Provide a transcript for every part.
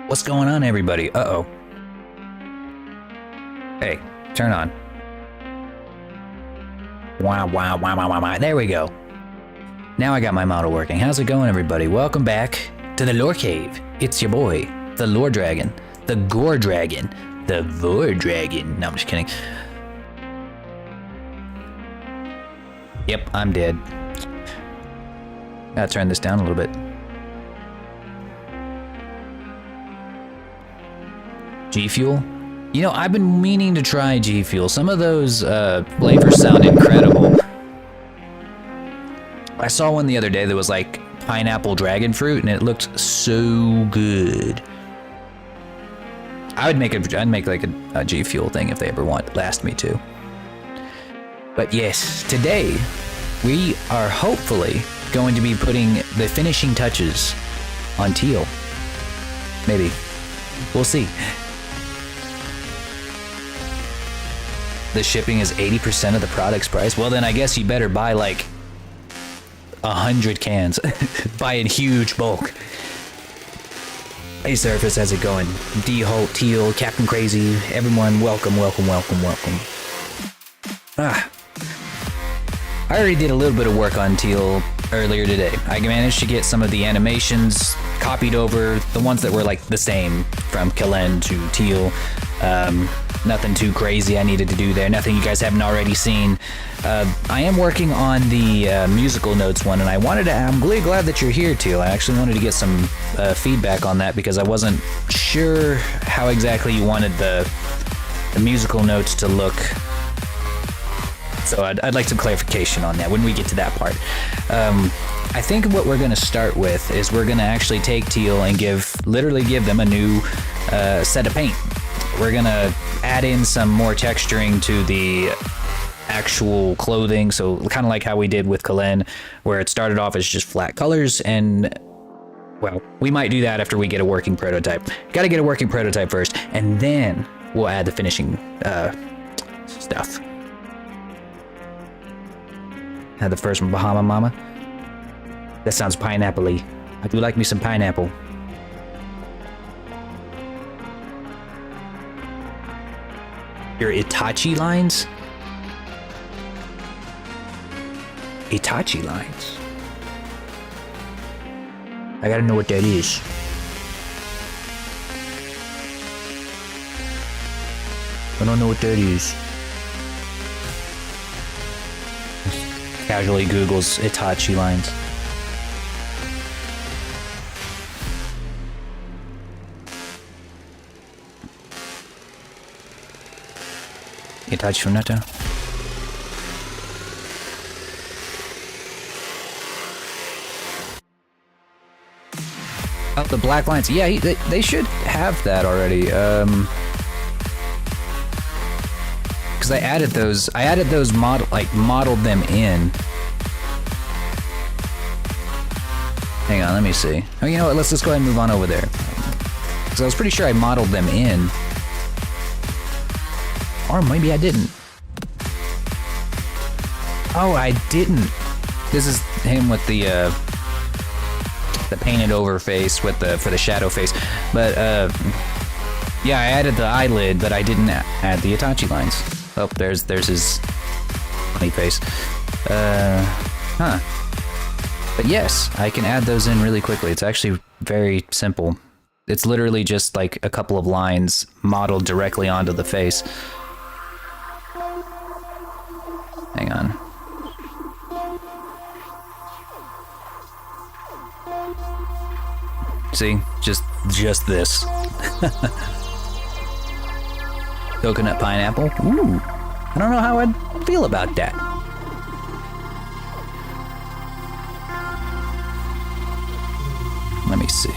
What's going on, everybody? Uh-oh. Hey, turn on. Wow, wow, wow, wow, wow, wow. There we go. Now I got my model working. How's it going, everybody? Welcome back to the Lore Cave. It's your boy, the Lore Dragon, the Gore Dragon, the Vor Dragon. No, I'm just kidding. Yep, I'm dead. Gotta turn this down a little bit. G Fuel? You know, I've been meaning to try G Fuel. Some of those flavors sound incredible. I saw one the other day that was like pineapple dragon fruit, and it looked so good. I'd make like a G Fuel thing if they ever asked me to. But yes, today we are hopefully going to be putting the finishing touches on Teal. Maybe. We'll see. The shipping is 80% of the product's price. Well, then I guess you better buy like 100 cans. Buy in huge bulk. Hey Surface, how's it going? D-Holt, Teal, Captain Crazy, everyone, welcome, welcome, welcome, welcome. I already did a little bit of work on Teal earlier today. I managed to get some of the animations copied over, the ones that were like the same from Kellen to Teal. Nothing too crazy I needed to do there, nothing you guys haven't already seen. I am working on the musical notes one, and I'm really glad that you're here, Teal. I actually wanted to get some feedback on that because I wasn't sure how exactly you wanted the the musical notes to look. So I'd like some clarification on that when we get to that part. I think what we're going to start with is we're going to actually take Teal and literally give them a new set of paint. We're going to add in some more texturing to the actual clothing, so kind of like how we did with Kalen, where it started off as just flat colors, and well, we might do that after we get a working prototype. Got to get a working prototype first, and then we'll add the finishing stuff. Had the first one, Bahama Mama. That sounds pineapple-y. I do like me some pineapple. Your Itachi lines? Itachi lines? I gotta know what that is. I don't know what that is. Casually Googles Itachi lines. Itachi from Naruto. Oh, the black lines. Yeah, they should have that already. Because I added those. Modeled them in. Hang on, let me see. Oh, you know what? Let's just go ahead and move on over there. Because I was pretty sure I modeled them in. Or maybe I didn't. Oh, I didn't. This is him with the painted over face with for the shadow face. But yeah, I added the eyelid, but I didn't add the Itachi lines. Oh, there's his funny face. Huh. But yes, I can add those in really quickly. It's actually very simple. It's literally just like a couple of lines modeled directly onto the face. Hang on. See? Just this. Coconut pineapple. Ooh. I don't know how I'd feel about that. Let me see.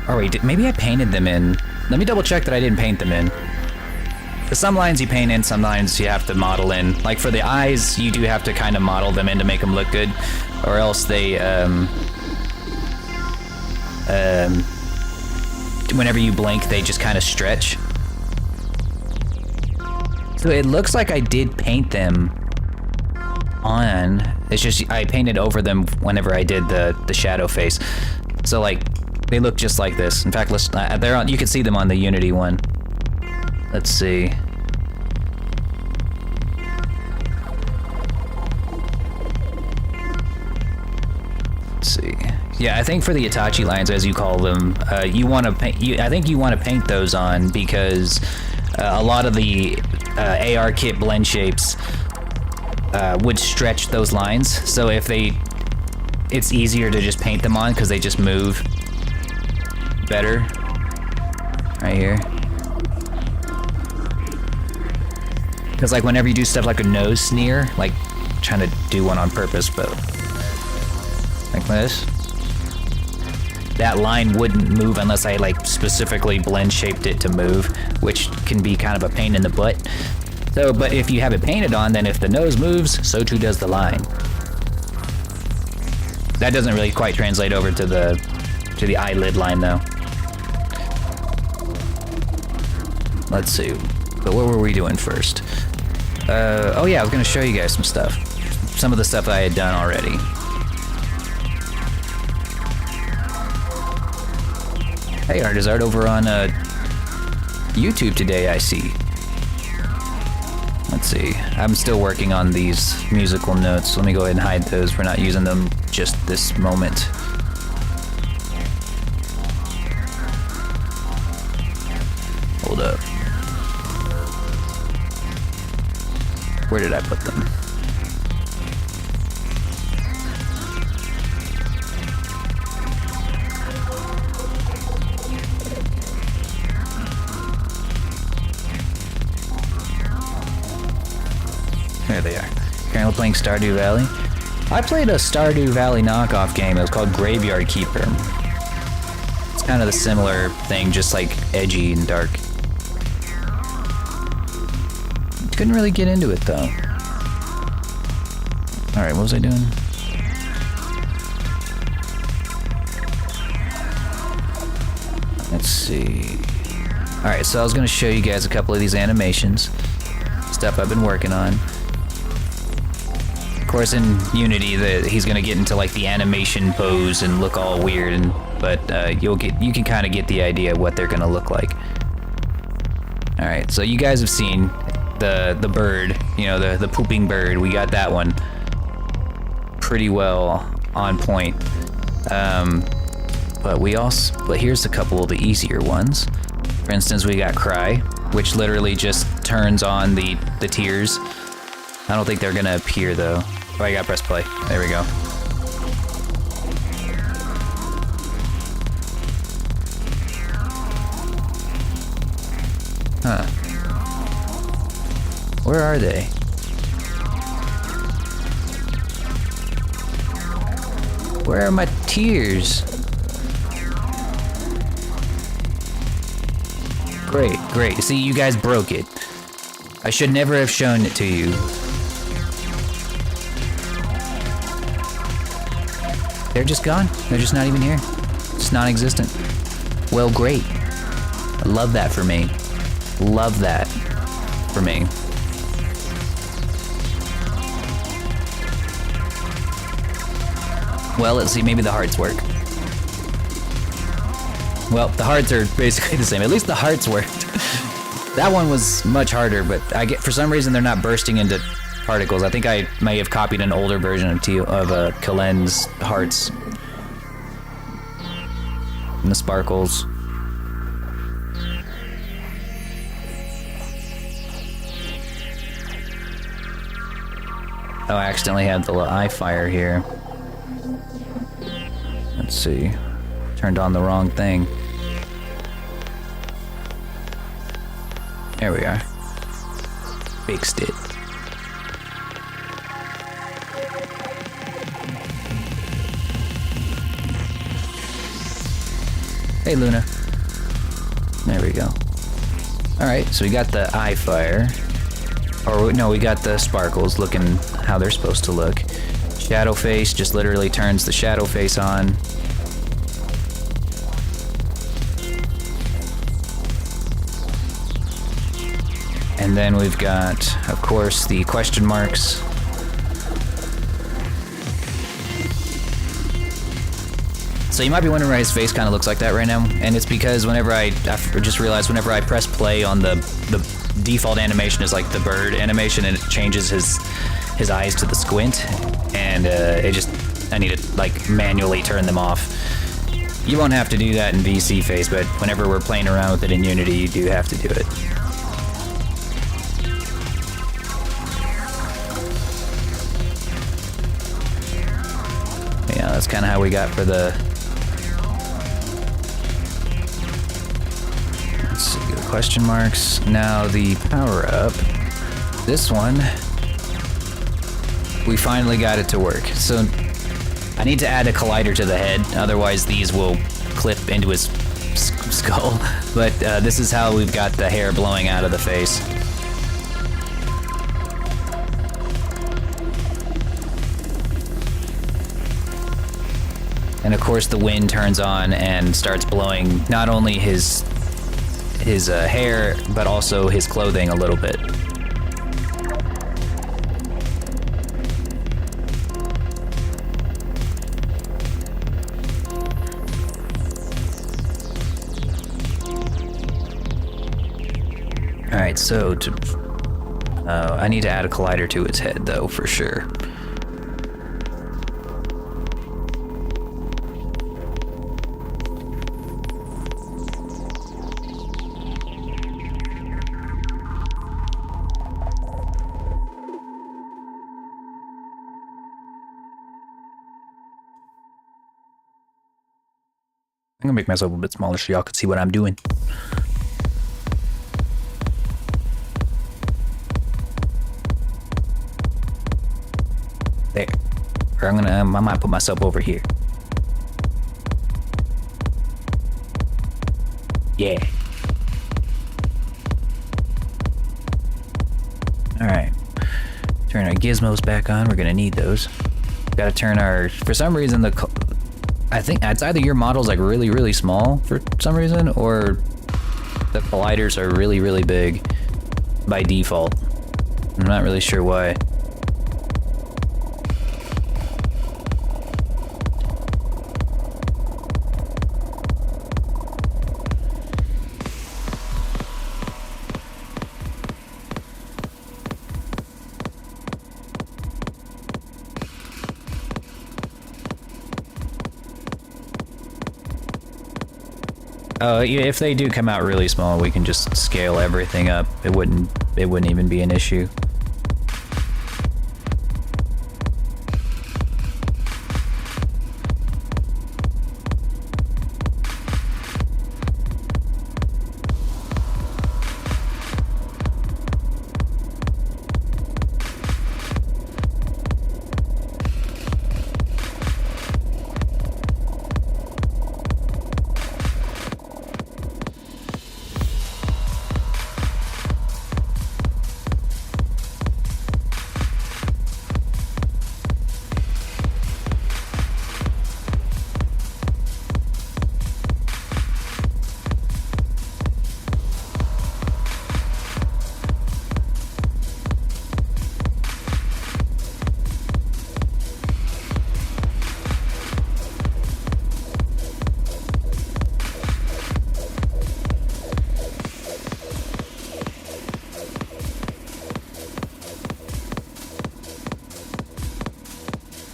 Oh wait, maybe I painted them in. Let me double check that I didn't paint them in. Because some lines you paint in, some lines you have to model in. Like for the eyes, you do have to kind of model them in to make them look good, or else they, whenever you blink, they just kind of stretch. So it looks like I did paint them on. It's just I painted over them whenever I did the shadow face. So like they look just like this. In fact, they're on. You can see them on the Unity one. Let's see. Let's see. Yeah, I think for the Itachi lines, as you call them, you want to paint. I think you want to paint those on because a lot of the AR kit blend shapes would stretch those lines. So if it's easier to just paint them on because they just move better. Right here. Because like whenever you do stuff like a nose sneer, like trying to do one on purpose, but like this, that line wouldn't move unless I like specifically blend shaped it to move, which can be kind of a pain in the butt. So, but if you have it painted on, then if the nose moves, so too does the line. That doesn't really quite translate over to the eyelid line though. Let's see. But what were we doing first? Oh yeah, I was gonna show you guys some stuff. Some of the stuff I had done already. Hey, Art is Art over on YouTube today, I see. Let's see. I'm still working on these musical notes. Let me go ahead and hide those. We're not using them just this moment. Hold up. Where did I put them? Currently playing Stardew Valley. I played a Stardew Valley knockoff game. It was called Graveyard Keeper. It's kind of the similar thing, just like edgy and dark. Couldn't really get into it though. Alright, what was I doing? Let's see. Alright, so I was going to show you guys a couple of these animations. Stuff I've been working on. Of course, in Unity, he's going to get into like the animation pose and look all weird, but you can kind of get the idea of what they're going to look like. Alright, so you guys have seen the bird, you know, the pooping bird. We got that one pretty well on point. But here's a couple of the easier ones. For instance, we got Cry, which literally just turns on the tears. I don't think they're gonna appear though. Oh, I gotta press play. There we go. Huh. Where are they? Where are my tears? Great, great. See, you guys broke it. I should never have shown it to you. They're just gone. They're just not even here. It's non-existent. Well, great. I love that for me. Love that for me. Well, let's see, maybe the hearts work. Well, the hearts are basically the same. At least the hearts worked. That one was much harder, but for some reason they're not bursting into particles. I think I may have copied an older version of Kalen's hearts. And the sparkles. Oh, I accidentally had the eye fire here. Let's see. Turned on the wrong thing. There we are. Fixed it. Hey, Luna. There we go. Alright, so we got the eye fire. Or, no, we got the sparkles looking how they're supposed to look. Shadow face just literally turns the shadow face on. And then we've got, of course, the question marks. So you might be wondering why his face kind of looks like that right now, and it's because whenever I just realized whenever I press play on the default animation is like the bird animation, and it changes his eyes to the squint, and I need to like manually turn them off. You won't have to do that in VC Face, but whenever we're playing around with it in Unity, you do have to do it. Yeah, that's kind of how we got for the... Let's see, the question marks. Now the power-up. This one, we finally got it to work. So I need to add a collider to the head, otherwise these will clip into his skull. But this is how we've got the hair blowing out of the face. And of course the wind turns on and starts blowing not only his hair, but also his clothing a little bit. Alright, so I need to add a collider to its head though, for sure. I'm gonna make myself a bit smaller so y'all can see what I'm doing. There. Or I might put myself over here. Yeah. Alright. Turn our gizmos back on. We're gonna need those. Gotta turn our... For some reason, I think it's either your model's like really, really small for some reason, or the colliders are really, really big by default. I'm not really sure why. Yeah, if they do come out really small, we can just scale everything up. It wouldn't even be an issue.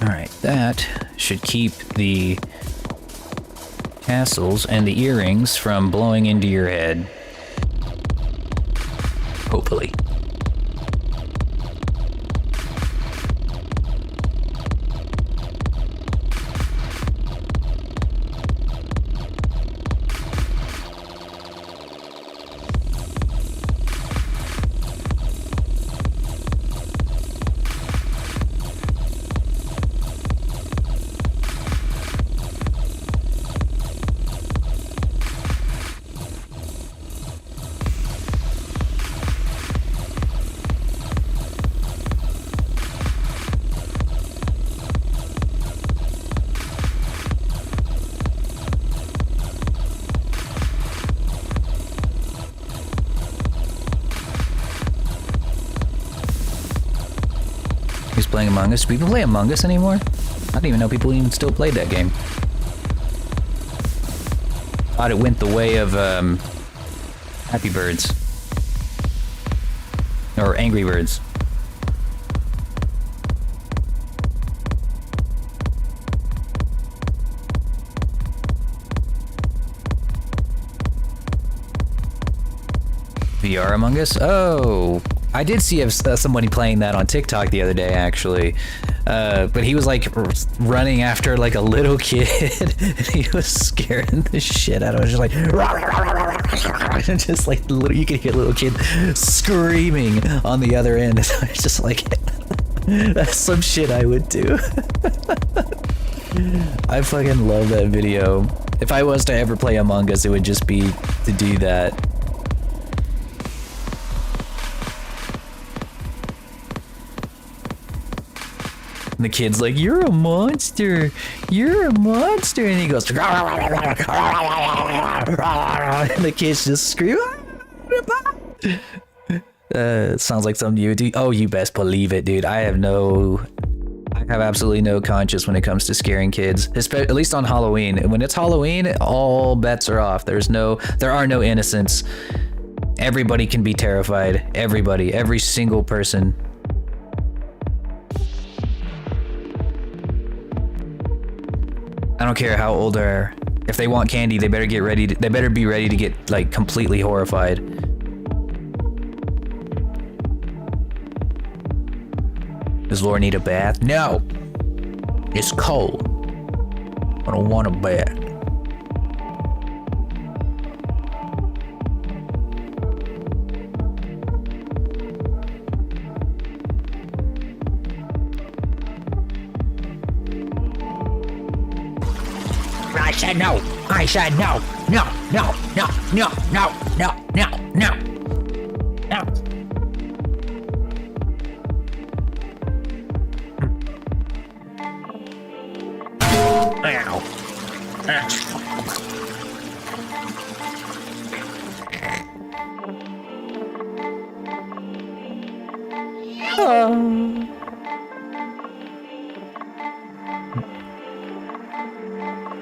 Alright, that should keep the tassels and the earrings from blowing into your head. Hopefully. Who's playing Among Us? Do people play Among Us anymore? I didn't even know people even still played that game. Thought it went the way of Happy Birds. Or Angry Birds. VR Among Us? Oh, I did see somebody playing that on TikTok the other day, actually. But he was like running after like a little kid. And he was scaring the shit out of him. Just like, just like you could hear little kid screaming on the other end. It's just like, that's some shit I would do. I fucking love that video. If I was to ever play Among Us, it would just be to do that. And the kid's like, "You're a monster. You're a monster." And he goes, and the kids just scream. Sounds like something you would do. Oh, you best believe it, dude. I have absolutely no conscience when it comes to scaring kids, at least on Halloween. When it's Halloween, all bets are off. There are no innocents. Everybody can be terrified. Everybody, every single person. I don't care how old they are. If they want candy, they better get ready. They better be ready to get like completely horrified. Does Laura need a bath? No. It's cold. I don't want a bath. I said no. I said no. No, no, no, no, no, no, no, no. No. Ow.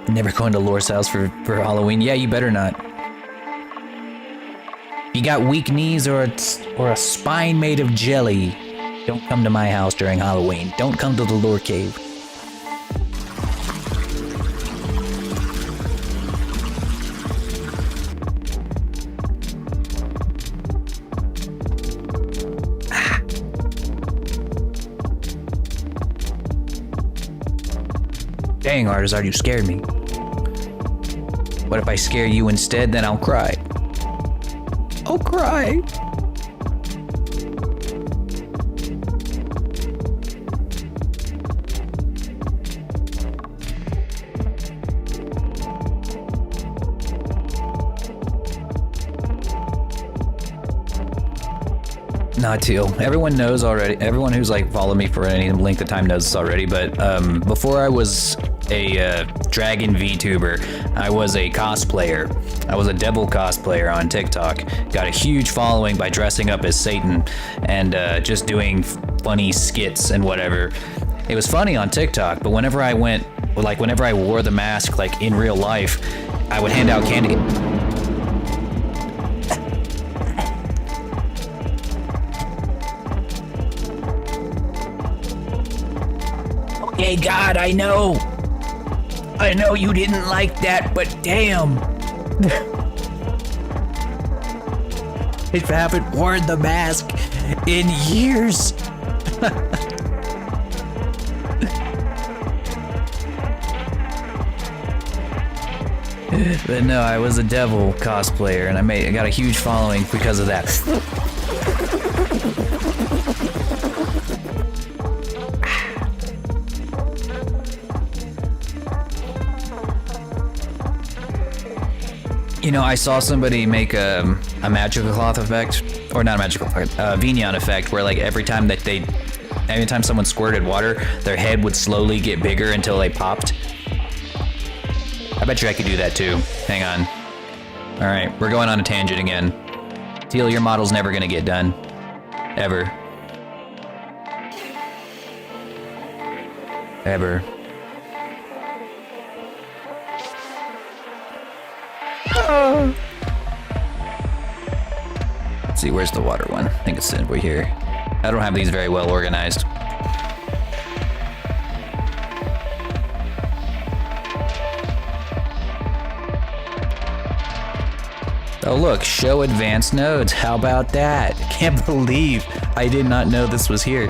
Never going to Lore's house for Halloween. Yeah, you better not. You got weak knees or a spine made of jelly. Don't come to my house during Halloween. Don't come to the Lore Cave. Dang, Artizard, you scared me. What if I scare you instead? Then I'll cry. I'll cry. Not Teal. Everyone knows already. Everyone who's like followed me for any length of time knows this already. But before I was a dragon VTuber, I was a cosplayer. I was a devil cosplayer on TikTok. Got a huge following by dressing up as Satan and just doing funny skits and whatever. It was funny on TikTok, but whenever I wore the mask like in real life, I would hand out candy. Okay, God, I know you didn't like that, but damn. I haven't worn the mask in years. But no, I was a devil cosplayer, and I got a huge following because of that. You know, I saw somebody make a magical cloth effect, or not a magical effect, a Vignon effect, where like every time someone squirted water, their head would slowly get bigger until they popped. I bet you I could do that too. Hang on. All right, we're going on a tangent again. Teal, your model's never gonna get done. Ever. Ever. Let's see, where's the water one? I think it's over here. I don't have these very well organized. Oh look, show advanced nodes. How about that? Can't believe I did not know this was here.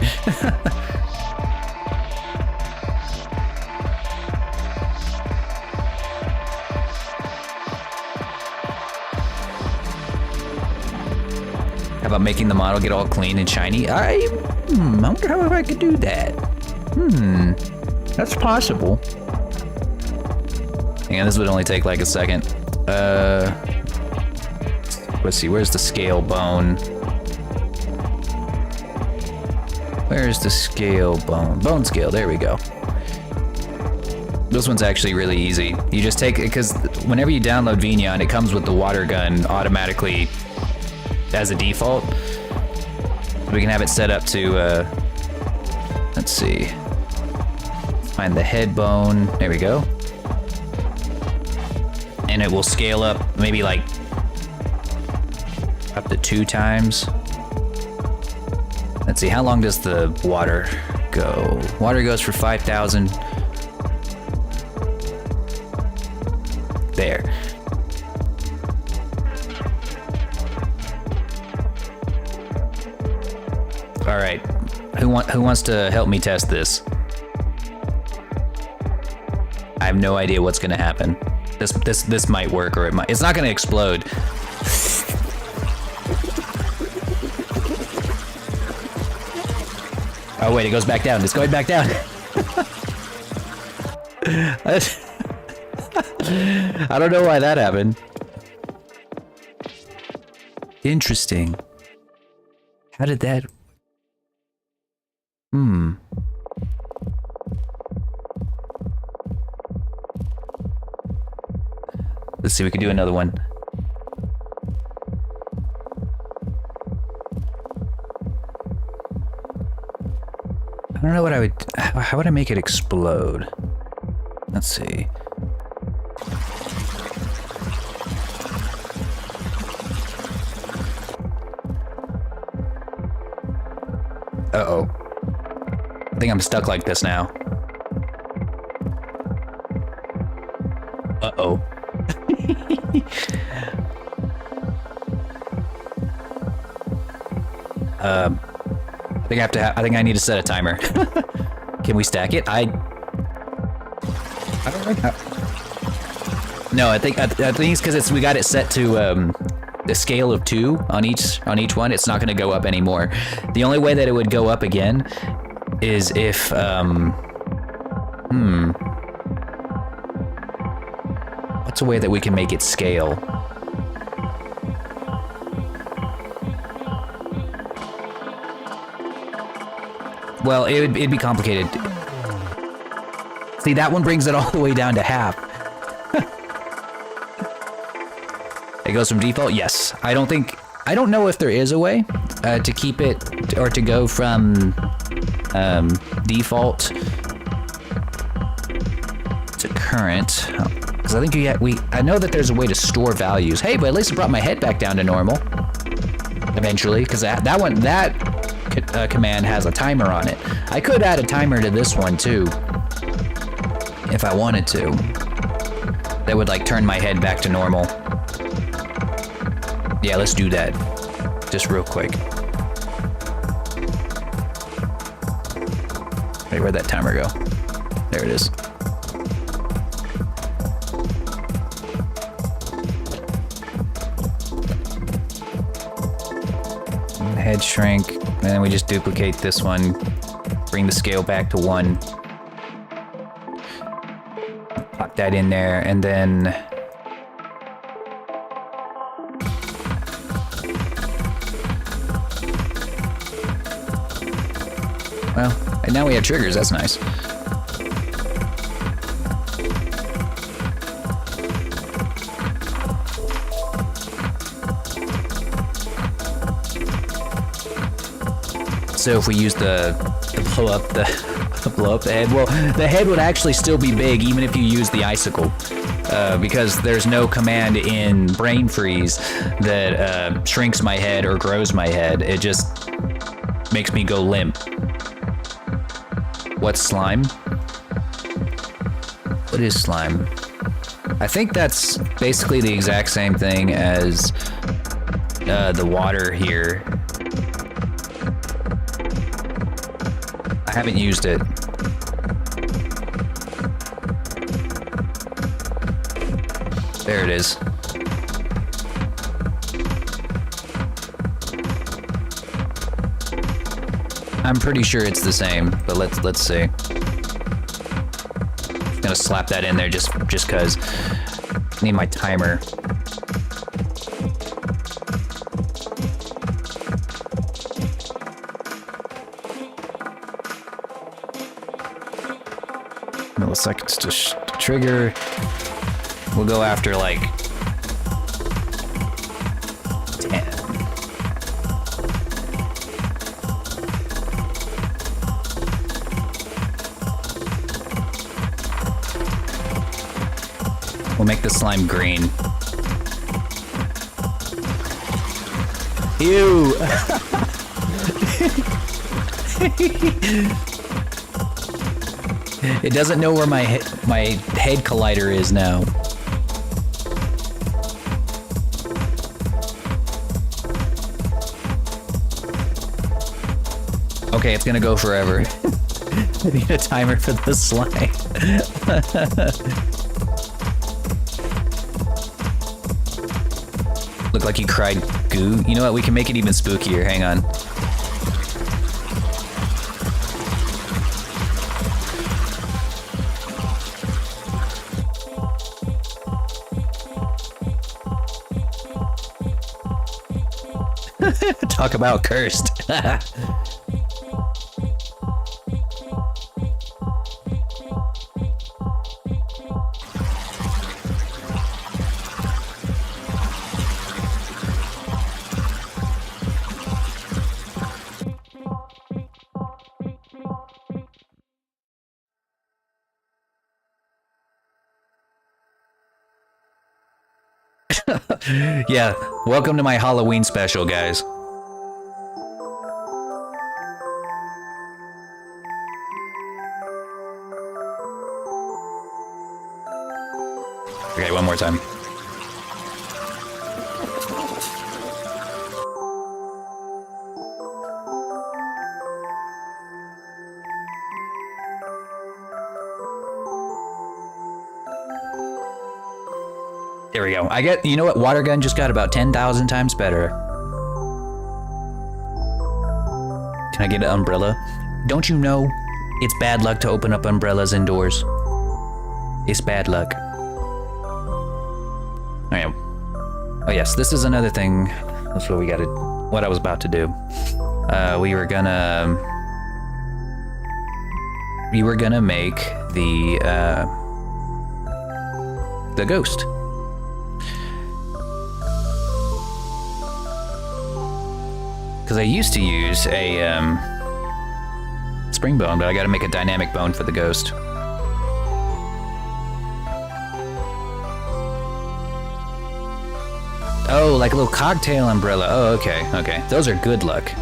How about making the model get all clean and shiny? I wonder how I could do that. That's possible. Hang on, this would only take like a second. Let's see, where's the scale bone? Where's the scale bone? Bone scale, there we go. This one's actually really easy. You just take it, because whenever you download Vignon, it comes with the water gun automatically as a default. We can have it set up to, let's see. Find the head bone, there we go. And it will scale up maybe like up to 2 times. Let's see, how long does the water go? Water goes for 5,000. There. All right, who wants to help me test this? I have no idea what's gonna happen. This might work, or it's not gonna explode. Oh wait, it goes back down. It's going back down. I don't know why that happened. Interesting. How did that... Let's see, we could do another one. I don't know what I would... How would I make it explode? Let's see. Uh-oh. I think I'm stuck like this now. Uh-oh. I think I need to set a timer. Can we stack it? I don't know. No, I think it's because we got it set to the scale of 2 on each one. It's not going to go up anymore. The only way that it would go up again is if what's a way that we can make it scale? Well, it'd be complicated. See, that one brings it all the way down to half. It goes from default? Yes. I don't know if there is a way to keep it, or to go from default to current. Because I think I know that there's a way to store values. Hey, but at least it brought my head back down to normal. Eventually, because that command has a timer on it. I could add a timer to this one too, if I wanted to. That would like turn my head back to normal. Yeah, let's do that. Just real quick. Wait, where'd that timer go? There it is. Head shrink, and then we just duplicate this one, bring the scale back to 1. Pop that in there, and then well, and now we have triggers, that's nice. So if we use the blow up the head, well, the head would actually still be big even if you use the icicle, because there's no command in Brain Freeze that shrinks my head or grows my head. It just makes me go limp. What's slime? What is slime? I think that's basically the exact same thing as the water here. I haven't used it. There it is. I'm pretty sure it's the same, but let's see. Just gonna slap that in there just cause I need my timer. Milliseconds to trigger. We'll go after like 10. We'll make the slime green. Ew! It doesn't know where my head collider is now. Okay, it's gonna go forever. I need a timer for the slime. Looked like you cried goo. You know what? We can make it even spookier. Hang on. Talk about cursed. Yeah, welcome to my Halloween special, guys. Okay, one more time. There we go. You know what? Water gun just got about 10,000 times better. Can I get an umbrella? Don't you know it's bad luck to open up umbrellas indoors? It's bad luck. Alright. Oh yes, this is another thing. That's what what I was about to do. We were gonna make the ghost. Because I used to use a spring bone, but I gotta make a dynamic bone for the ghost. Oh, like a little cocktail umbrella. Oh, okay, okay. Those are good luck.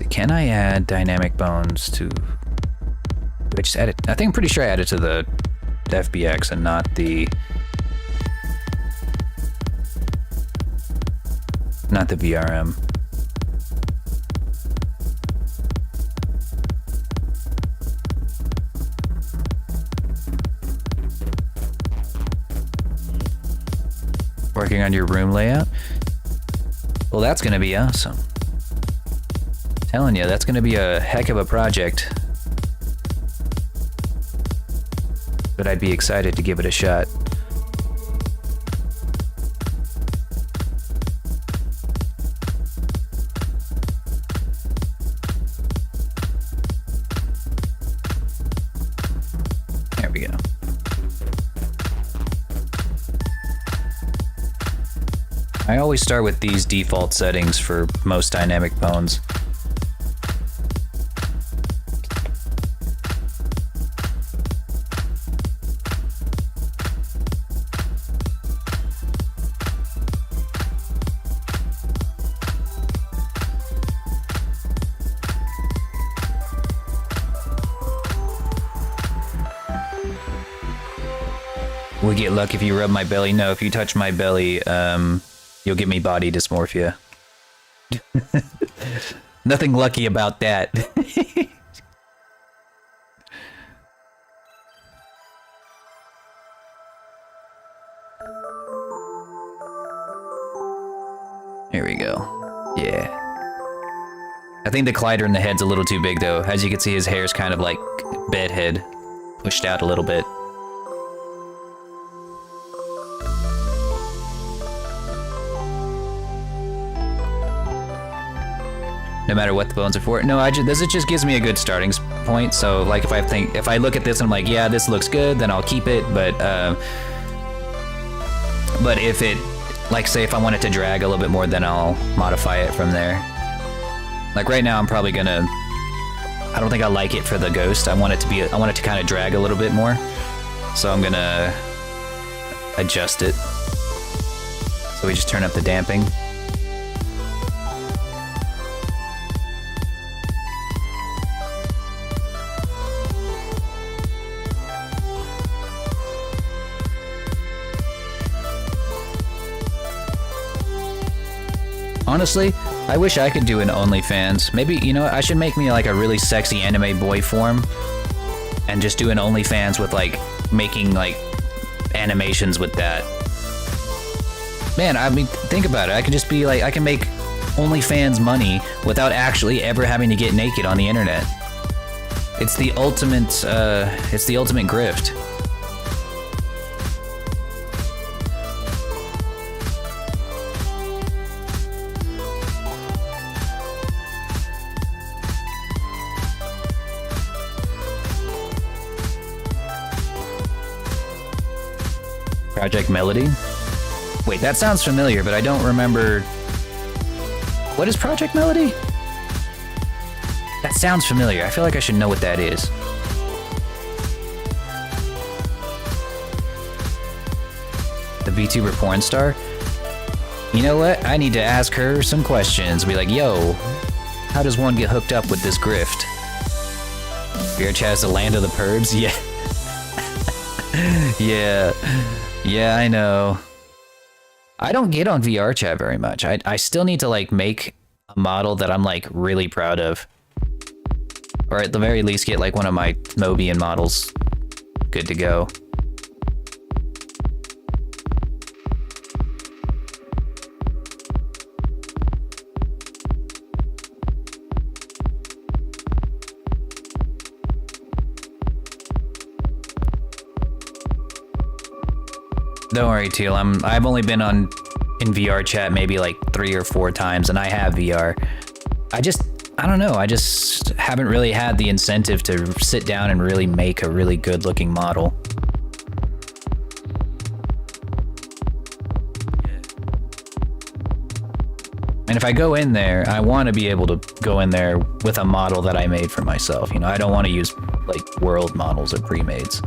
Can I add dynamic bones to... Do I just add it? I think I'm pretty sure I added to the FBX and not the... Not the VRM. Working on your room layout? Well, that's gonna be awesome. Telling you, that's gonna be a heck of a project. But I'd be excited to give it a shot. There we go. I always start with these default settings for most dynamic bones. Will get luck if you rub my belly? No, if you touch my belly, you'll give me body dysmorphia. Nothing lucky about that. Here we go. Yeah. I think the collider in the head's a little too big though. As you can see, his hair's kind of like bedhead, pushed out a little bit. No matter what the bones are for. No, this just gives me a good starting point. So like if I look at this and I'm like, yeah, this looks good, then I'll keep it. But if it, like say if I want it to drag a little bit more, then I'll modify it from there. Like right now I'm probably gonna, I don't think I like it for the ghost. I want it to kind of drag a little bit more. So I'm gonna adjust it. So we just turn up the damping. Honestly, I wish I could do an OnlyFans. Maybe, you know, I should make me like a really sexy anime boy form and just do an OnlyFans with like making like animations with that. Man, I mean, think about it. I can just be like, I can make OnlyFans money without actually ever having to get naked on the internet. It's the ultimate grift. Project Melody? Wait, that sounds familiar, but I don't remember. What is Project Melody? That sounds familiar. I feel like I should know what that is. The VTuber porn star? You know what? I need to ask her some questions. Be like, yo, how does one get hooked up with this grift? VR chat's the land of the pervs? Yeah. Yeah, I know. I don't get on VR chat very much. I still need to like make a model that I'm like really proud of. Or at the very least get like one of my Mobian models good to go. Don't worry, Teal. I've only been in VR chat maybe like 3 or 4 times, and I have VR. I don't know. I just haven't really had the incentive to sit down and really make a really good looking model. And if I go in there, I want to be able to go in there with a model that I made for myself. You know, I don't want to use like world models or pre-mades.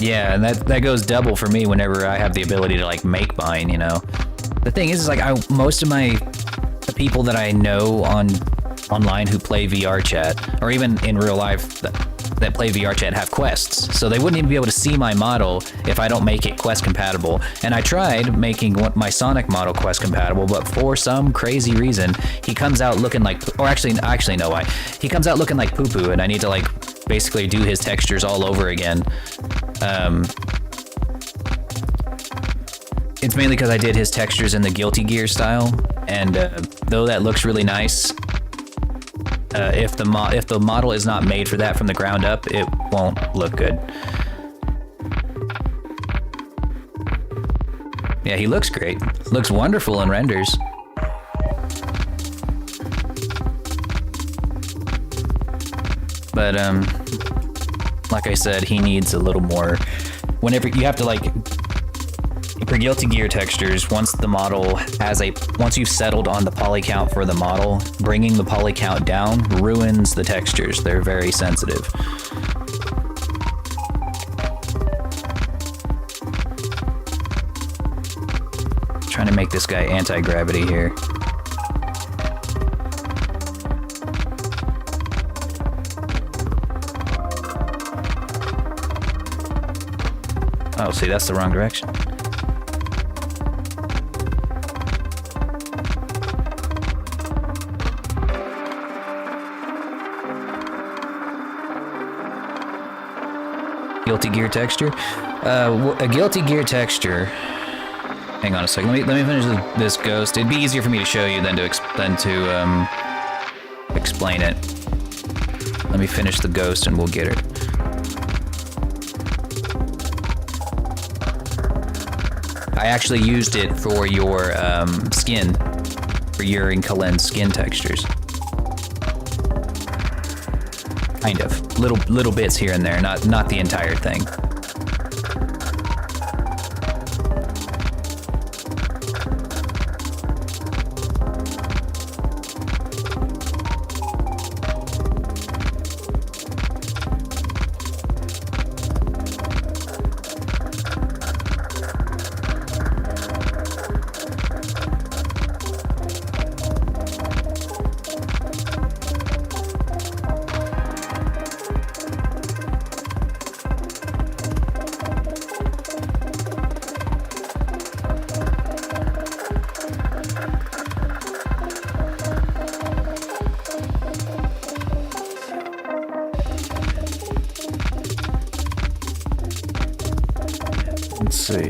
Yeah, and that goes double for me whenever I have the ability to like make mine, you know. The thing is like most of the people that I know online who play VR chat, or even in real life that play VR chat have quests. So they wouldn't even be able to see my model if I don't make it quest compatible. And I tried making my Sonic model quest compatible, but for some crazy reason, he comes out looking like, or actually I actually know why. He comes out looking like poo-poo, and I need to like basically do his textures all over again. It's mainly because I did his textures in the Guilty Gear style, and though that looks really nice, if the model is not made for that from the ground up, it won't look good. Yeah, he looks great. Looks wonderful in renders. But like I said, he needs a little more. Whenever you have to like, for Guilty Gear textures, once you've settled on the poly count for the model, bringing the poly count down ruins the textures. They're very sensitive. Trying to make this guy anti-gravity here. Oh, see, that's the wrong direction. Guilty Gear texture? A Guilty Gear texture. Hang on a second. Let me finish this ghost. It'd be easier for me to show you than to explain it. Let me finish the ghost and we'll get it. I actually used it for your skin, for your Inkalen's skin textures. Kind of. Little bits here and there, not the entire thing. see.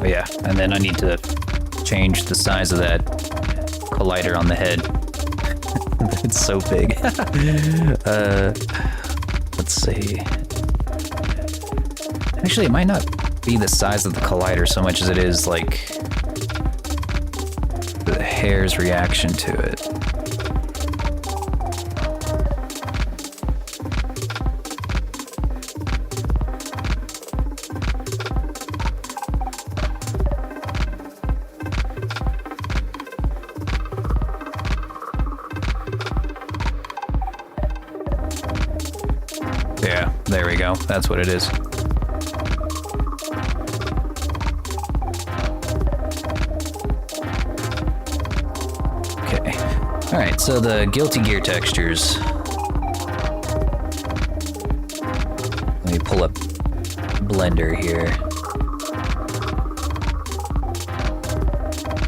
Oh yeah, and then I need to change the size of that collider on the head. It's so big. Let's see. Actually, it might not be the size of the collider so much as it is like the hair's reaction to it. Yeah, there we go. That's what it is. Okay. Alright, so the Guilty Gear textures. Let me pull up Blender here.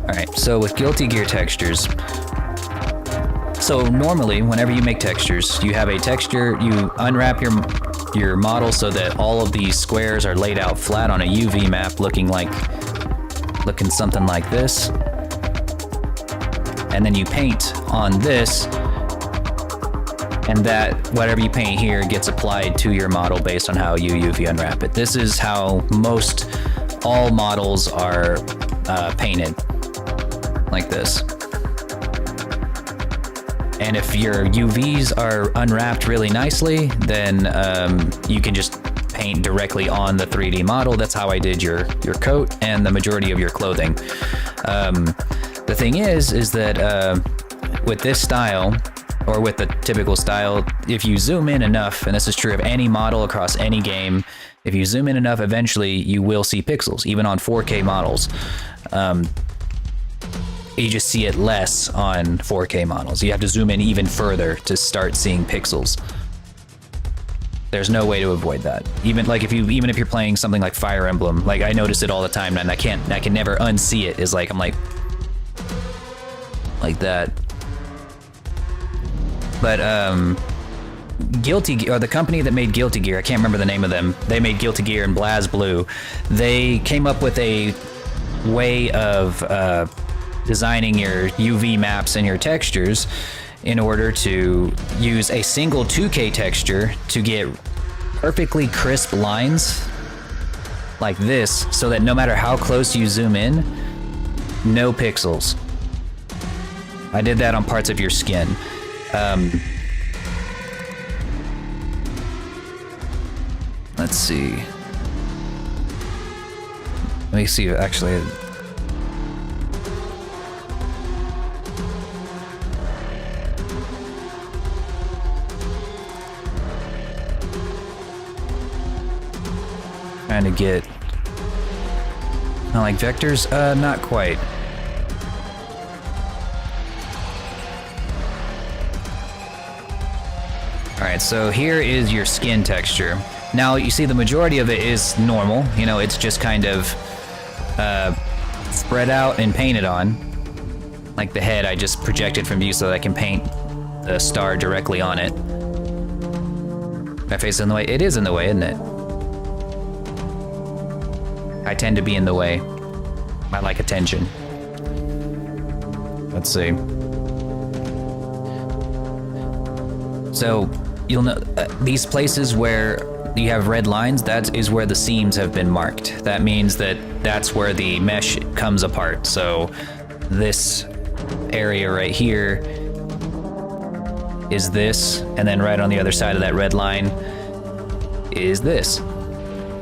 Alright, so with Guilty Gear textures, so normally, whenever you make textures, you have a texture, you unwrap your model so that all of these squares are laid out flat on a UV map looking something like this. And then you paint on this, and that whatever you paint here gets applied to your model based on how you UV unwrap it. This is how all models are painted, like this. And if your UVs are unwrapped really nicely, then you can just paint directly on the 3D model. That's how I did your coat and the majority of your clothing. The thing is that with this style, or with the typical style, if you zoom in enough, and this is true of any model across any game, if you zoom in enough, eventually you will see pixels, even on 4K models. You just see it less on 4K models. You have to zoom in even further to start seeing pixels. There's no way to avoid that. Even if you're playing something like Fire Emblem, like I notice it all the time, and I can never unsee it. Is like I'm like that. But Guilty Gear, or the company that made Guilty Gear, I can't remember the name of them. They made Guilty Gear and BlazBlue. They came up with a way of designing your UV maps and your textures in order to use a single 2K texture to get perfectly crisp lines like this, so that no matter how close you zoom in, no pixels. I did that on parts of your skin. Let's see. Let me see, actually. Trying to get, like vectors? Not quite. Alright, so here is your skin texture. Now, you see the majority of it is normal. You know, it's just kind of spread out and painted on. Like the head, I just projected from view so that I can paint the star directly on it. My face is in the way? It is in the way, isn't it? I tend to be in the way. I like attention. Let's see. So, you'll know these places where you have red lines, that is where the seams have been marked. That means that that's where the mesh comes apart. So, this area right here is this, and then right on the other side of that red line is this.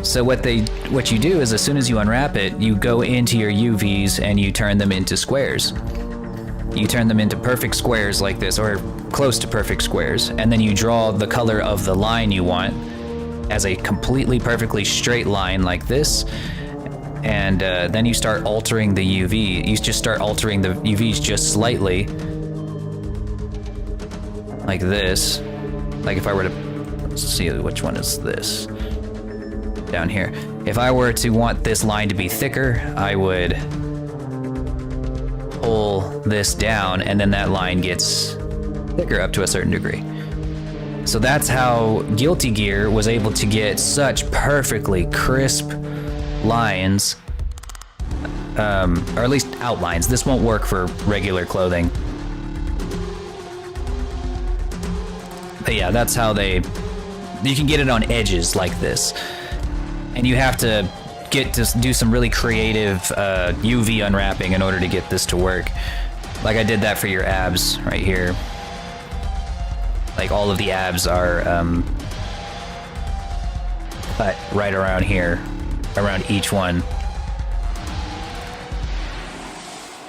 So what you do is, as soon as you unwrap it, you go into your UVs and you turn them into squares. You turn them into perfect squares like this, or close to perfect squares, and then you draw the color of the line you want as a completely perfectly straight line like this, and then you start altering the UV. You just start altering the UVs just slightly, like this. Like if I were to, let's see which one is this. Down here. If I were to want this line to be thicker, I would pull this down, and then that line gets thicker up to a certain degree. So that's how Guilty Gear was able to get such perfectly crisp lines, or at least outlines. This won't work for regular clothing. But yeah, that's how you can get it on edges like this. And you have to do some really creative UV unwrapping in order to get this to work. Like I did that for your abs right here. Like all of the abs are cut right around here, around each one.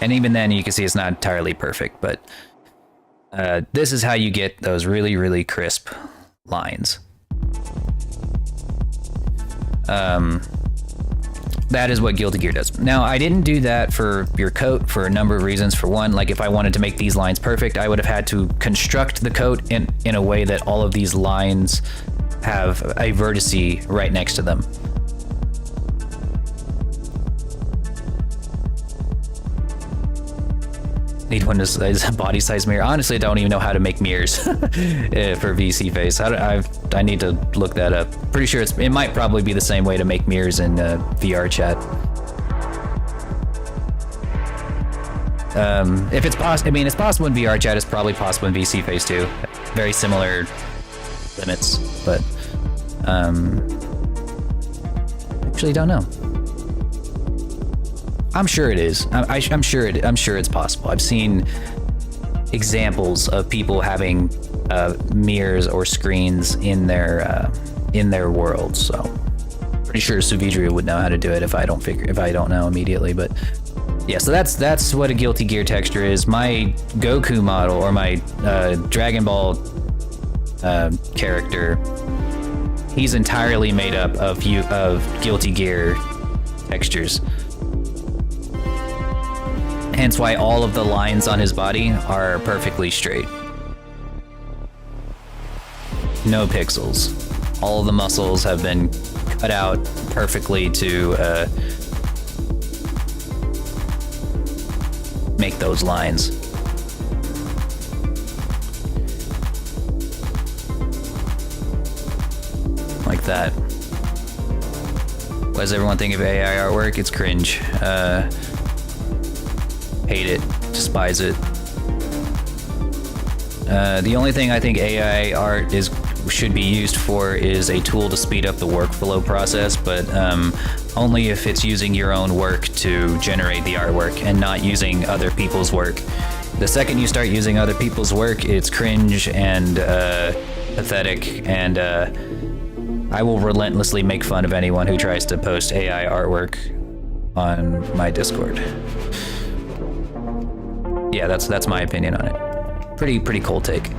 And even then you can see it's not entirely perfect, but this is how you get those really, really crisp lines. That is what Guilty Gear does. Now, I didn't do that for your coat for a number of reasons. For one, like if I wanted to make these lines perfect, I would have had to construct the coat in a way that all of these lines have a vertice right next to them. Need one is a body size mirror. Honestly, I don't even know how to make mirrors for VC face. I need to look that up. Pretty sure it might probably be the same way to make mirrors in VR chat. If it's possible, I mean, it's possible in VR chat. It's probably possible in VC face too. Very similar limits, but actually don't know. I'm sure it is. I'm sure it's possible. I've seen examples of people having mirrors or screens in their world. So pretty sure Suvidria would know how to do it if I don't know immediately. But yeah, so that's what a Guilty Gear texture is. My Goku model or my Dragon Ball character, he's entirely made up of Guilty Gear textures. Hence why all of the lines on his body are perfectly straight. No pixels. All of the muscles have been cut out perfectly to make those lines. Like that. What does everyone think of AI artwork? It's cringe. Hate it, despise it. The only thing I think AI art should be used for is a tool to speed up the workflow process, but only if it's using your own work to generate the artwork and not using other people's work. The second you start using other people's work, it's cringe and pathetic, and I will relentlessly make fun of anyone who tries to post AI artwork on my Discord. Yeah, that's my opinion on it. Pretty cold take.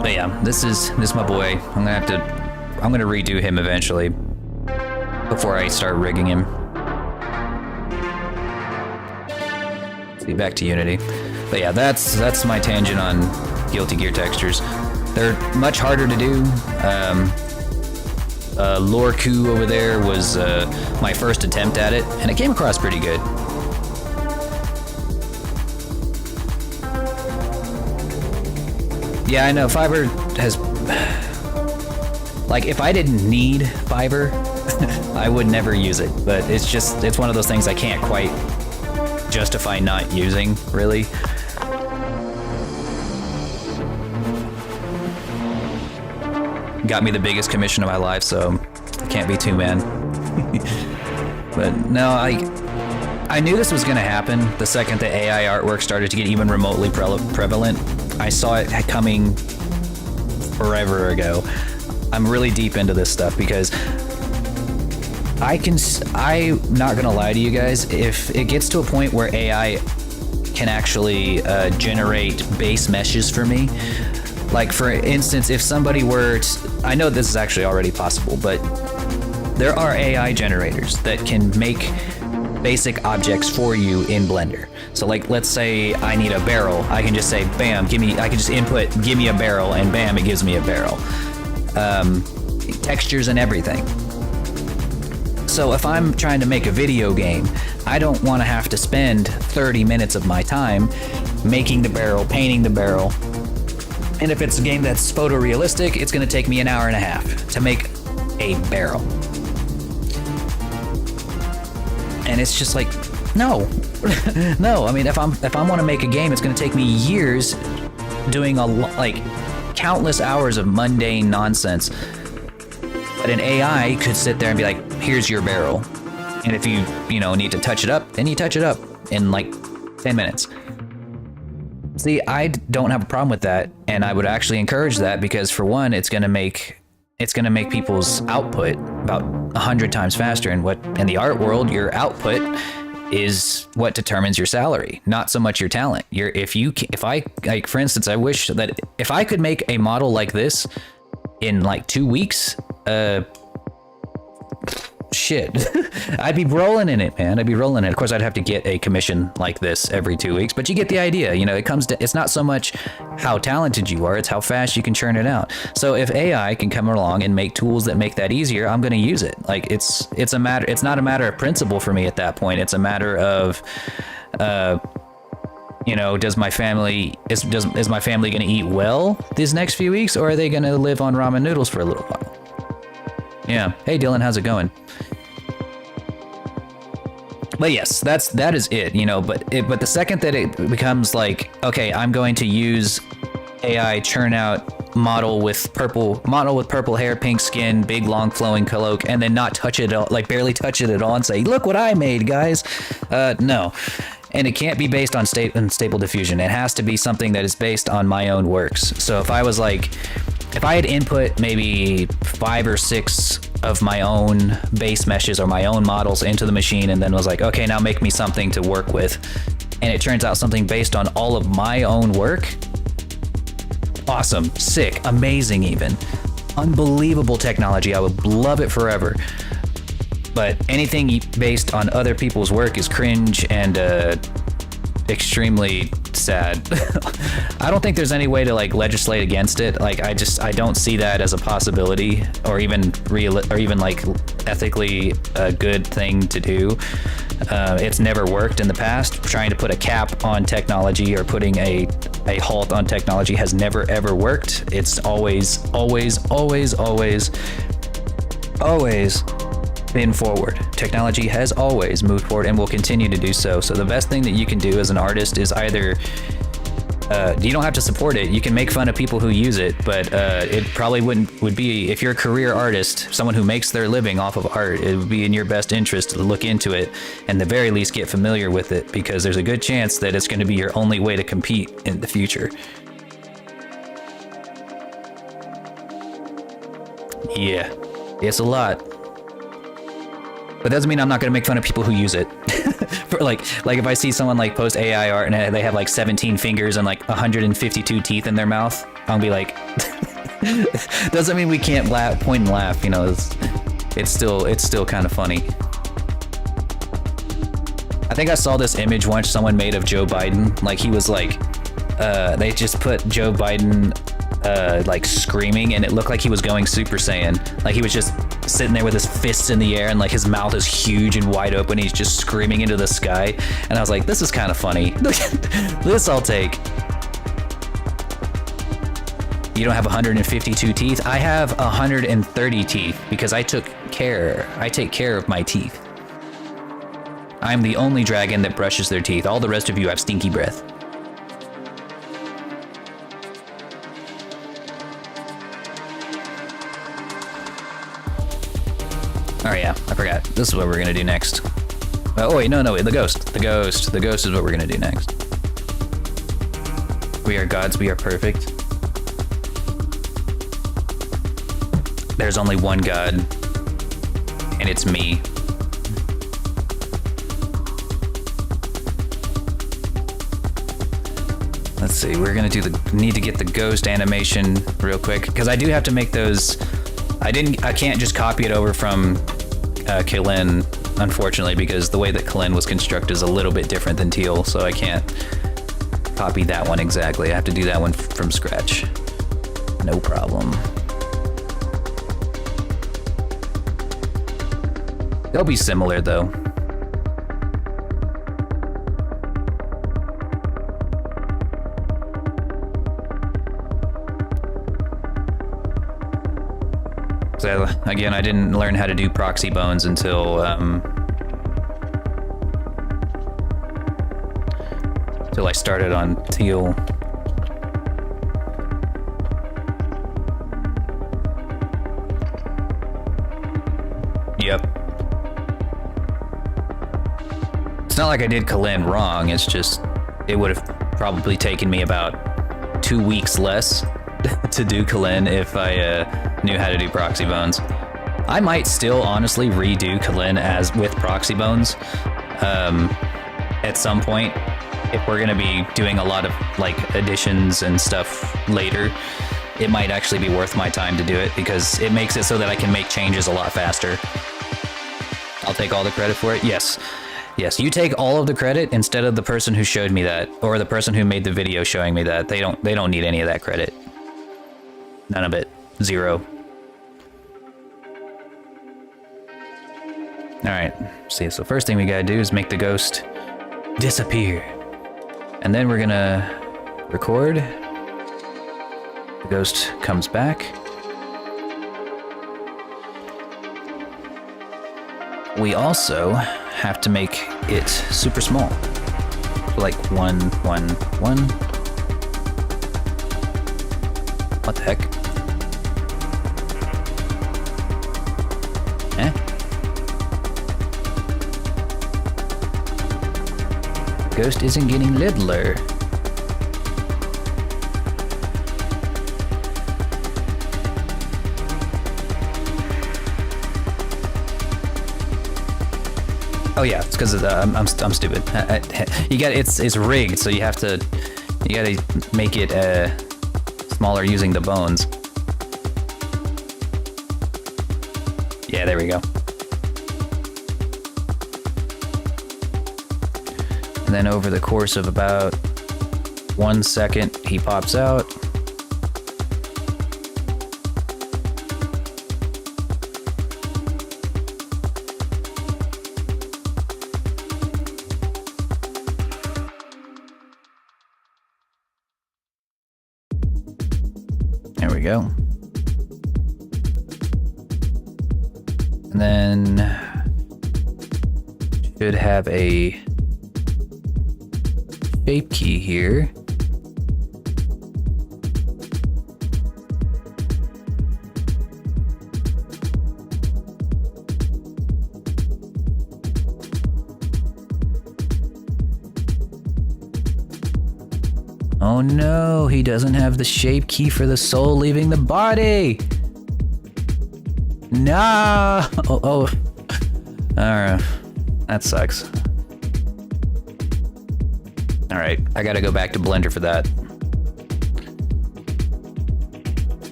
But yeah, this is my boy. I'm gonna redo him eventually before I start rigging him. See, back to Unity. But yeah, that's my tangent on Guilty Gear textures. They're much harder to do. Lorku over there was my first attempt at it, and it came across pretty good. Yeah, I know, Fiverr has... Like, if I didn't need Fiverr, I would never use it, but it's one of those things I can't quite justify not using, really. Got me the biggest commission of my life, so I can't be too mad. But no, I knew this was going to happen the second the AI artwork started to get even remotely prevalent. I saw it coming forever ago. I'm really deep into this stuff because I'm not going to lie to you guys, if it gets to a point where AI can actually generate base meshes for me. Like, for instance, if somebody were to, I know this is actually already possible, but there are AI generators that can make basic objects for you in Blender. So like, let's say I need a barrel. I can just say, bam, I can just input, give me a barrel, and bam, it gives me a barrel. Textures and everything. So if I'm trying to make a video game, I don't want to have to spend 30 minutes of my time making the barrel, painting the barrel. And if it's a game that's photorealistic, it's going to take me an hour and a half to make a barrel. And it's just like, no. No, I mean, if I want to make a game, it's going to take me years doing countless hours of mundane nonsense. But an AI could sit there and be like, here's your barrel. And if you need to touch it up, then you touch it up in like 10 minutes. See, I don't have a problem with that, and I would actually encourage that because, for one, it's going to make people's output about 100 times faster. And what in the art world, your output is what determines your salary, not so much your talent. For instance, I wish that if I could make a model like this in like 2 weeks, shit, I'd be rolling in it, man. I'd be rolling in it. Of course, I'd have to get a commission like this every 2 weeks, but you get the idea. It's not so much how talented you are, it's how fast you can churn it out. So if AI can come along and make tools that make that easier, I'm going to use it. Like it's not a matter of principle for me at that point. It's a matter of, is my family going to eat well these next few weeks, or are they going to live on ramen noodles for a little while? Yeah. Hey, Dylan, how's it going? But yes, that is it, but the second that it becomes like, okay, I'm going to use AI churn out model with purple hair, pink skin, big long flowing cloak, and then not touch it at all, like barely touch it at all, and say, look what I made, guys. No. And it can't be based on stable diffusion. It has to be something that is based on my own works. So if I had input maybe 5 or 6 of my own base meshes or my own models into the machine, and then was like, okay, now make me something to work with, and it turns out something based on all of my own work, awesome, sick, amazing, even unbelievable technology. I would love it forever. But anything based on other people's work is cringe and extremely sad. I don't think there's any way to legislate against it. I don't see that as a possibility, or even ethically a good thing to do. It's never worked in the past. Trying to put a cap on technology or putting a halt on technology has never ever worked. It's always been forward. Technology has always moved forward and will continue to do so. So the best thing that you can do as an artist is either you don't have to support it. You can make fun of people who use it, but it probably would be, if you're a career artist, someone who makes their living off of art, it would be in your best interest to look into it and at the very least get familiar with it, because there's a good chance that it's going to be your only way to compete in the future. Yeah, it's a lot. But that doesn't mean I'm not going to make fun of people who use it. For like if I see someone post AI art and they have 17 fingers and 152 teeth in their mouth, I'll be like, doesn't mean we can't point and laugh. It's still kind of funny. I think I saw this image once someone made of Joe Biden. He was they just put Joe Biden screaming, and it looked like he was going Super Saiyan. He was just sitting there with his fists in the air, and his mouth is huge and wide open. He's just screaming into the sky, and I was like, this is kind of funny. This I'll take. You don't have 152 teeth? I have 130 teeth because I take care of my teeth. I'm the only dragon that brushes their teeth. All the rest of you have stinky breath. Oh yeah, I forgot. This is what we're gonna do next. Oh wait, no, the ghost. The ghost is what we're gonna do next. We are gods, we are perfect. There's only one God, and it's me. Let's see, we're gonna need to get the ghost animation real quick, because I do have to make those. I can't just copy it over from Killin, unfortunately, because the way that Killin was constructed is a little bit different than Teal, so I can't copy that one exactly. I have to do that one from scratch. No problem. They'll be similar though. Again, I didn't learn how to do proxy bones until I started on Teal. Yep. It's not like I did Kalin wrong, it's just, it would have probably taken me about 2 weeks less to do Kalin if I knew how to do proxy bones. I might still honestly redo Kalin as with proxy bones at some point if we're gonna be doing a lot of like additions and stuff later. It might actually be worth my time to do it because it makes it so that I can make changes a lot faster. I'll take all the credit for it. Yes. Yes, you take all of the credit instead of the person who showed me that, or the person who made the video showing me that. They don't need any of that credit. None of it. Zero. Alright, see, so first thing we gotta do is make the ghost disappear. And then we're gonna record. The ghost comes back. We also have to make it super small. Like 1, 1, 1. What the heck? Eh? Ghost isn't getting littler. Oh yeah, it's because I'm stupid. You got it's rigged, so you gotta make it smaller using the bones. Yeah, there we go. And then over the course of about 1 second, he pops out. There we go. And then should have a shape key here. Oh no, he doesn't have the shape key for the soul leaving the body. No. Oh. Alright. That sucks. Alright, I gotta go back to Blender for that.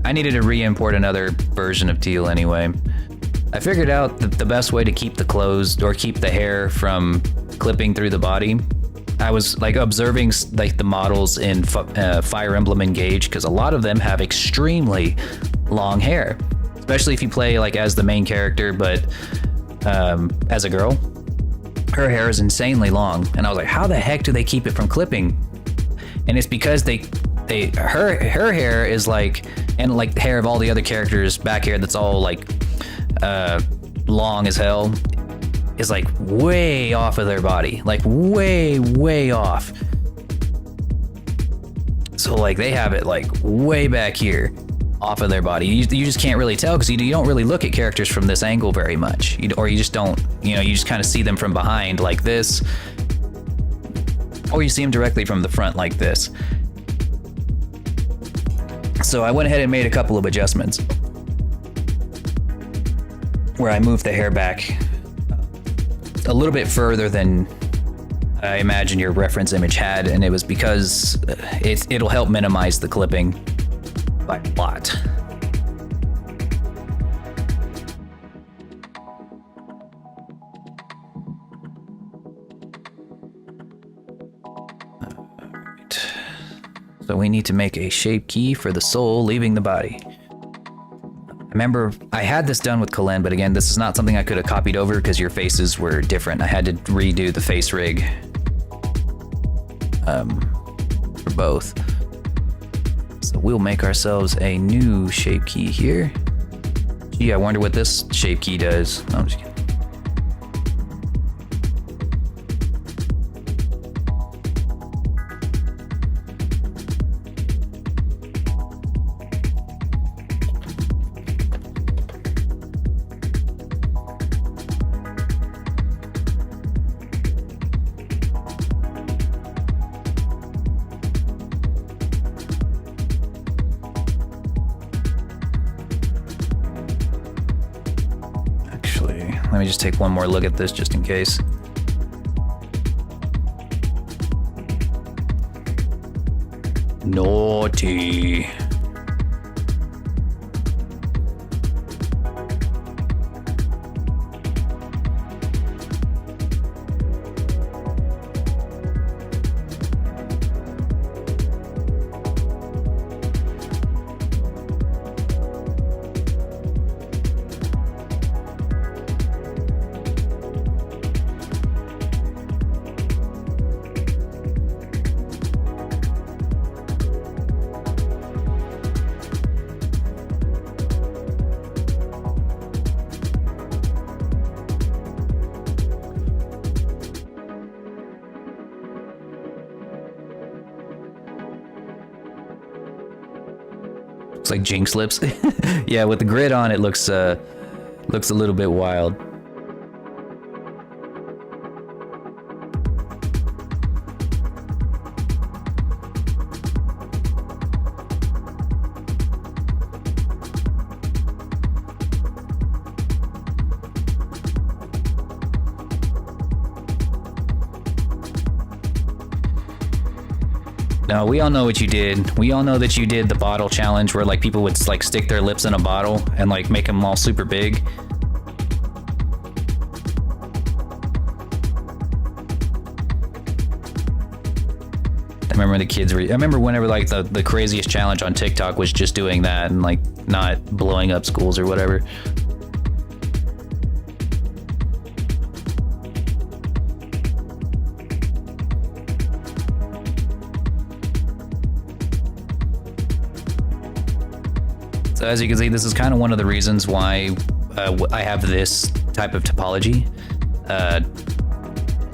I needed to re-import another version of Teal anyway. I figured out that the best way to keep the clothes, or keep the hair from clipping through the body, I was like observing like the models in Fire Emblem Engage, because a lot of them have extremely long hair, especially if you play like as the main character, but as a girl, her hair is insanely long, and I was like, how the heck do they keep it from clipping? And it's because her hair is like, and like the hair of all the other characters back here that's all like long as hell, is like way off of their body, like way off. So like they have it like way back here off of their body. You just can't really tell because you don't really look at characters from this angle very much, or you just don't, you just kind of see them from behind like this, or you see them directly from the front like this. So I went ahead and made a couple of adjustments where I moved the hair back a little bit further than I imagine your reference image had, and it was because it'll help minimize the clipping by a lot. Alright. So we need to make a shape key for the soul leaving the body. I remember I had this done with Kalin, but again, this is not something I could have copied over because your faces were different. I had to redo the face rig for both. So we'll make ourselves a new shape key here. Gee, I wonder what this shape key does. No, I'm just kidding. Let me just take one more look at this just in case. Naughty. Looks like Jinx lips. Yeah, with the grid on, it looks a little bit wild. No, we all know what you did. We all know that you did the bottle challenge where like people would like stick their lips in a bottle and like make them all super big. I remember the kids were, I remember whenever like the craziest challenge on TikTok was just doing that and like not blowing up schools or whatever. So as you can see, this is kind of one of the reasons why I have this type of topology.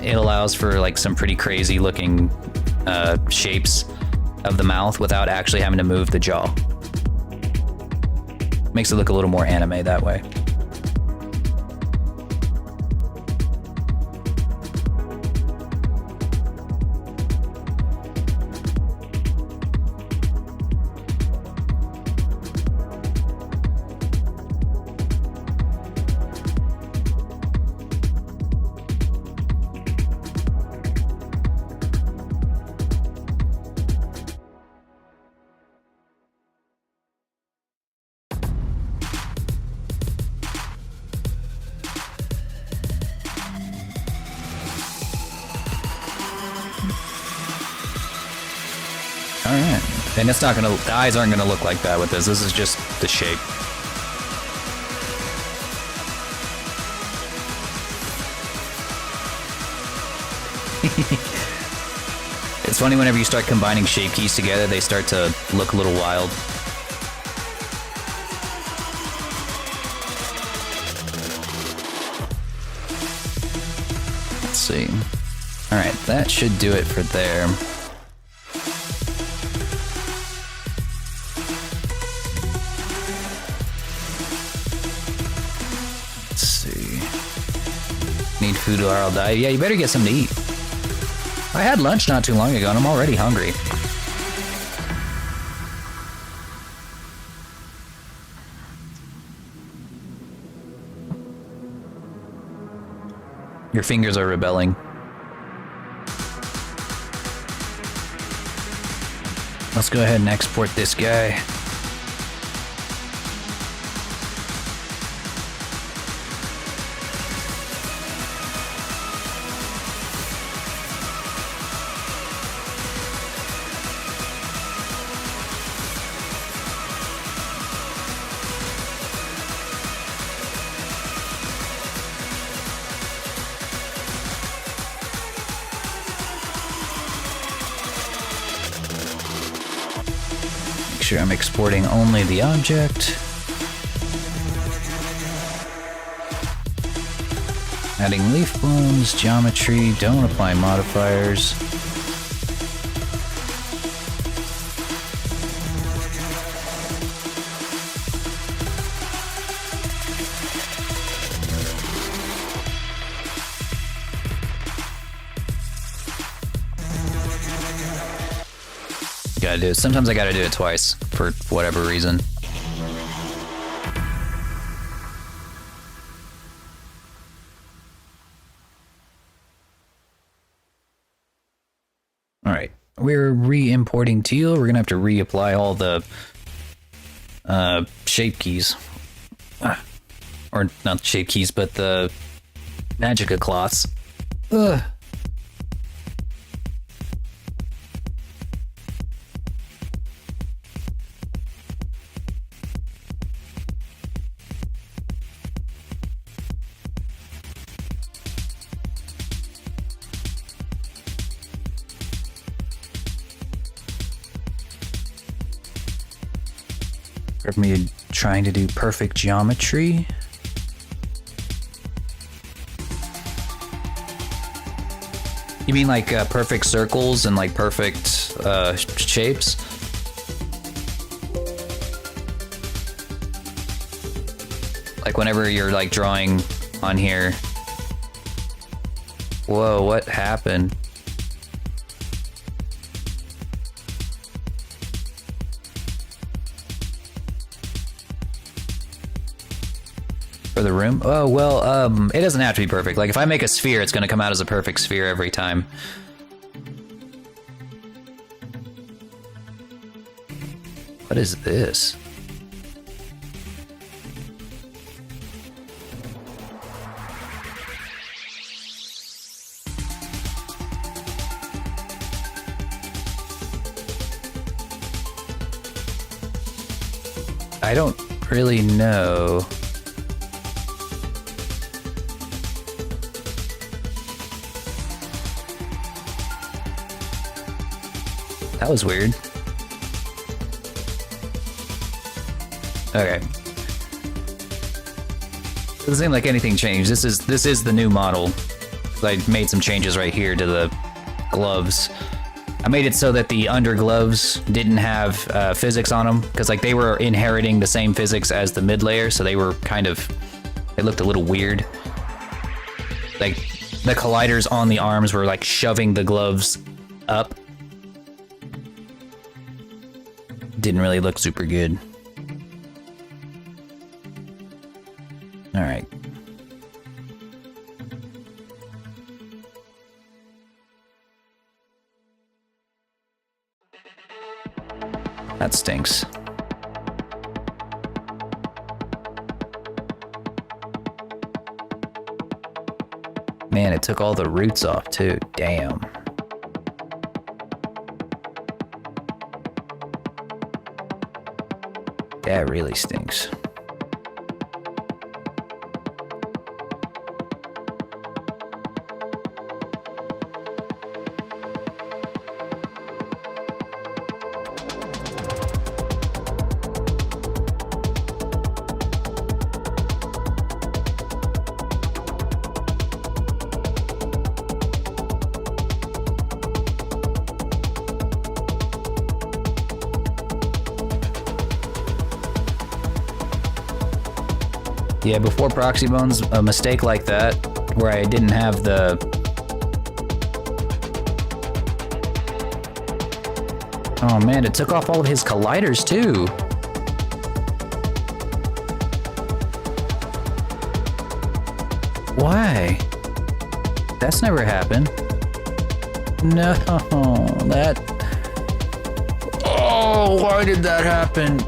It allows for like some pretty crazy looking shapes of the mouth without actually having to move the jaw. Makes it look a little more anime that way. Alright. And it's not gonna, the eyes aren't gonna look like that with this. This is just the shape. It's funny whenever you start combining shape keys together, they start to look a little wild. Let's see. Alright, that should do it for there. Need food or I'll die. Yeah, you better get something to eat. I had lunch not too long ago and I'm already hungry. Your fingers are rebelling. Let's go ahead and export this guy. Sure I'm exporting only the object. Adding leaf blooms, geometry, don't apply modifiers. Gotta do it. Sometimes I gotta do it twice for whatever reason. Alright, we're re-importing teal. We're gonna have to reapply all the shape keys. Or not shape keys, but the magicka cloths. Ugh. Me trying to do perfect geometry. You mean like perfect circles and like perfect shapes? Like whenever you're like drawing on here. Whoa, what happened? For the room? Oh, well, it doesn't have to be perfect. Like, if I make a sphere, it's gonna come out as a perfect sphere every time. What is this? I don't really know. That was weird. Okay. Doesn't seem like anything changed. This is the new model. I made some changes right here to the gloves. I made it so that the under gloves didn't have physics on them, because like they were inheriting the same physics as the mid layer, so they were kind of, they looked a little weird. Like the colliders on the arms were like shoving the gloves up. Didn't really look super good. All right. That stinks. Man, it took all the roots off too. Damn. That really stinks. Yeah, before Proxy Bones, a mistake like that, where I didn't have the... Oh man, it took off all of his colliders too. Why? That's never happened. No, that... Oh, why did that happen?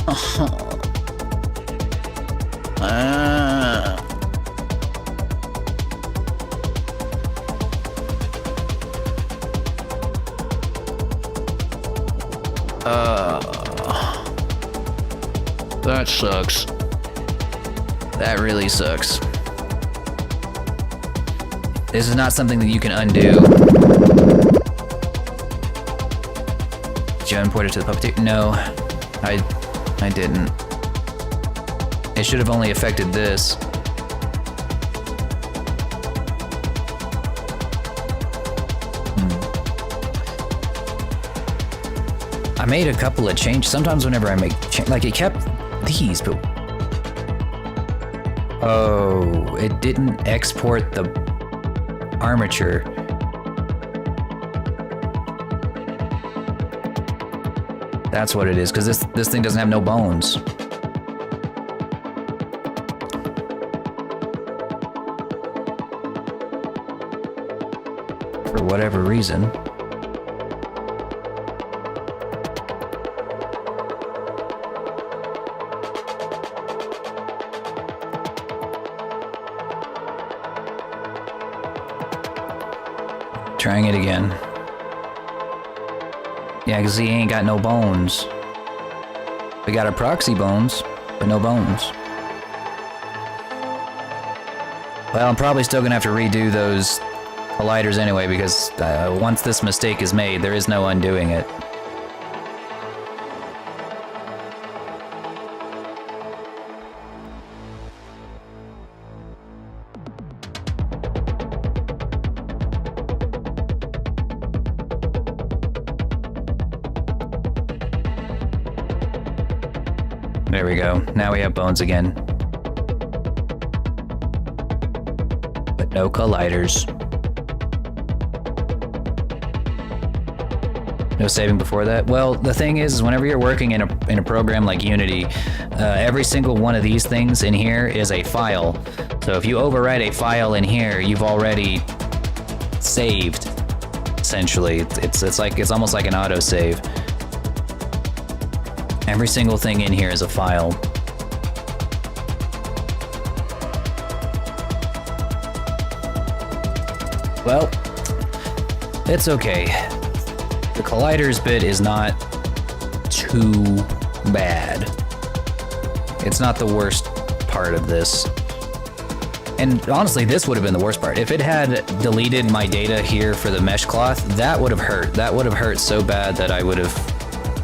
Oh. That sucks. That really sucks. This is not something that you can undo. Did you import it to the puppeteer? No, I didn't. It should have only affected this. I made a couple of changes. Sometimes whenever I make like it kept these, but oh, it didn't export the armature. That's what it is, because this thing doesn't have no bones. For whatever reason. Trying it again. Yeah, because he ain't got no bones. We got our proxy bones, but no bones. Well, I'm probably still gonna have to redo those colliders anyway, because once this mistake is made, there is no undoing it. There we go. Now we have bones again. But no colliders. No saving before that? Well, the thing is whenever you're working in a program like Unity, every single one of these things in here is a file. So if you overwrite a file in here, you've already saved, essentially. It's almost like an autosave. Every single thing in here is a file. Well, it's okay. The colliders bit is not too bad. It's not the worst part of this. And honestly, this would have been the worst part. If it had deleted my data here for the mesh cloth, that would have hurt. That would have hurt so bad that I would have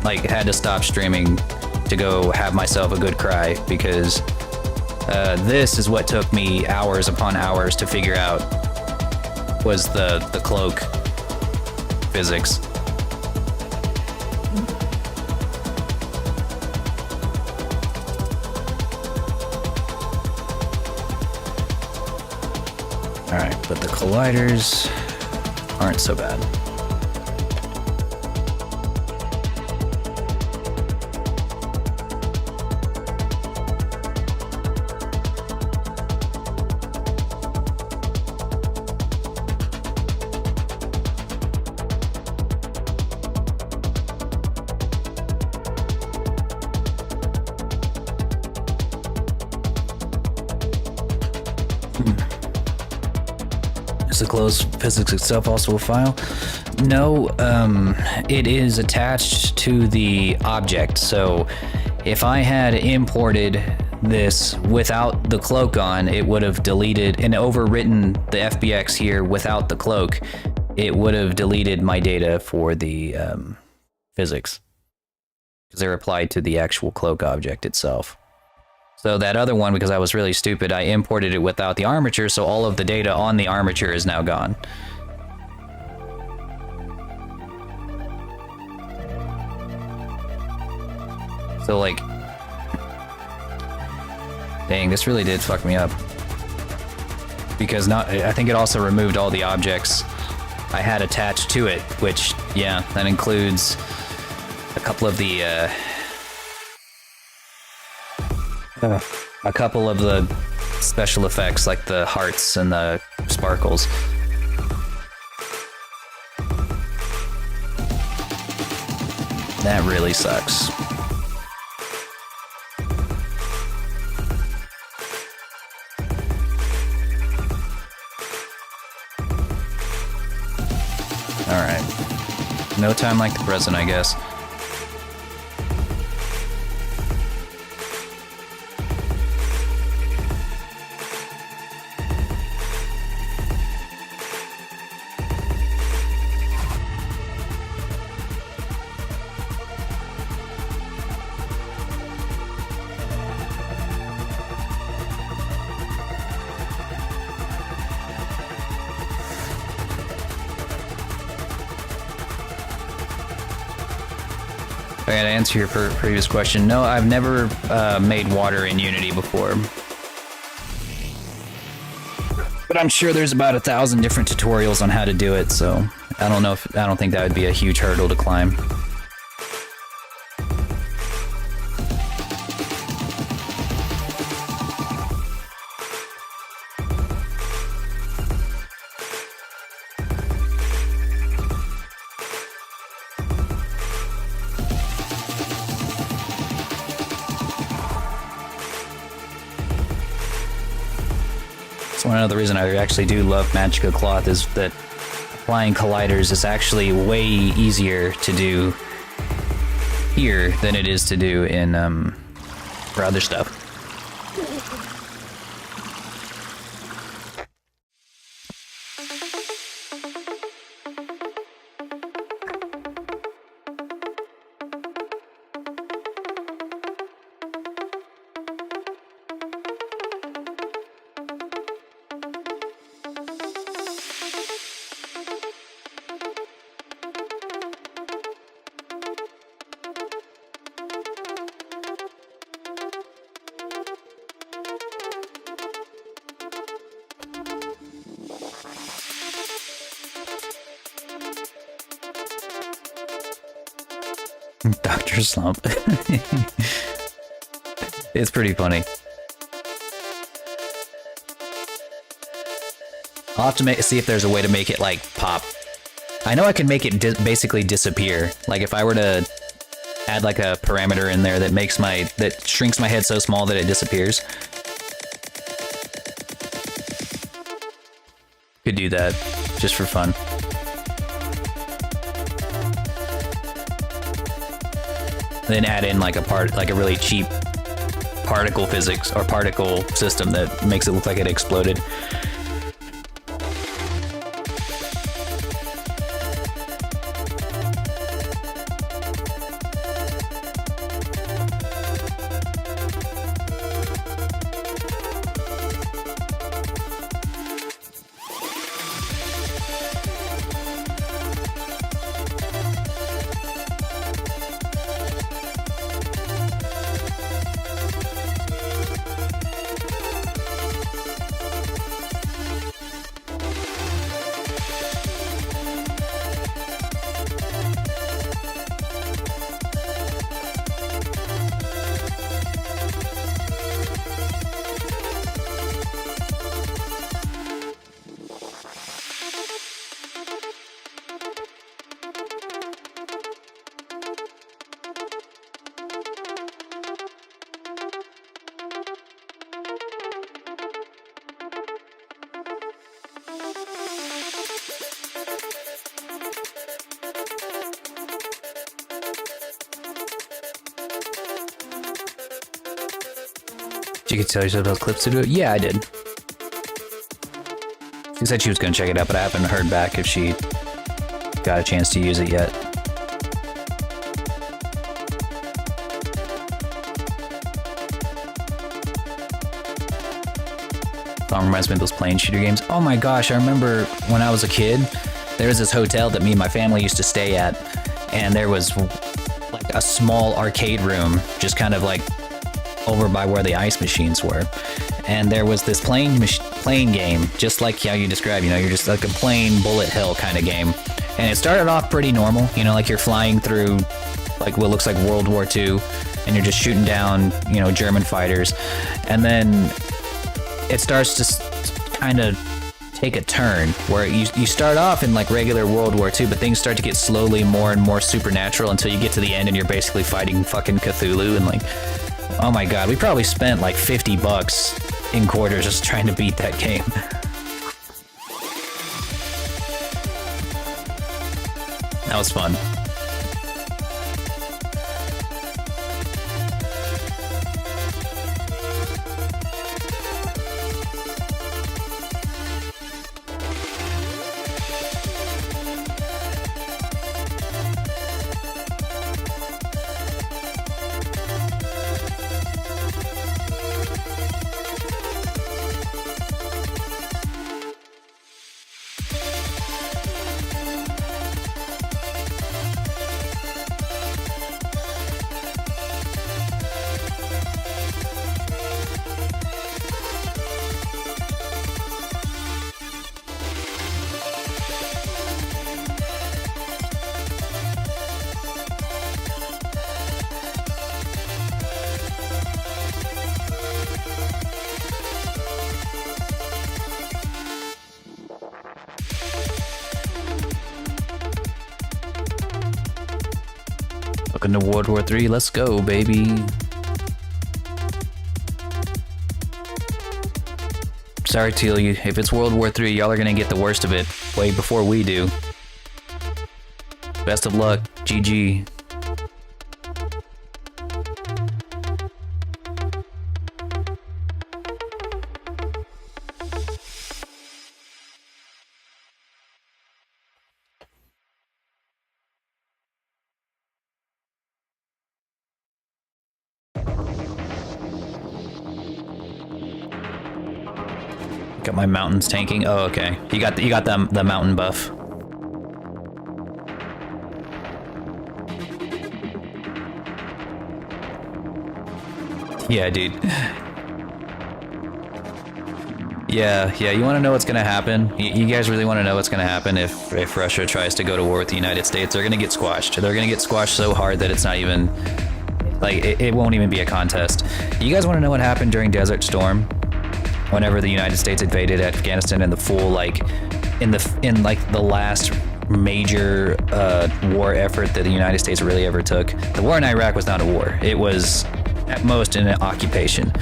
had to stop streaming to go have myself a good cry, because this is what took me hours upon hours to figure out was the cloak physics. Alright, but the colliders aren't so bad. Is the closed physics itself also a file? No, it is attached to the object. So if I had imported this without the cloak on, it would have deleted and overwritten the FBX here without the cloak. It would have deleted my data for the physics, because they're applied to the actual cloak object itself. So that other one, because I was really stupid, I imported it without the armature, so all of the data on the armature is now gone. So like, dang, this really did fuck me up. Because I think it also removed all the objects I had attached to it, which, yeah, that includes a couple of the, a couple of the special effects, like the hearts and the sparkles. That really sucks. Alright. No time like the present, I guess. Okay, to answer your previous question, no, I've never made water in Unity before. But I'm sure there's about 1,000 different tutorials on how to do it, so I don't think that would be a huge hurdle to climb. One other reason I actually do love Magica Cloth is that applying colliders is actually way easier to do here than it is to do in for other stuff. Dr. Slump. It's pretty funny. I'll have to see if there's a way to make it, like, pop. I know I can make it basically disappear. Like, if I were to add, like, a parameter in there that that shrinks my head so small that it disappears. Could do that, just for fun. Then add in like a really cheap particle physics or particle system that makes it look like it exploded. You could tell yourself those clips to do it? Yeah, I did. She said she was going to check it out, but I haven't heard back if she got a chance to use it yet. Song reminds me of those plane shooter games. Oh my gosh, I remember when I was a kid, there was this hotel that me and my family used to stay at, and there was like a small arcade room, just kind of like over by where the ice machines were, and there was this plane game, just like how you described. You know, you're just like a plain bullet hell kind of game, and it started off pretty normal. You know, like you're flying through like what looks like World War II, and you're just shooting down, you know, German fighters, and then it starts to kind of take a turn where you start off in like regular World War II, but things start to get slowly more and more supernatural until you get to the end and you're basically fighting fucking Cthulhu. And like, oh my god, we probably spent like $50 in quarters just trying to beat that game. That was fun. Looking to World War III. Let's go, baby. Sorry, Teal. If it's World War III, y'all are gonna get the worst of it way before we do. Best of luck. GG. Got my mountains tanking. Oh, okay. You got the mountain buff. Yeah, dude. Yeah. You want to know what's gonna happen? You guys really want to know what's gonna happen if Russia tries to go to war with the United States? They're gonna get squashed. They're gonna get squashed so hard that it's not even like it won't even be a contest. You guys want to know what happened during Desert Storm? Whenever the United States invaded Afghanistan in the full in the last major war effort that the United States really ever took. The war in Iraq was not a war. It was at most an occupation.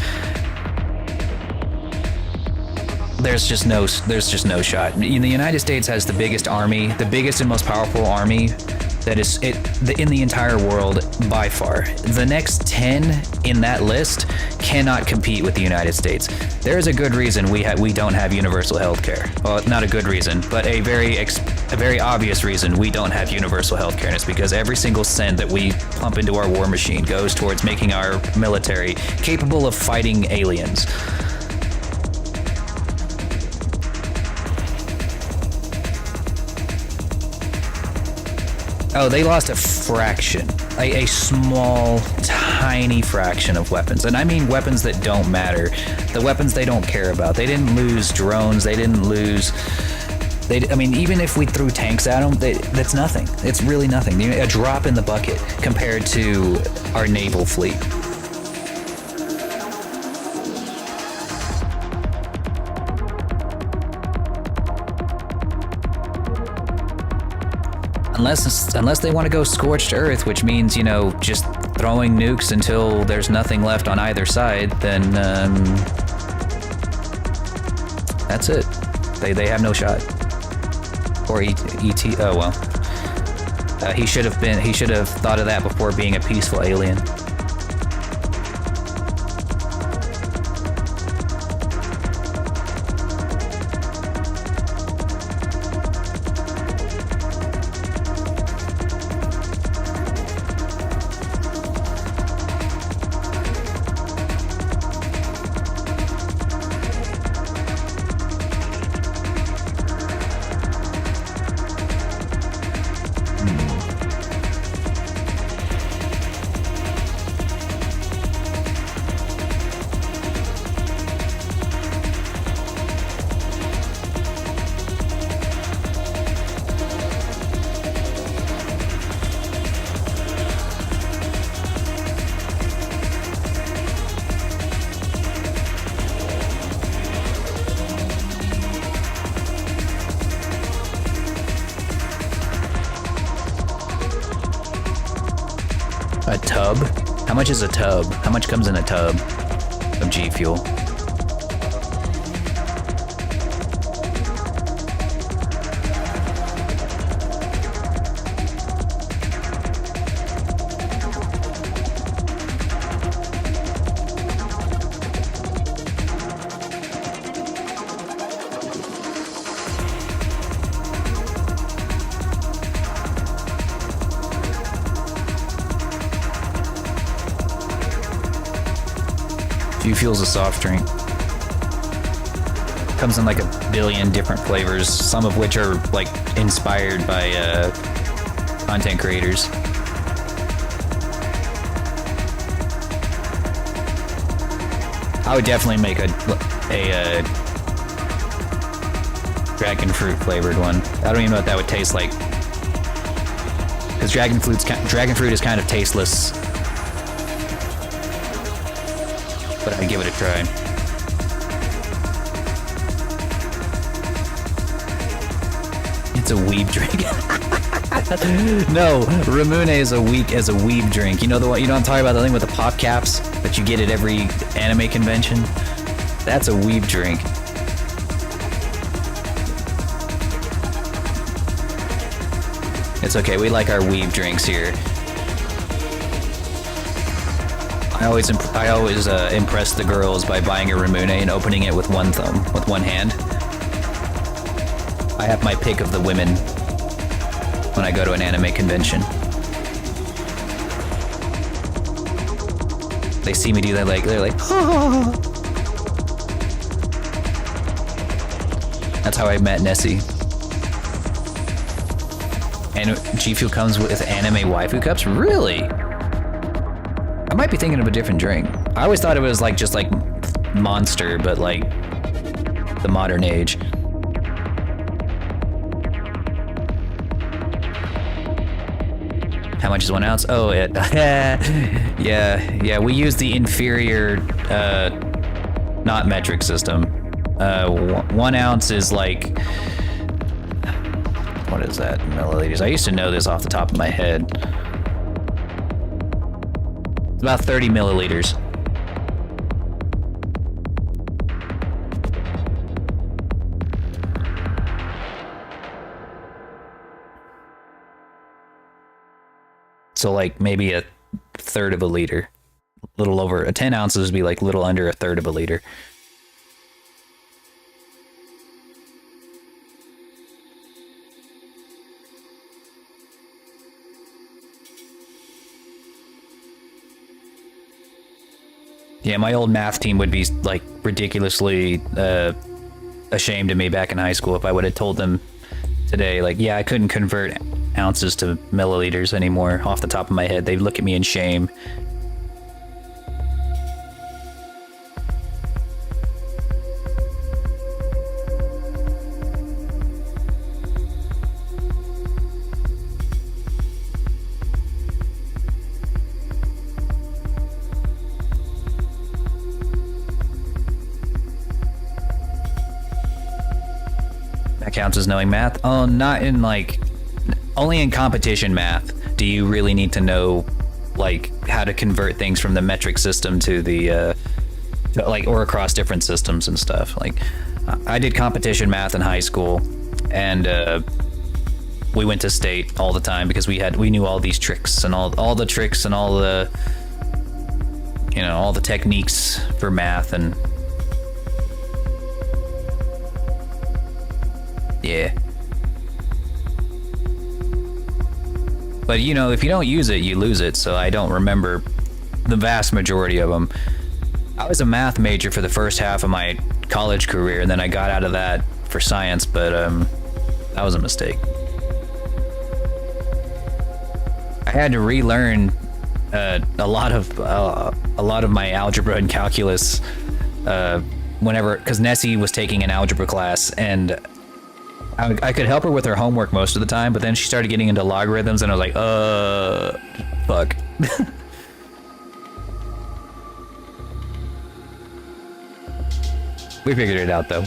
There's just no shot. The United States has the biggest army, the biggest and most powerful army that is in the entire world by far. The next 10 in that list cannot compete with the United States. There is a good reason we don't have universal health care. Well, not a good reason, but a very obvious reason we don't have universal health care. And it's because every single cent that we pump into our war machine goes towards making our military capable of fighting aliens. Oh, they lost a fraction, a small, tiny fraction of weapons. And I mean weapons that don't matter, the weapons they don't care about. They didn't lose drones, they didn't lose... I mean, even if we threw tanks at them, that's nothing. It's really nothing. A drop in the bucket compared to our naval fleet. Unless they want to go scorched earth, which means, you know, just throwing nukes until there's nothing left on either side, then that's it. They have no shot. Or ET. Oh well. He should have thought of that before being a peaceful alien. A tub? How much is a tub? How much comes in a tub of G Fuel? G Fuel's a soft drink. Comes in like a billion different flavors, some of which are like inspired by content creators. I would definitely make a dragon fruit flavored one. I don't even know what that would taste like, because dragon fruit is kind of tasteless. But I'd give it a try. It's a weed drink. No, Ramune is a weeb drink. You know the one? You know what I'm talking about? The thing with the pop caps that you get at every anime convention. That's a weeb drink. It's okay. We like our weeb drinks here. I always impress the girls by buying a Ramune and opening it with one hand. I have my pick of the women when I go to an anime convention. They see me do that, they're like, oh. That's how I met Nessie. And G Fuel comes with anime waifu cups? Really? I might be thinking of a different drink. I always thought it was just like Monster, but like the modern age. How much is 1 ounce? Oh, yeah. We use the inferior, not metric system. 1 ounce is like, what is that, milliliters? I used to know this off the top of my head. It's about 30 milliliters. So like maybe a third of a liter. A little over, 10 ounces would be like little under a third of a liter. Yeah, my old math team would be like ridiculously ashamed of me back in high school if I would have told them today, like, yeah, I couldn't convert ounces to milliliters anymore off the top of my head. They'd look at me in shame. That counts as knowing math? Oh, not in like... Only in competition math do you really need to know, like, how to convert things from the metric system to the, or across different systems and stuff. Like, I did competition math in high school, and we went to state all the time because we knew all these tricks and all the tricks and all the, all the techniques for math and yeah. But, if you don't use it, you lose it, so I don't remember the vast majority of them. I was a math major for the first half of my college career, and then I got out of that for science, but that was a mistake. I had to relearn a lot of my algebra and calculus because Nessie was taking an algebra class, and I could help her with her homework most of the time, but then she started getting into logarithms, and I was like, fuck. We figured it out, though.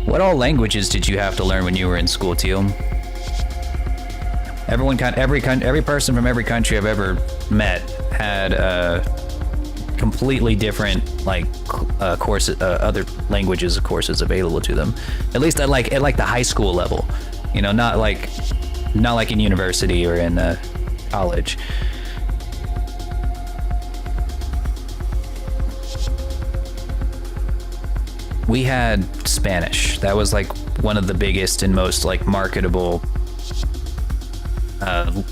What all languages did you have to learn when you were in school, Teal? Every person from every country I've ever met had completely different courses, other languages courses available to them. At least at the high school level, not like in university or in college. We had Spanish. That was like one of the biggest and most marketable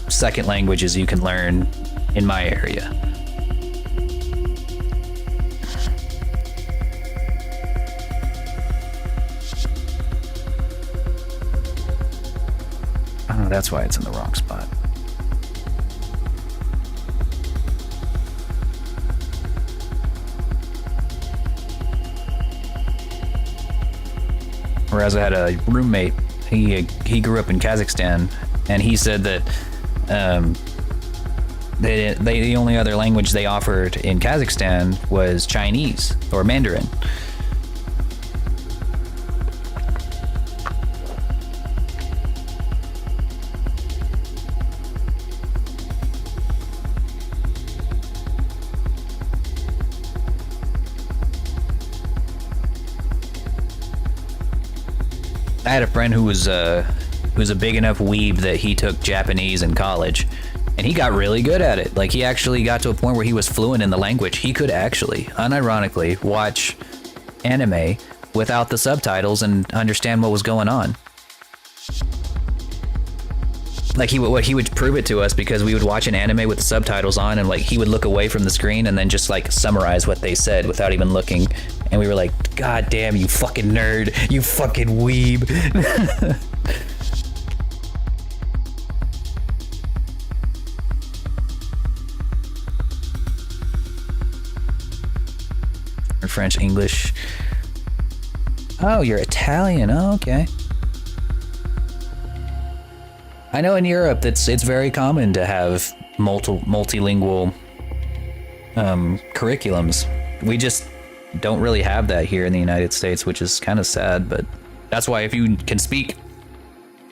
second languages you can learn in my area. Oh, that's why it's in the wrong spot. Whereas I had a roommate, he grew up in Kazakhstan, and he said that the only other language they offered in Kazakhstan was Chinese or Mandarin. I had a friend who was a big enough weeb that he took Japanese in college, and he got really good at it. Like, he actually got to a point where he was fluent in the language. He could actually, unironically, watch anime without the subtitles and understand what was going on. Like, he would prove it to us because we would watch an anime with the subtitles on, and like he would look away from the screen and then just like summarize what they said without even looking. And we were like, God damn, you fucking nerd, you fucking weeb. French, English. Oh, you're Italian. Oh, okay. I know in Europe it's very common to have multilingual curriculums. We just don't really have that here in the United States, which is kind of sad, but that's why if you can speak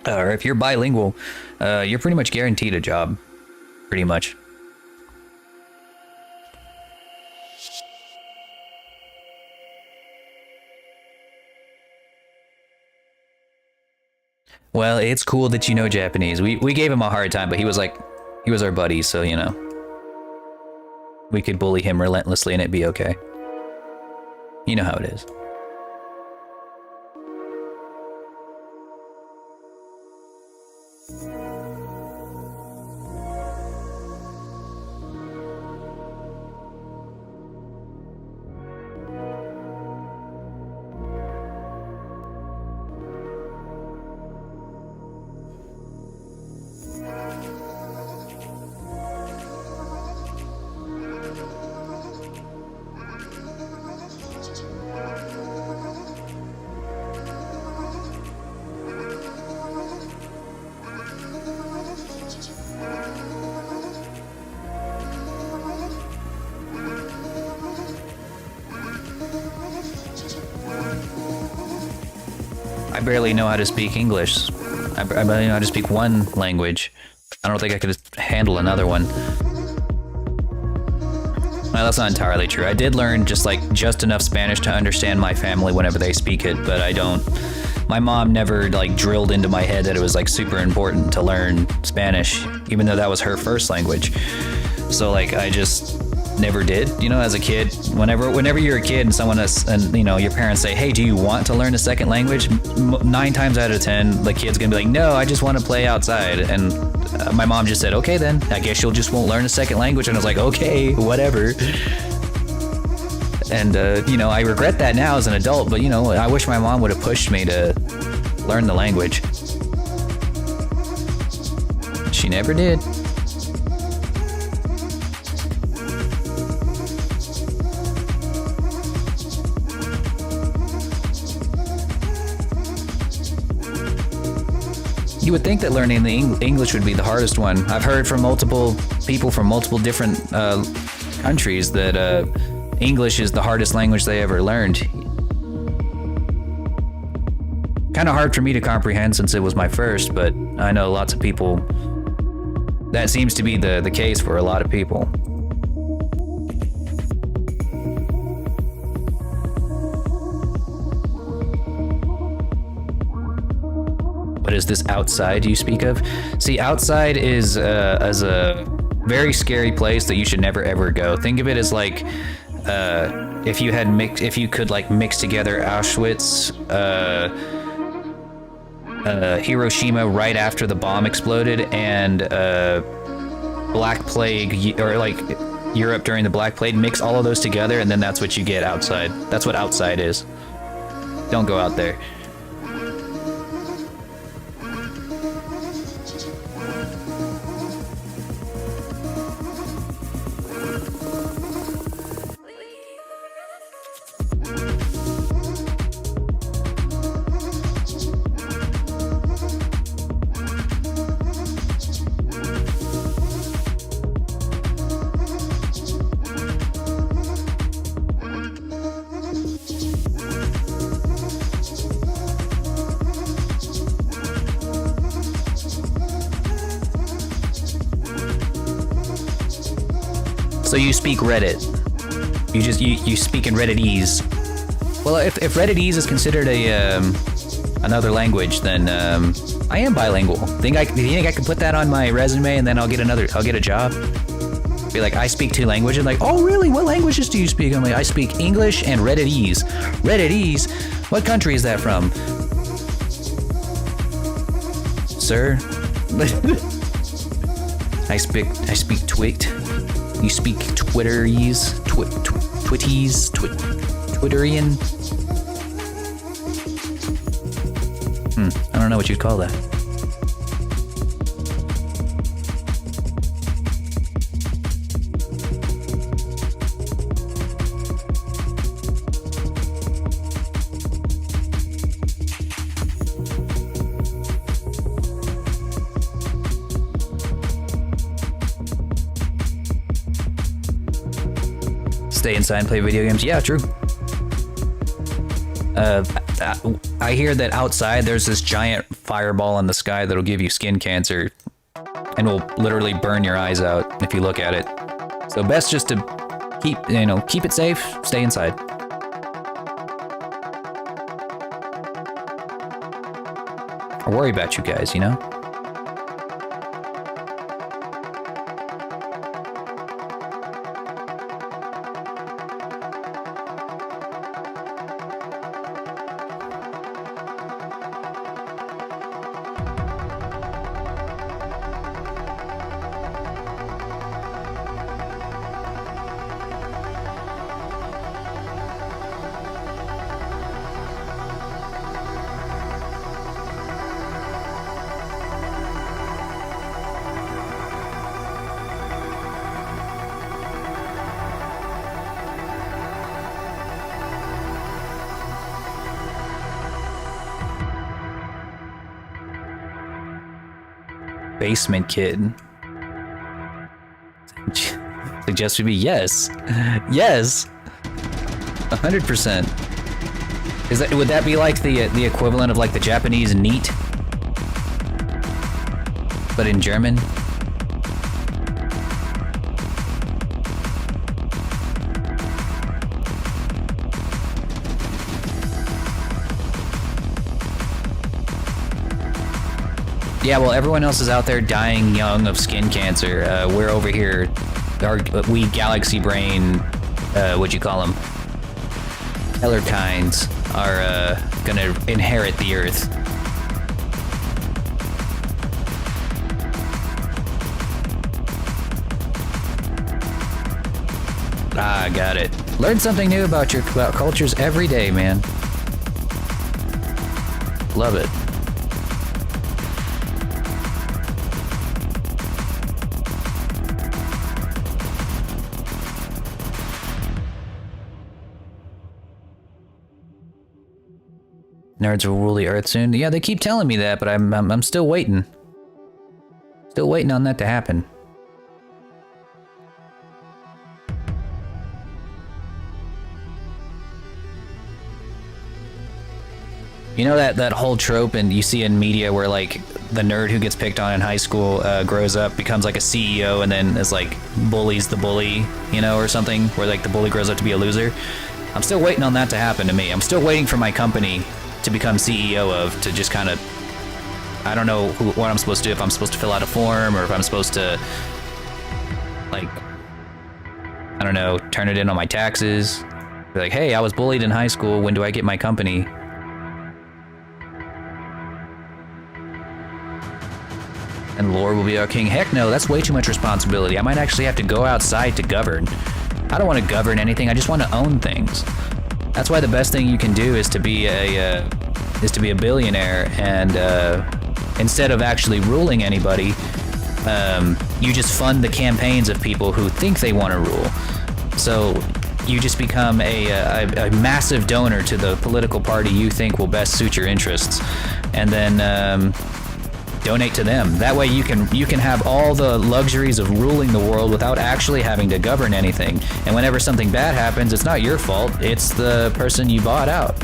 or if you're bilingual, you're pretty much guaranteed a job, pretty much. Well, it's cool that you know Japanese. We gave him a hard time, but he was our buddy, so, you know, we could bully him relentlessly and it'd be okay. You know how it is. I barely know how to speak English. I barely know how to speak one language. I don't think I could handle another one. Well, that's not entirely true. I did learn just enough Spanish to understand my family whenever they speak it, but I don't. My mom never drilled into my head that it was super important to learn Spanish, even though that was her first language. So I just never did. You know, as a kid, whenever you're a kid and your parents say, "Hey, do you want to learn a second language?" 9 times out of 10, the kid's gonna be like, "No, I just want to play outside." And my mom just said, "Okay, then I guess you'll just won't learn a second language." And I was like, "Okay, whatever." And I regret that now as an adult. But I wish my mom would have pushed me to learn the language. She never did. You would think that learning the English would be the hardest one. I've heard from multiple people from multiple different countries that English is the hardest language they ever learned. Kind of hard for me to comprehend since it was my first, but I know lots of people, that seems to be the case for a lot of people. What is this outside you speak of? See, outside is as a very scary place that you should never ever go. Think of it as if you could mix together Auschwitz, Hiroshima right after the bomb exploded, and Black Plague, or like Europe during the Black Plague, mix all of those together, and then that's what you get outside. That's what outside is. Don't go out there. So you speak Reddit. You speak in Redditese. Well, if Redditese is considered a another language, then I am bilingual. Think I can put that on my resume and then I'll get a job? Be like, I speak 2 languages. Like, oh really? What languages do you speak? I'm like, I speak English and Redditese. Redditese? What country is that from? Sir? I speak Twit. You speak Twitterese? Twitties? Twitterian? I don't know what you'd call that. Stay inside and play video games? Yeah, true. I hear that outside there's this giant fireball in the sky that'll give you skin cancer and will literally burn your eyes out if you look at it. So best just to keep it safe, stay inside. I worry about you guys, you know? Basement kid. Suggest would be yes. Yes. 100%. Would that be like the equivalent of like the Japanese NEET? But in German? Yeah, well, everyone else is out there dying young of skin cancer. We're over here, we galaxy brain, what'd you call them? Other kinds are gonna inherit the Earth. Ah, got it. Learn something new about cultures every day, man. Love it. Nerds will rule the Earth soon. Yeah, they keep telling me that, but I'm still waiting. Still waiting on that to happen. You know that whole trope and you see in media where like the nerd who gets picked on in high school grows up, becomes like a CEO, and then is like bullies the bully, you know, or something, where like the bully grows up to be a loser. I'm still waiting on that to happen to me. I'm still waiting for my company to become CEO of, to just kind of, I don't know what I'm supposed to do, if I'm supposed to fill out a form or if I'm supposed to, like, I don't know, turn it in on my taxes. Be like, hey, I was bullied in high school, when do I get my company? And Lord will be our king. Heck no, that's way too much responsibility. I might actually have to go outside to govern. I don't want to govern anything. I just want to own things. That's why the best thing you can do is to be a billionaire, and instead of actually ruling anybody, you just fund the campaigns of people who think they want to rule. So you just become a massive donor to the political party you think will best suit your interests, and then donate to them. That way you can have all the luxuries of ruling the world without actually having to govern anything. And whenever something bad happens, it's not your fault, it's the person you bought out.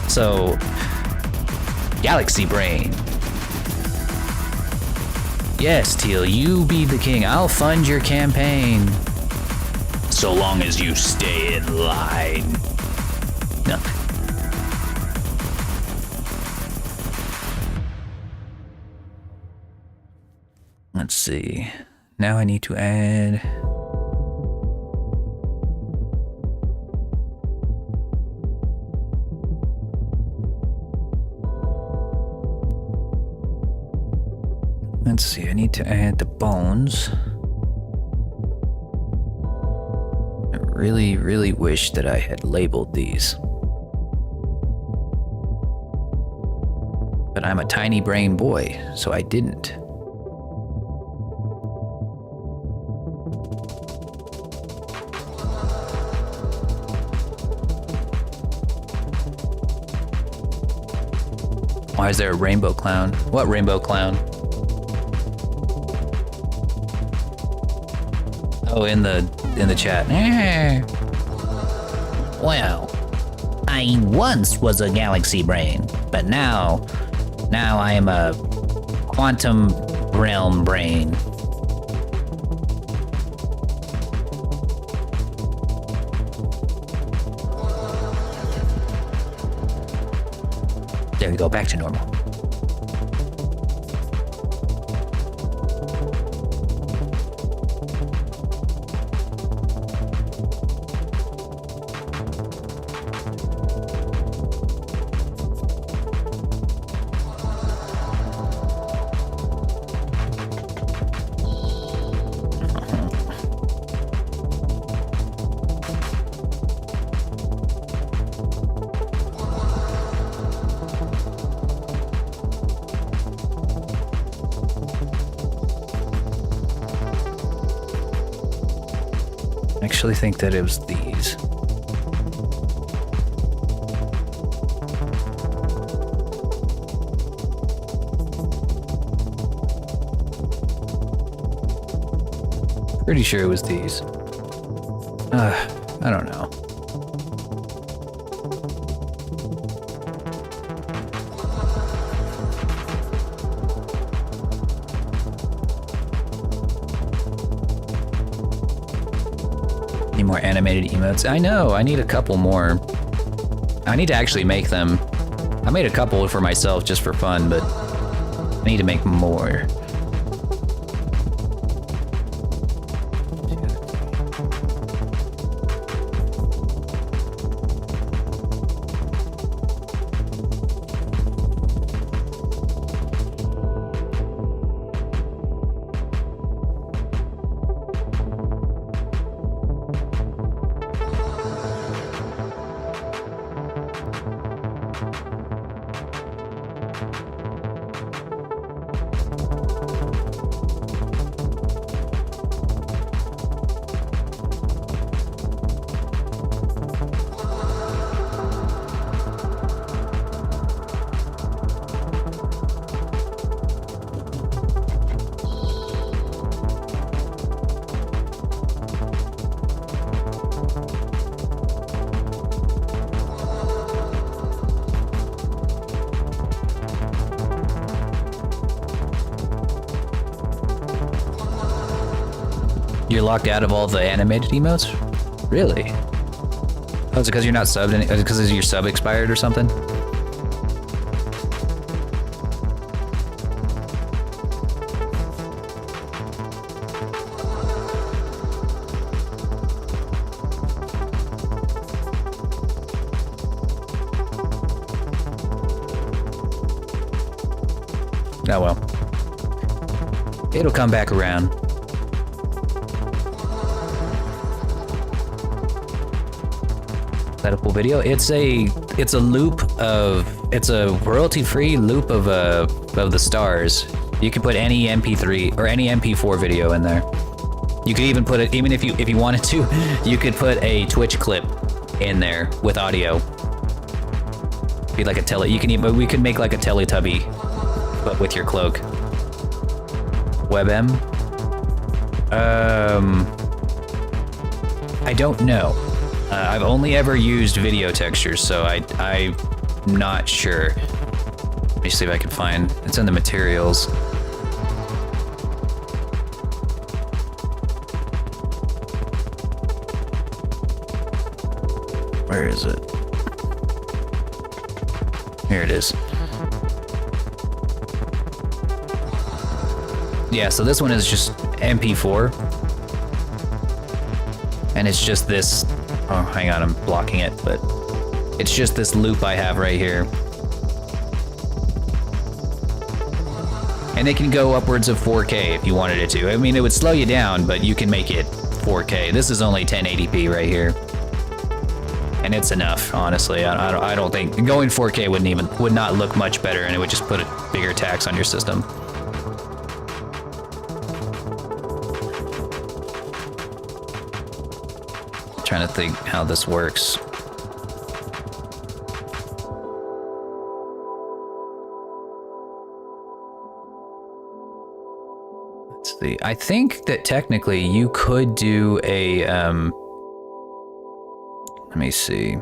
So, Galaxy Brain. Yes, Teal, you be the king. I'll fund your campaign. So long as you stay in line. No. Let's see. Now I need to add... Let's see, I need to add the bones. I really, really wish that I had labeled these. But I'm a tiny brain boy, so I didn't. Why is there a rainbow clown? What rainbow clown? Oh, in the chat. Well, I once was a galaxy brain, but now I am a quantum realm brain. There we go, back to normal. I actually think that it was these. Pretty sure it was these. I don't know. Need more animated emotes? I know, I need a couple more. I need to actually make them. I made a couple for myself just for fun, but I need to make more. You're locked out of all the animated emotes? Really? Oh, is it because you're not subbed? Is it because your sub expired or something? Oh well. It'll come back around. Edible video. It's a loop of, it's a royalty-free loop of the stars. You can put any MP3 or any MP4 video in there. You could even put it, even if you wanted to, you could put a Twitch clip in there with audio. Be like a you can even, we could make like a Teletubby, but with your cloak. WebM? I don't know. I've only ever used video textures, so I'm not sure. Let me see if I can find, it's in the materials. Where is it? Here it is. Yeah, so this one is just MP4. And it's just this, oh, hang on, I'm blocking it, but it's just this loop I have right here. And they can go upwards of 4K if you wanted it to. I mean, it would slow you down, but you can make it 4K. This is only 1080p right here. And it's enough, honestly. I don't think, going 4K would not look much better, and it would just put a bigger tax on your system. Trying to think how this works. Let's see. I think that technically you could do a let me see.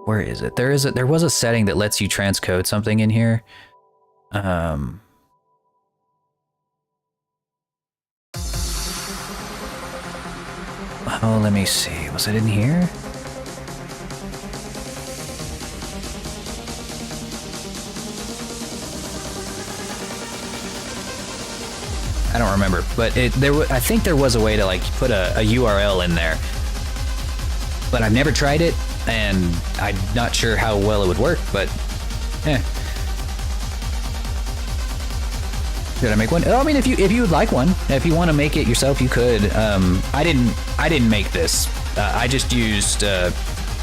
Where is it? There was a setting that lets you transcode something in here. Oh, let me see. Was it in here? I don't remember, but I think there was a way to like put a URL in there. But I've never tried it, and I'm not sure how well it would work, but eh. Did I make one? Oh, I mean, if you would like one, if you want to make it yourself, you could. I didn't make this. I just used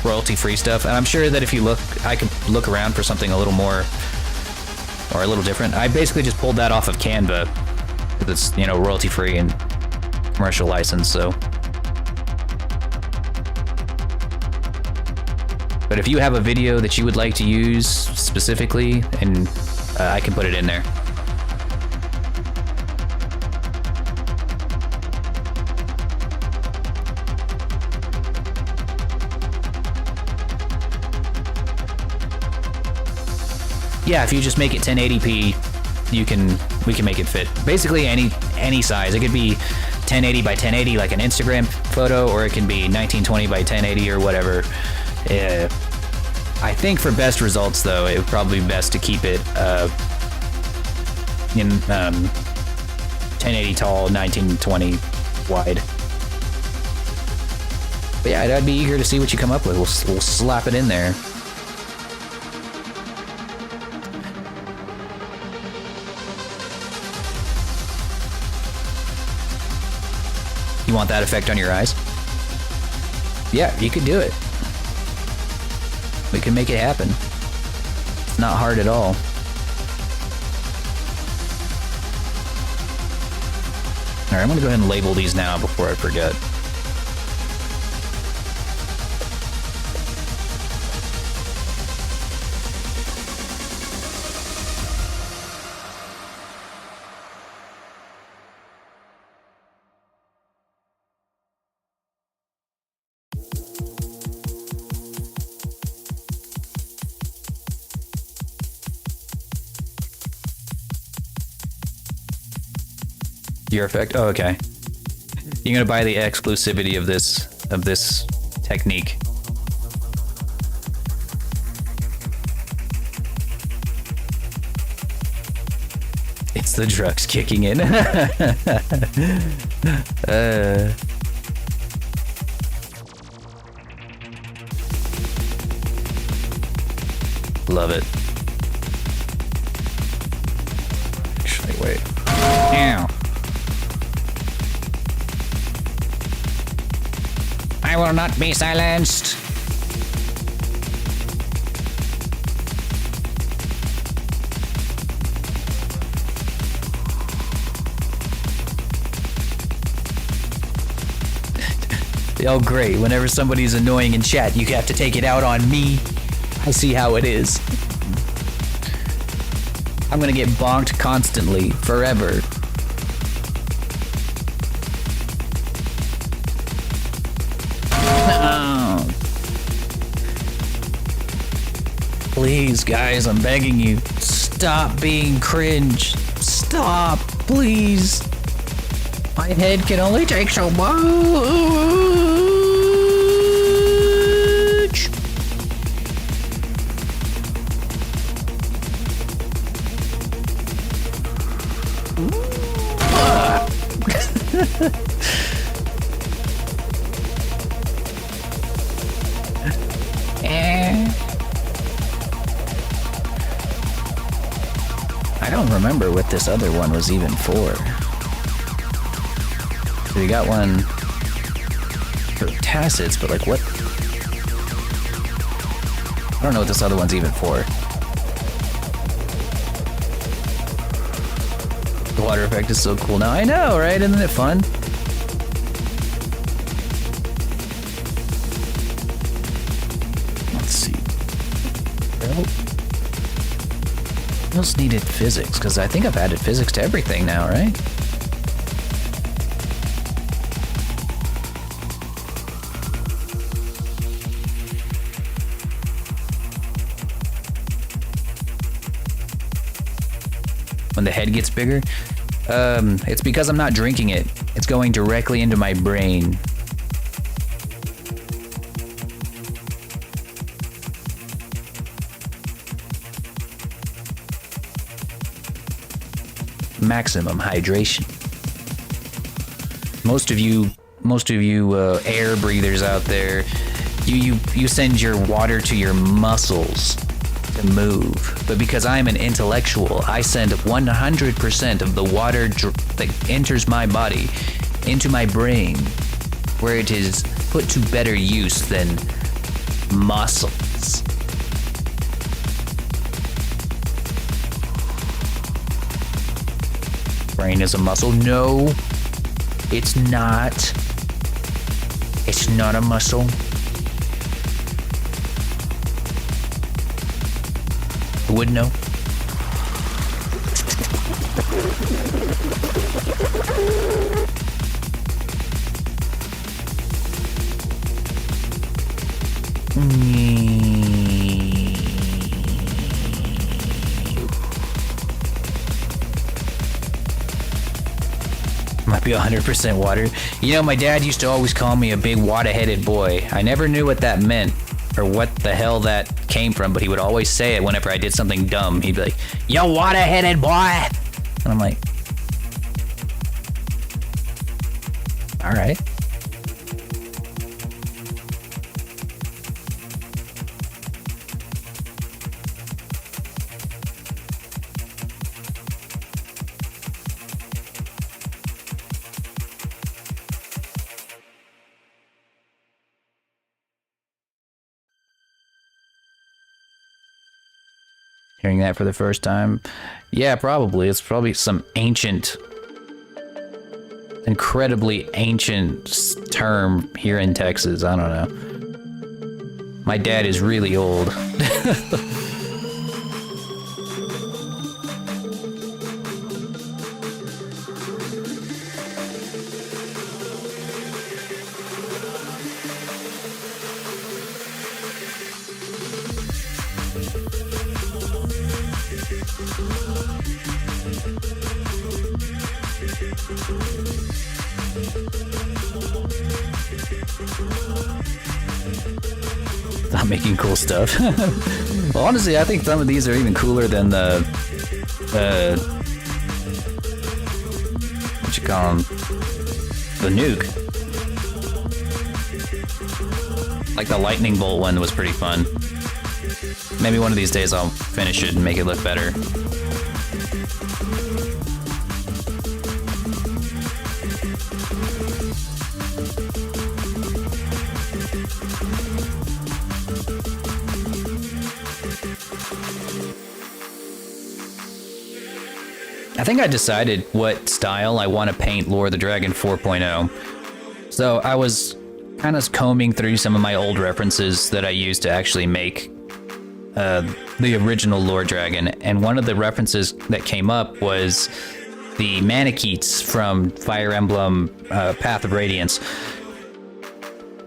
royalty-free stuff, and I'm sure that if you look, I could look around for something a little more or a little different. I basically just pulled that off of Canva, because it's, you know, royalty-free and commercial license. So, but if you have a video that you would like to use specifically, and I can put it in there. Yeah, if you just make it 1080p, we can make it fit. Basically any size. It could be 1080 by 1080 like an Instagram photo, or it can be 1920 by 1080 or whatever. I think for best results though, it would probably be best to keep it in 1080 tall, 1920 wide. But yeah, I'd be eager to see what you come up with. We'll slap it in there. You want that effect on your eyes? Yeah, you could do it. We can make it happen. It's not hard at all. Alright, I'm gonna go ahead and label these now before I forget. Your effect? Oh, okay. You're gonna buy the exclusivity of this technique. It's the drugs kicking in. Love it. Actually, wait. I will not be silenced. Oh, great. Whenever somebody's annoying in chat, you have to take it out on me. I see how it is. I'm gonna get bonked constantly, forever. No. Please, guys, I'm begging you. Stop being cringe. Stop, please. My head can only take so much. I don't remember what this other one was even for. So we got one for tacits, but like what? I don't know what this other one's even for. The water effect is so cool now. I know, right? Isn't it fun? Let's see. What else needed physics? Because I think I've added physics to everything now, right? When the head gets bigger, it's because I'm not drinking it. It's going directly into my brain. Maximum hydration. Most of you air breathers out there, you send your water to your muscles to move. But because I'm an intellectual, I send 100% of the water that enters my body into my brain, where it is put to better use than muscles. Brain is a muscle. No, it's not. It's not a muscle. Who would know? Might be 100% water. You know, my dad used to always call me a big wada-headed boy. I never knew what that meant or what the hell that came from, but he would always say it whenever I did something dumb. He'd be like, "Yo, wada-headed boy!" And I'm like, all right. Hearing that for the first time? Yeah, probably. It's probably some ancient, incredibly ancient term here in Texas. I don't know. My dad is really old. Stop making cool stuff. Well, honestly, I think some of these are even cooler than the what you call them? The nuke. Like the lightning bolt one was pretty fun. Maybe one of these days I'll finish it and make it look better. I think I decided what style I want to paint Lore of the Dragon 4.0. So I was kind of combing through some of my old references that I used to actually make the original Lore Dragon, and one of the references that came up was the Manicheets from Fire Emblem Path of Radiance.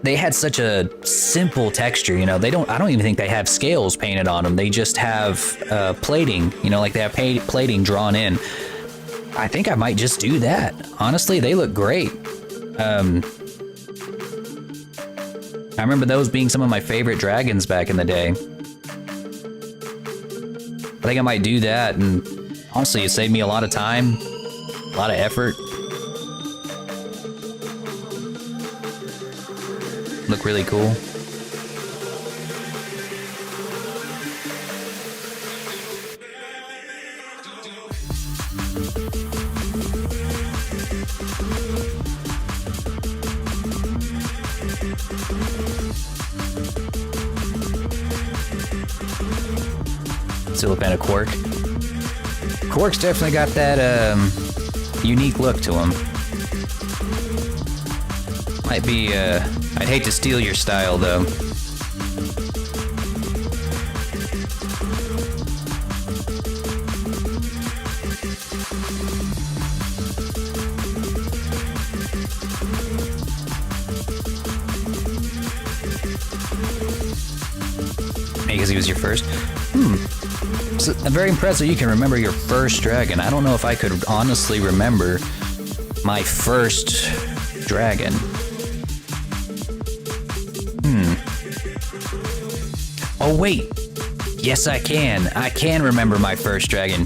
They had such a simple texture, you know. I don't even think they have scales painted on them. They just have plating, you know, like they have plating drawn in. I think I might just do that. Honestly, they look great. I remember those being some of my favorite dragons back in the day. I think I might do that, and honestly, it saved me a lot of time, a lot of effort. Look really cool. Still a fan of Quark. Quark's definitely got that unique look to him. Might be, I'd hate to steal your style though. Because he was your first? So, I'm very impressed that you can remember your first dragon. I don't know if I could honestly remember my first dragon. Oh wait, yes I can. I can remember my first dragon.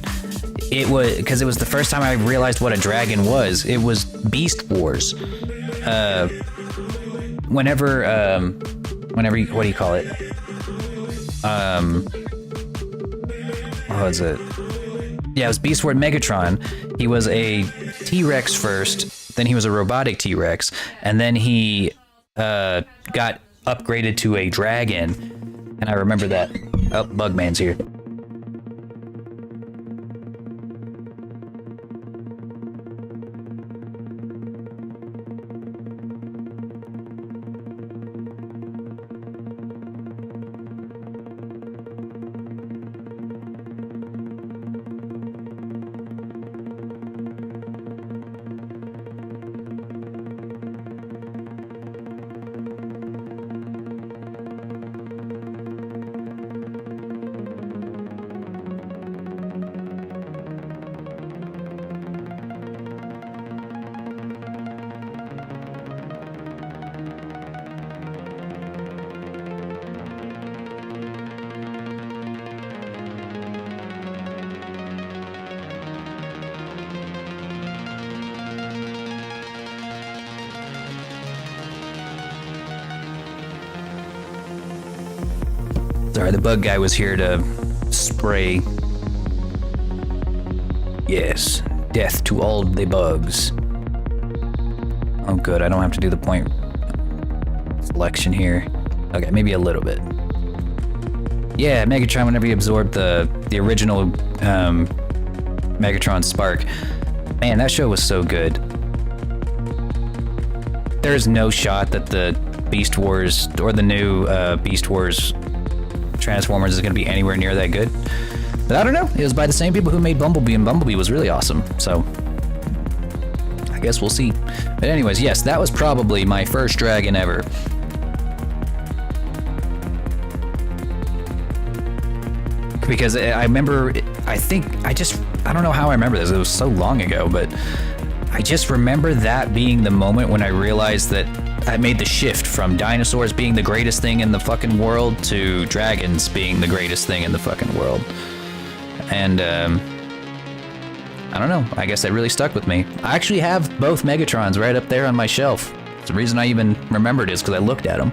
It was because it was the first time I realized what a dragon was. It was Beast Wars. Whenever what do you call it? What was it? Yeah, it was Beast Wars Megatron. He was a T-Rex first, then he was a robotic T-Rex, and then he got upgraded to a dragon. And I remember that. Oh, Bugman's here. Sorry, the bug guy was here to spray. Yes, death to all the bugs. Oh good, I don't have to do the point selection here. Okay, maybe a little bit. Yeah, Megatron, whenever you absorb the original Megatron Spark. Man, that show was so good. There's no shot that the Beast Wars, or the new Beast Wars Transformers is going to be anywhere near that good. But I don't know. It was by the same people who made Bumblebee, and Bumblebee was really awesome. So I guess we'll see. But anyways, yes, that was probably my first dragon ever. Because I remember, I don't know how I remember this. It was so long ago, but I just remember that being the moment when I realized that I made the shift from dinosaurs being the greatest thing in the fucking world to dragons being the greatest thing in the fucking world. And, I don't know, I guess that really stuck with me. I actually have both Megatrons right up there on my shelf. The reason I even remembered is because I looked at them.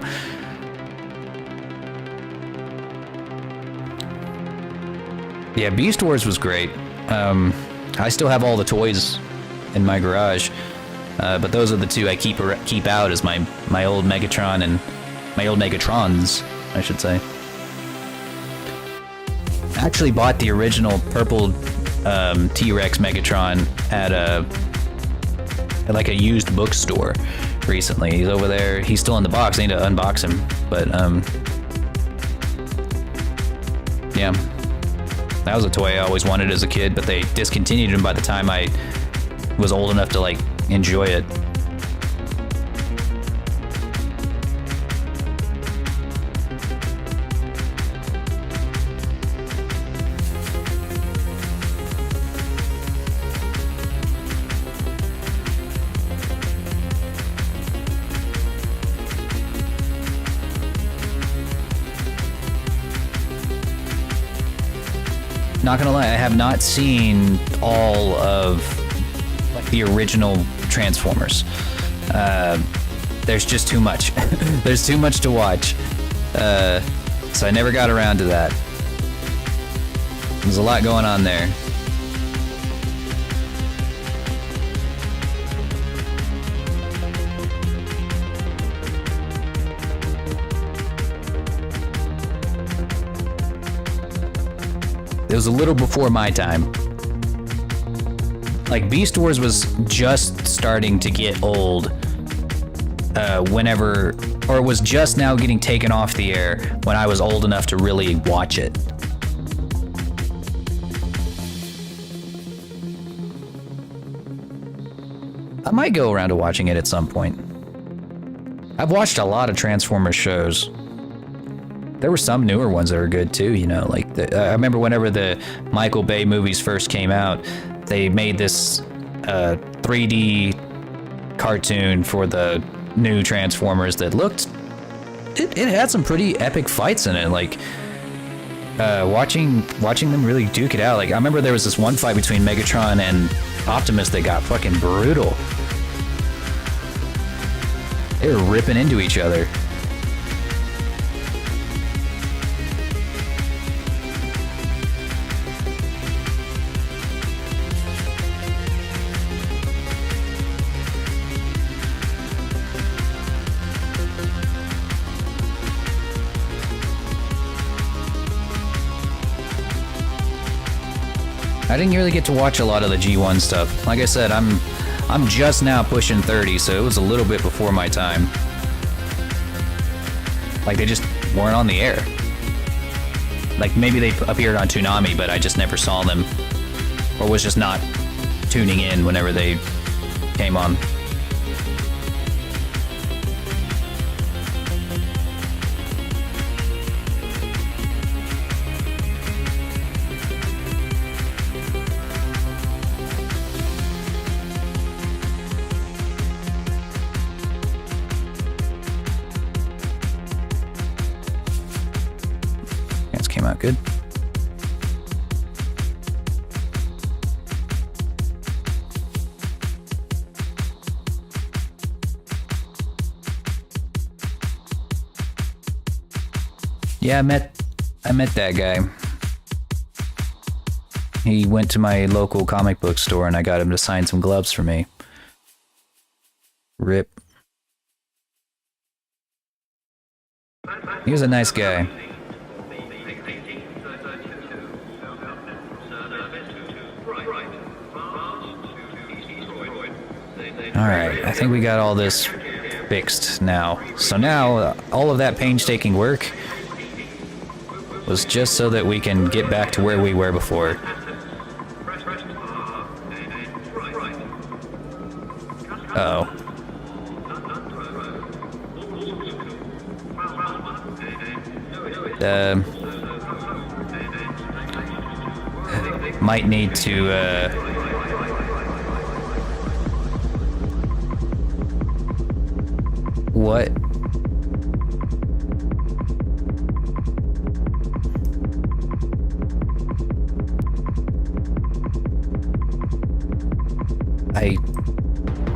Yeah, Beast Wars was great. I still have all the toys in my garage. But those are the two I keep out as my old Megatron and my old Megatrons, I should say. I actually bought the original purple T-Rex Megatron at like a used bookstore recently. He's over there. He's still in the box. I need to unbox him, but yeah, that was a toy I always wanted as a kid, but they discontinued him by the time I was old enough to like enjoy it. Not gonna lie, I have not seen all of like the original Transformers. There's just too much. There's too much to watch. So I never got around to that. There's a lot going on there. It was a little before my time. Like, Beast Wars was just starting to get old whenever, or it was just now getting taken off the air when I was old enough to really watch it. I might go around to watching it at some point. I've watched a lot of Transformers shows. There were some newer ones that were good too, you know, like I remember whenever the Michael Bay movies first came out, they made this 3D cartoon for the new Transformers that looked, it had some pretty epic fights in it, like watching them really duke it out. Like I remember there was this one fight between Megatron and Optimus that got fucking brutal. They were ripping into each other. I didn't really get to watch a lot of the G1 stuff. Like I said, I'm just now pushing 30, so it was a little bit before my time. Like they just weren't on the air. Like maybe they appeared on Toonami, but I just never saw them, or was just not tuning in whenever they came on. Came out good. Yeah, I met that guy. He went to my local comic book store and I got him to sign some gloves for me. Rip. He was a nice guy. Alright, I think we got all this fixed now. So now, all of that painstaking work was just so that we can get back to where we were before. Uh-oh. Might need to, what? I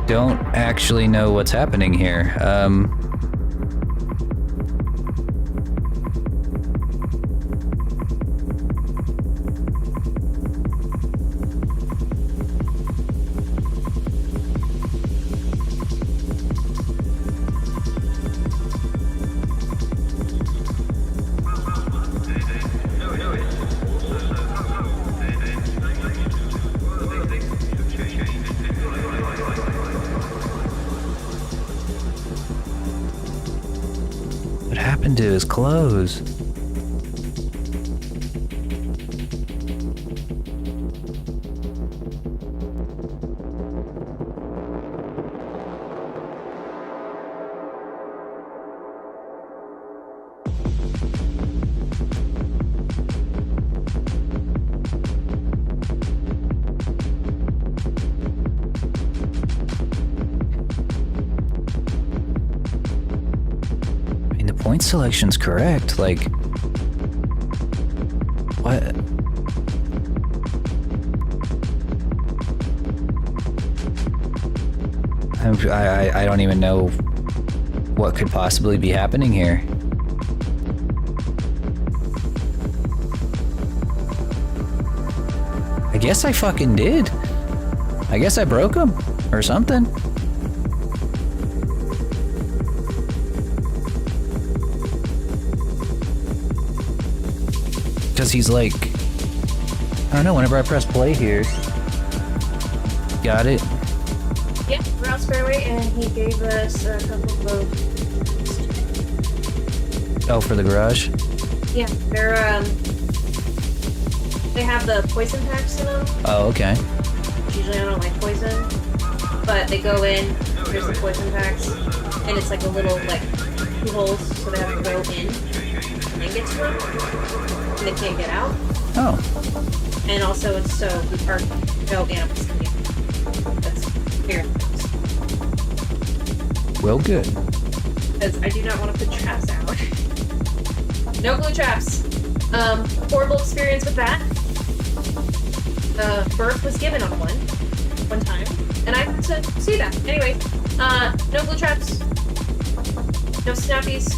don't actually know what's happening here. happened to his clothes? Point selection's correct, like... What? I don't even know what could possibly be happening here. I guess I fucking did. I guess I broke him, or something. Because he's like, I don't know, whenever I press play here. Got it? Yep, we're out Fairway, and he gave us a couple of... Oh, for the garage? Yeah, they have the poison packs in them. Oh, okay. Usually I don't like poison, but they go in, there's the poison packs, and it's like a little, like, 2 holes, so they have to go in and get to them. They can't get out. Oh. And also it's so our no animals can get out. That's here. Well, good. Because I do not want to put traps out. No glue traps. Horrible experience with that. Birth was given on one time, and I had to see that. Anyway, no glue traps, no snappies,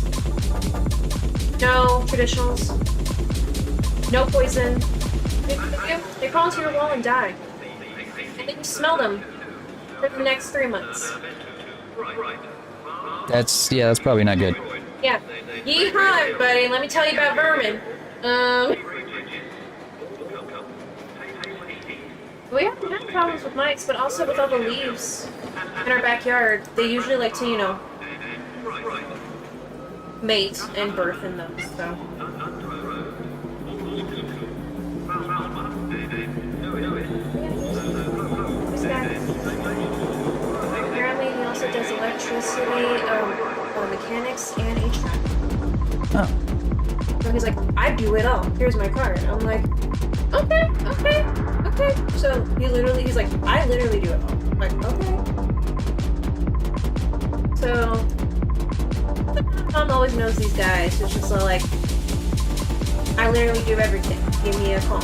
no traditionals. No poison. They crawl into your wall and die. And then you smell them for the next 3 months. That's probably not good. Yeah. Yeehaw, everybody. Let me tell you about vermin. We haven't had problems with mites, but also with all the leaves in our backyard. They usually like to, you know, mate and birth in them, so... Apparently he also does electricity, mechanics, and HVAC. Oh. So he's like, I do it all. Here's my card. I'm like, okay. So he's like, I literally do it all. I'm like, okay. So Tom always knows these guys. It's just like, I literally do everything. Give me a call.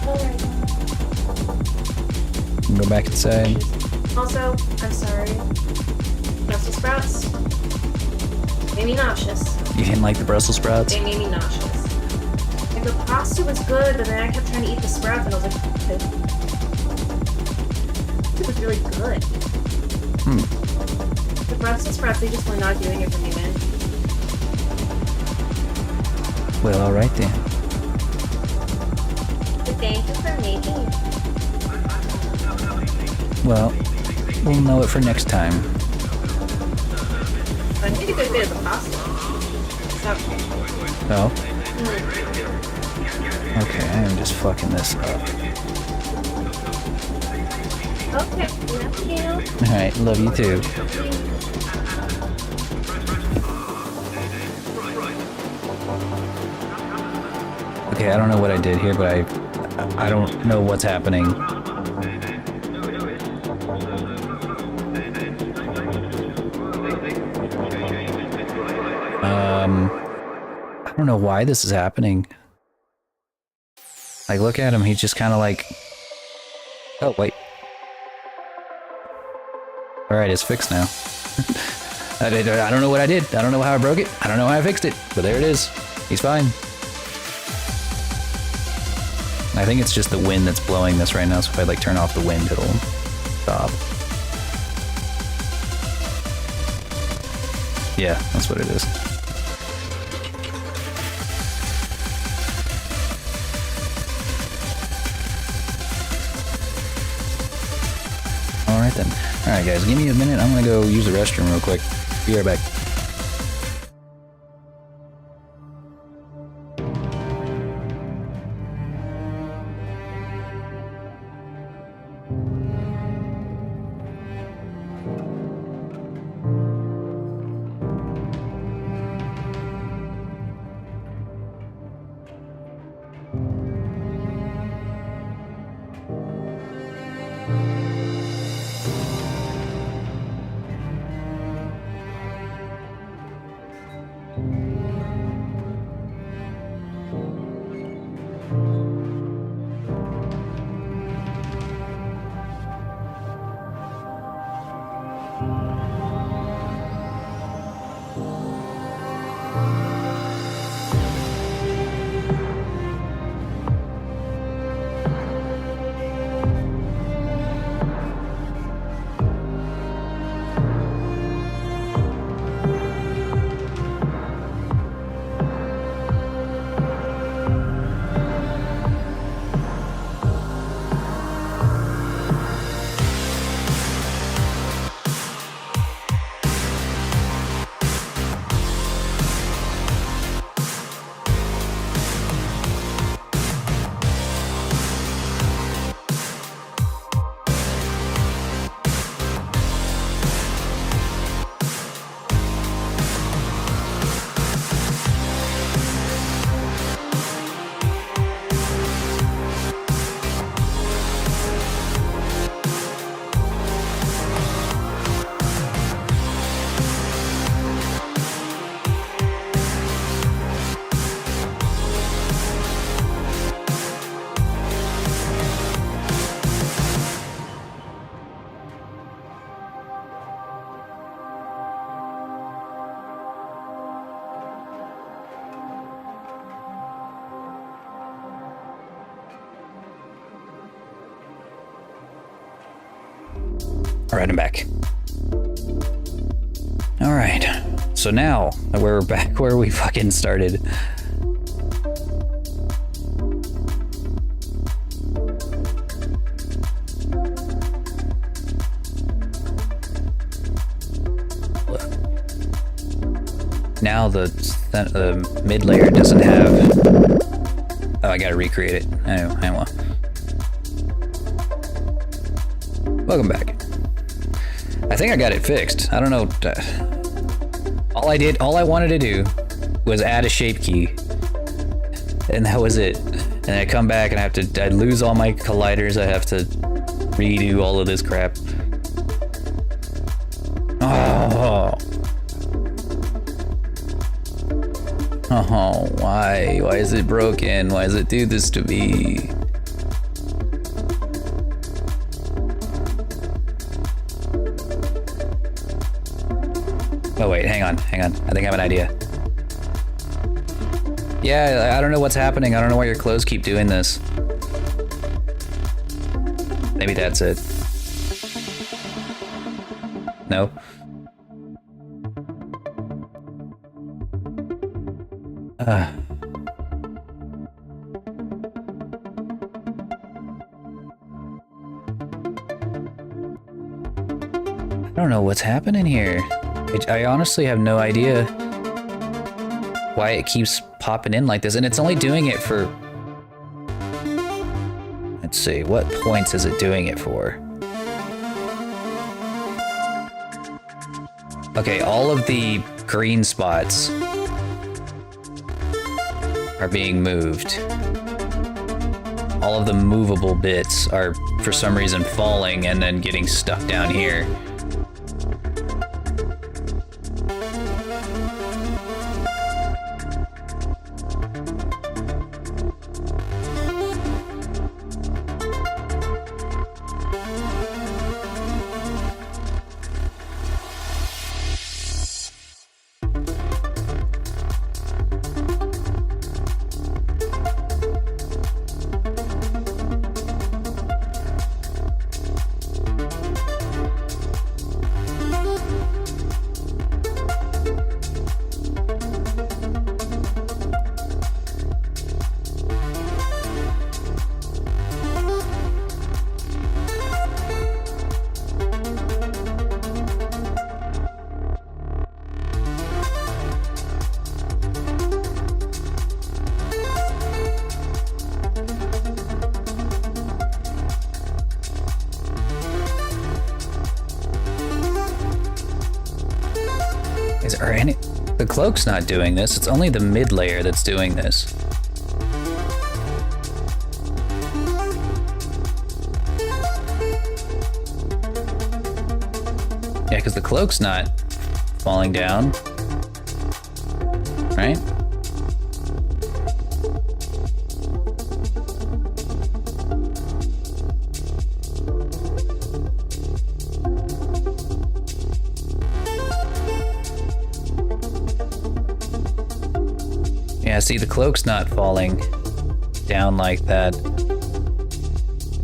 Alright. Go back inside. Also, I'm sorry. Brussels sprouts made me nauseous. You didn't like the Brussels sprouts? They made me nauseous. Like, the pasta was good, but then I kept trying to eat the sprouts, and I was like, it was really good. The Brussels sprouts, they just were not doing it for me, man. Well, alright then. But thank you for making it. Well, we'll know it for next time. I need a good bit of the pasta. Oh? Okay, I am just fucking this up. Okay, love you. Alright, love you too. Okay, I don't know what I did here, but I don't know what's happening. I don't know why this is happening. Like, look at him, he's just kind of like... Oh, wait. Alright, it's fixed now. I don't know what I did. I don't know how I broke it. I don't know how I fixed it. But there it is. He's fine. I think it's just the wind that's blowing this right now, so if I like turn off the wind, it'll stop. Yeah, that's what it is. Alright something. Alright guys, give me a minute. I'm gonna go use the restroom real quick. Be right back. Alright, I'm back. Alright, so now we're back where we fucking started. Now the mid layer doesn't have... Oh, I gotta recreate it. I will. Welcome back. I think I got it fixed. I don't know. All I wanted to do was add a shape key. And that was it. And I come back and I'd lose all my colliders. I have to redo all of this crap. Oh. Oh, why? Why is it broken? Why does it do this to me? Oh wait, hang on. I think I have an idea. Yeah, I don't know what's happening. I don't know why your clothes keep doing this. Maybe that's it. No? I don't know what's happening here. I honestly have no idea why it keeps popping in like this, and it's only doing it for... Let's see, what points is it doing it for? Okay, all of the green spots are being moved. All of the movable bits are, for some reason, falling and then getting stuck down here. Or any... The cloak's not doing this, it's only the mid layer that's doing this. Yeah, because the cloak's not falling down. Right? Yeah, see, the cloak's not falling down like that.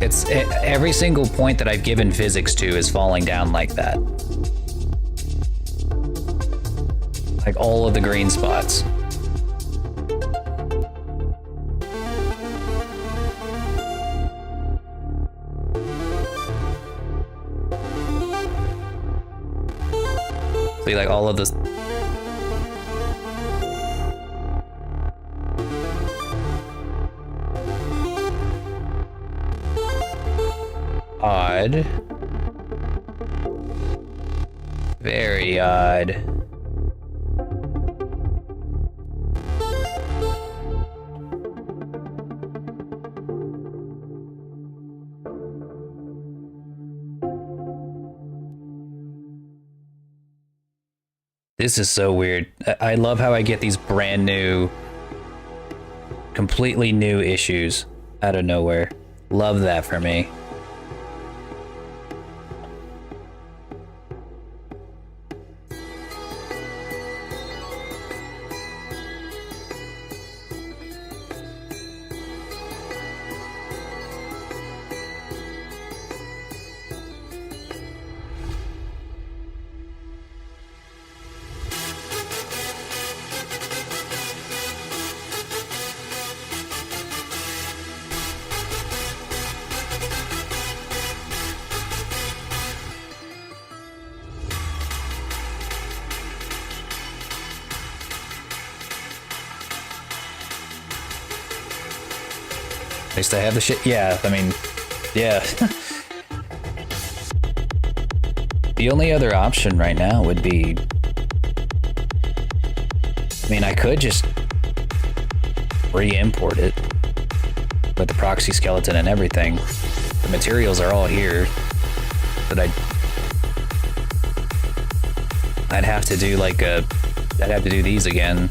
It's every single point that I've given physics to is falling down like that. Like all of the green spots. See, like all of this. Odd. Very odd. This is so weird. I love how I get these brand new, completely new issues out of nowhere. Love that for me. At least I have the shit. Yeah, I mean, yeah. The only other option right now would be... I mean, I could just re-import it with the proxy skeleton and everything. The materials are all here. But I'd have to do like a... I'd have to do these again.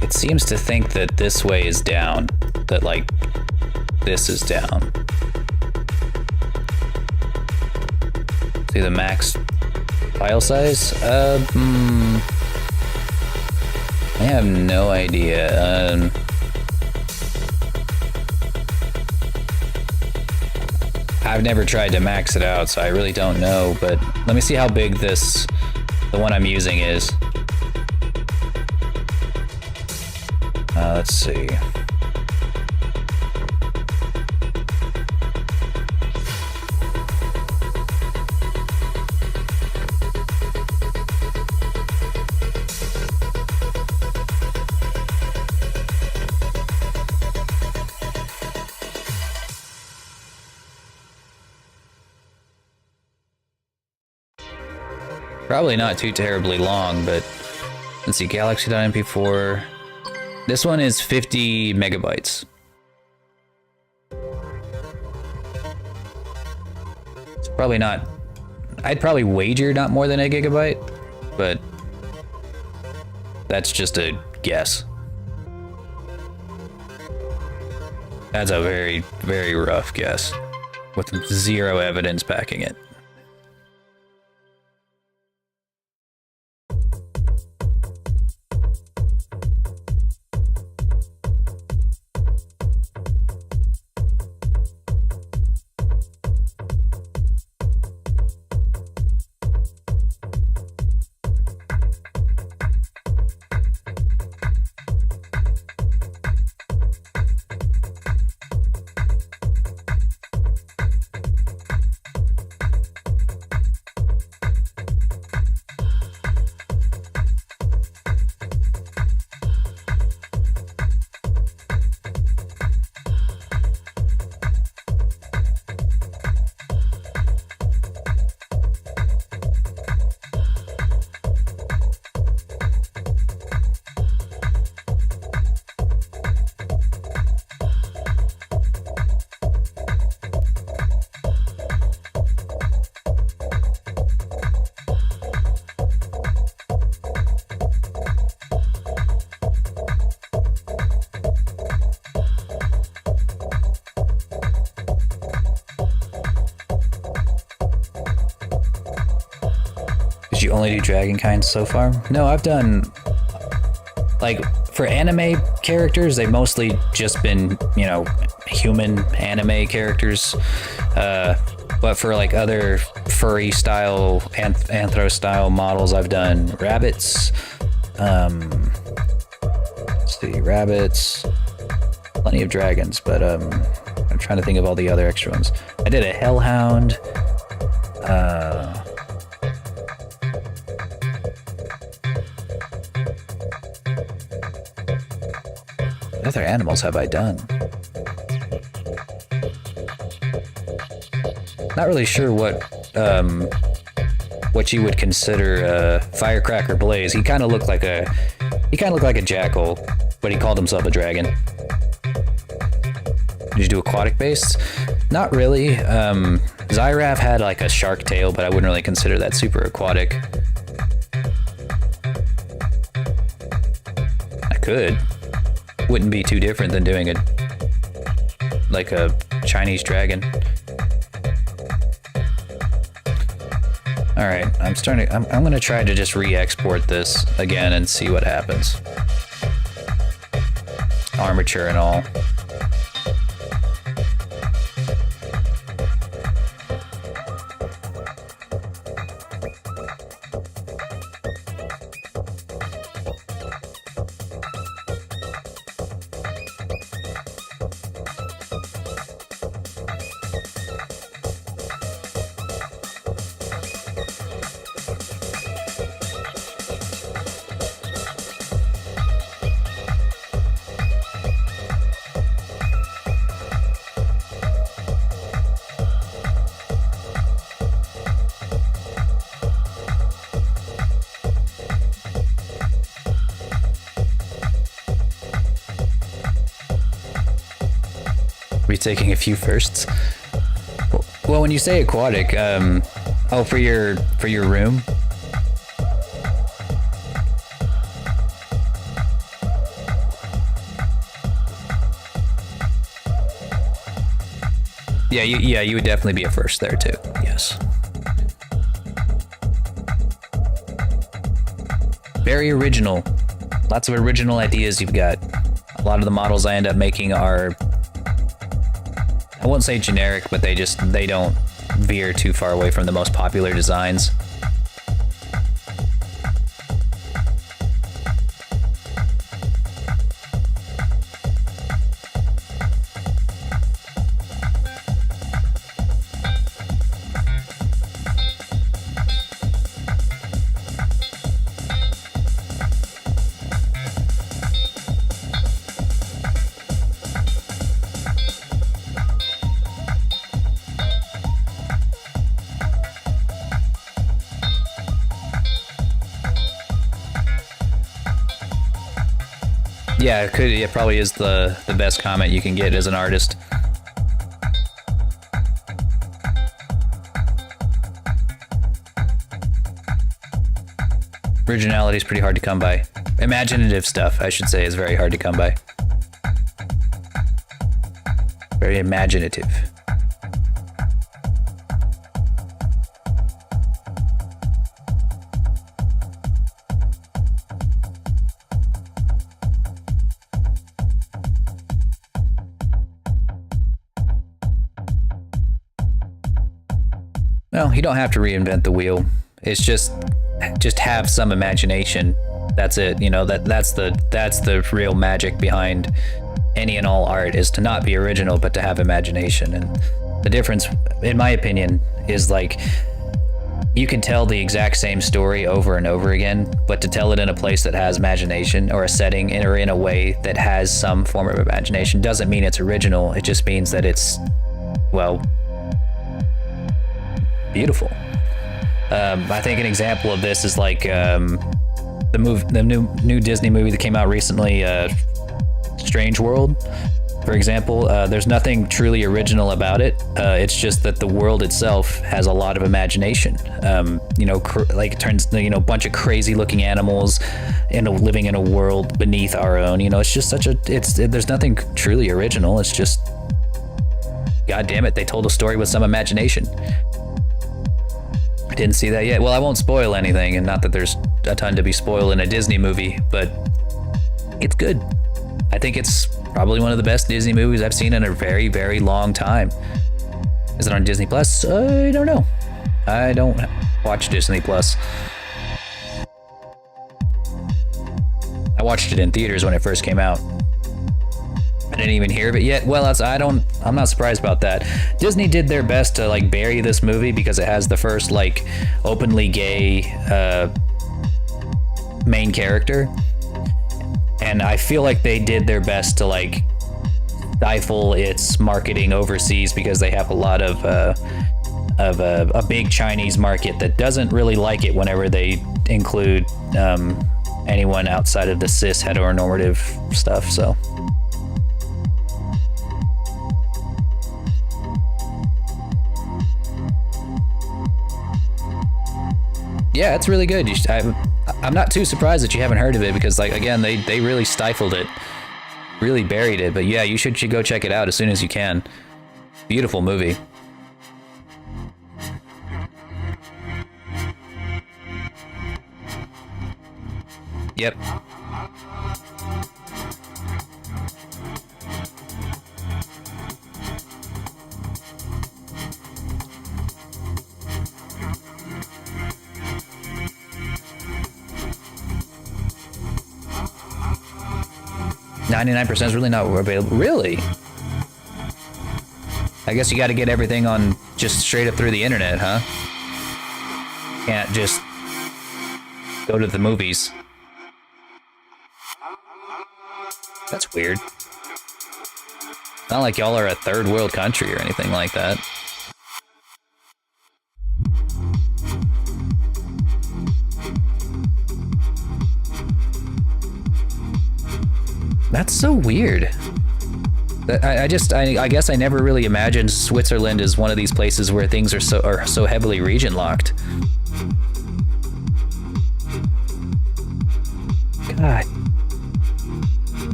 It seems to think that this way is down, that like this is down. See the max file size? I have no idea. I've never tried to max it out, so I really don't know, but let me see how big the one I'm using is. Let's see. Probably not too terribly long, but let's see, Galaxy.mp4. This one is 50 megabytes. It's probably not, I'd probably wager not more than a gigabyte, but that's just a guess. That's a very, very rough guess with zero evidence backing it. Did you only do dragon kinds so far? No, I've done, like, for anime characters, they've mostly just been, you know, human anime characters. But for like other furry style, anthro style models, I've done rabbits. Let's see, rabbits, plenty of dragons, but I'm trying to think of all the other extra ones. I did a hellhound. What other animals have I done? Not really sure what you would consider Firecracker Blaze. He kind of looked like a jackal, but he called himself a dragon. Did you do aquatic based? Not really. Zyraf had like a shark tail, but I wouldn't really consider that super aquatic. I could. Wouldn't be too different than doing a Chinese dragon. All right, I'm gonna try to just re-export this again and see what happens. Armature and all. Taking a few firsts. Well, when you say aquatic, oh, for your room. Yeah, you would definitely be a first there too. Yes. Very original. Lots of original ideas you've got. A lot of the models I end up making are, I won't say generic, but they don't veer too far away from the most popular designs. Yeah, it probably is the best comment you can get as an artist. Originality is pretty hard to come by. Imaginative stuff, I should say, is very hard to come by. Very imaginative. Well, you don't have to reinvent the wheel. It's just have some imagination. That's it. You know, that's the real magic behind any and all art, is to not be original but to have imagination. And the difference, in my opinion, is like you can tell the exact same story over and over again, but to tell it in a place that has imagination, or a setting, or in a way that has some form of imagination, doesn't mean it's original. It just means that it's, well, beautiful. I think an example of this is like the new Disney movie that came out recently, Strange World, for example. There's nothing truly original about it. It's just that the world itself has a lot of imagination. You know, like it turns, you know, a bunch of crazy looking animals living in a world beneath our own. You know, it's just there's nothing truly original. It's just, God damn it, they told a story with some imagination. I didn't see that yet. Well, I won't spoil anything, and not that there's a ton to be spoiled in a Disney movie, but it's good. I think it's probably one of the best Disney movies I've seen in a very, very long time. Is it on Disney Plus? I don't know. I don't watch Disney Plus. I watched it in theaters when it first came out. I didn't even hear of it yet. Well, I'm not surprised about that. Disney did their best to like bury this movie because it has the first like openly gay main character. And I feel like they did their best to like stifle its marketing overseas, because they have a lot of a big Chinese market that doesn't really like it whenever they include anyone outside of the cis heteronormative stuff. So yeah, it's really good. I'm not too surprised that you haven't heard of it, because, like, again, they really stifled it, really buried it. But yeah, you should go check it out as soon as you can. Beautiful movie. Yep. %99 is really not available. Really? I guess you got to get everything on just straight up through the internet, huh? Can't just go to the movies. That's weird. Not like y'all are a third world country or anything like that. That's so weird. I guess I never really imagined Switzerland as one of these places where things are so heavily region locked. God.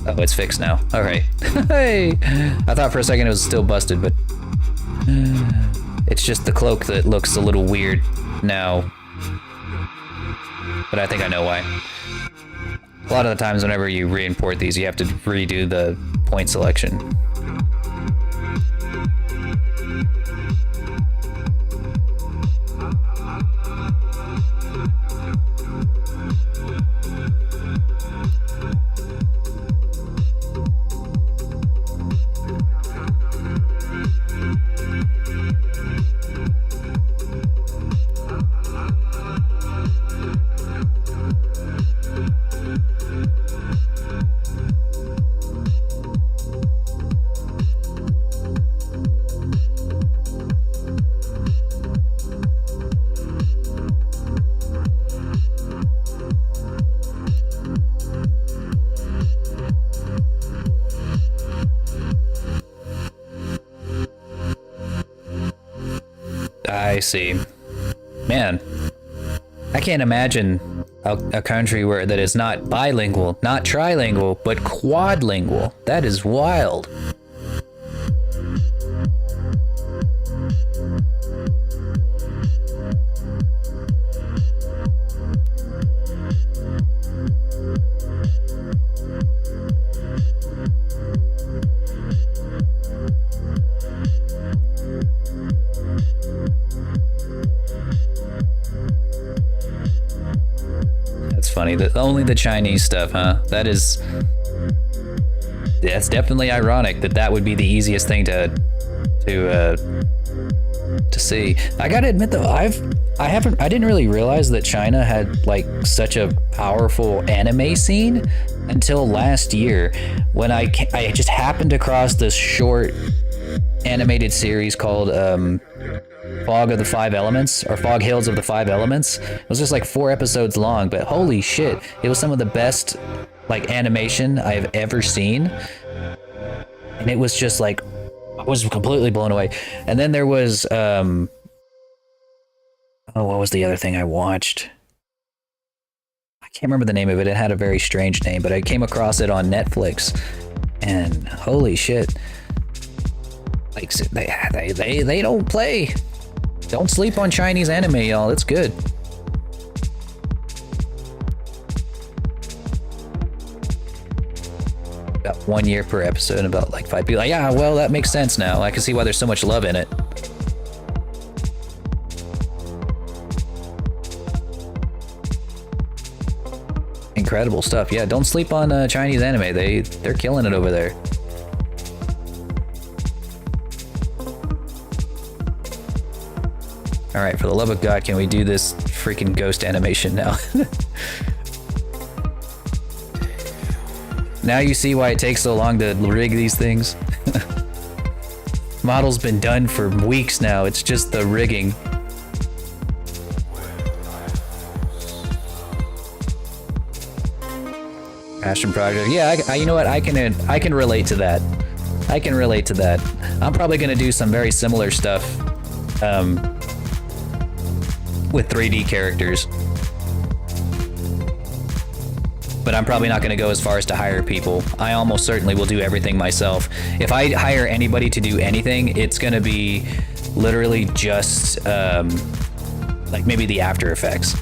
Oh, it's fixed now. All right. Hey, I thought for a second it was still busted, but it's just the cloak that looks a little weird now. But I think I know why. A lot of the times whenever you re-import these, you have to redo the point selection. I see. Man, I can't imagine a country where that is not bilingual, not trilingual, but quadlingual. That is wild. Funny that only the Chinese stuff, huh? That's definitely ironic that would be the easiest thing to see. I gotta admit though, I didn't really realize that China had like such a powerful anime scene until last year when I just happened across this short animated series called Fog of the Five Elements, or Fog Hills of the Five Elements. It was just like 4 episodes long, but holy shit, it was some of the best like animation I've ever seen. And it was just like, I was completely blown away. And then there was, what was the other thing I watched? I can't remember the name of it. It had a very strange name, but I came across it on Netflix, and holy shit. Like, they don't play. Don't sleep on Chinese anime, y'all. It's good. About 1 year per episode and about like 5 people. Yeah, well, that makes sense now. I can see why there's so much love in it. Incredible stuff. Yeah, don't sleep on Chinese anime. They're killing it over there. All right, for the love of God, can we do this freaking ghost animation now? Now you see why it takes so long to rig these things. Model's been done for weeks now. It's just the rigging. Passion project. Yeah, you know what? I can relate to that. I can relate to that. I'm probably gonna do some very similar stuff. With 3D characters. But I'm probably not going to go as far as to hire people. I almost certainly will do everything myself. If I hire anybody to do anything, it's going to be literally just like maybe the After Effects.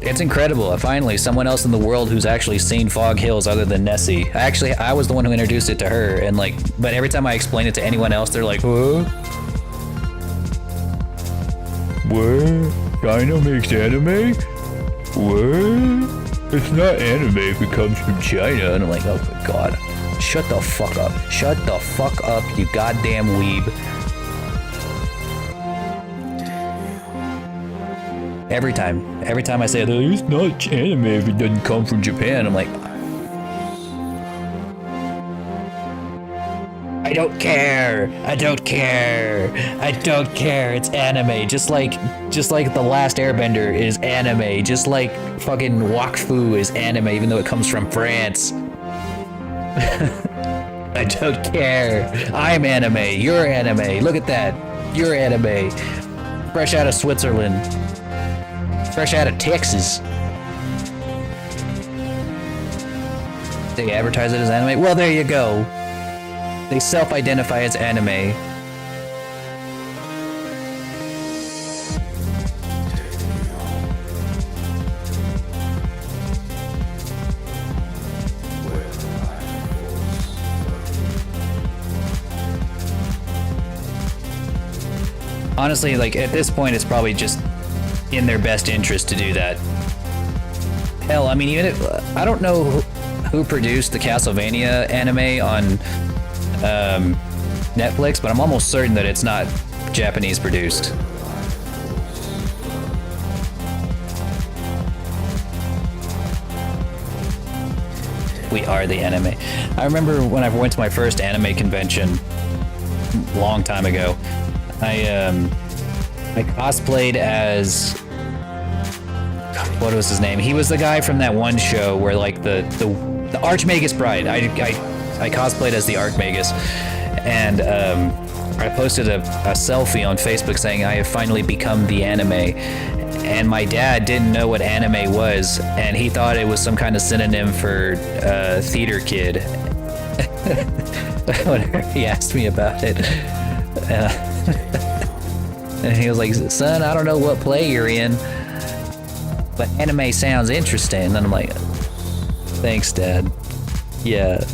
It's incredible. Finally, someone else in the world who's actually seen Fog Hills other than Nessie. I was the one who introduced it to her, and like, but every time I explain it to anyone else, they're like, "What? What? China makes anime? What? It's not anime if it comes from China." And I'm like, "Oh my god, shut the fuck up! Shut the fuck up, you goddamn weeb!" Every time I say, "It's not anime if it doesn't come from Japan," I'm like, I don't care. It's anime. Just like The Last Airbender is anime. Just like fucking Wakfu is anime, even though it comes from France. I don't care. I'm anime. You're anime. Look at that. You're anime. Fresh out of Switzerland. Fresh out of Texas. They advertise it as anime? Well, there you go. They self-identify as anime. Honestly, like, at this point, it's probably just in their best interest to do that. Hell, I mean, even if, I don't know who produced the Castlevania anime on Netflix, but I'm almost certain that it's not Japanese produced. We are the anime. I remember when I went to my first anime convention a long time ago, I cosplayed as what was his name? He was the guy from that one show where like the Archmagus Bride. I cosplayed as the Archmagus, and I posted a selfie on Facebook saying I have finally become the anime, and my dad didn't know what anime was, and he thought it was some kind of synonym for theater kid. Whenever he asked me about it, and he was like, "Son, I don't know what play you're in, but anime sounds interesting." And I'm like, "Thanks, Dad." Yeah.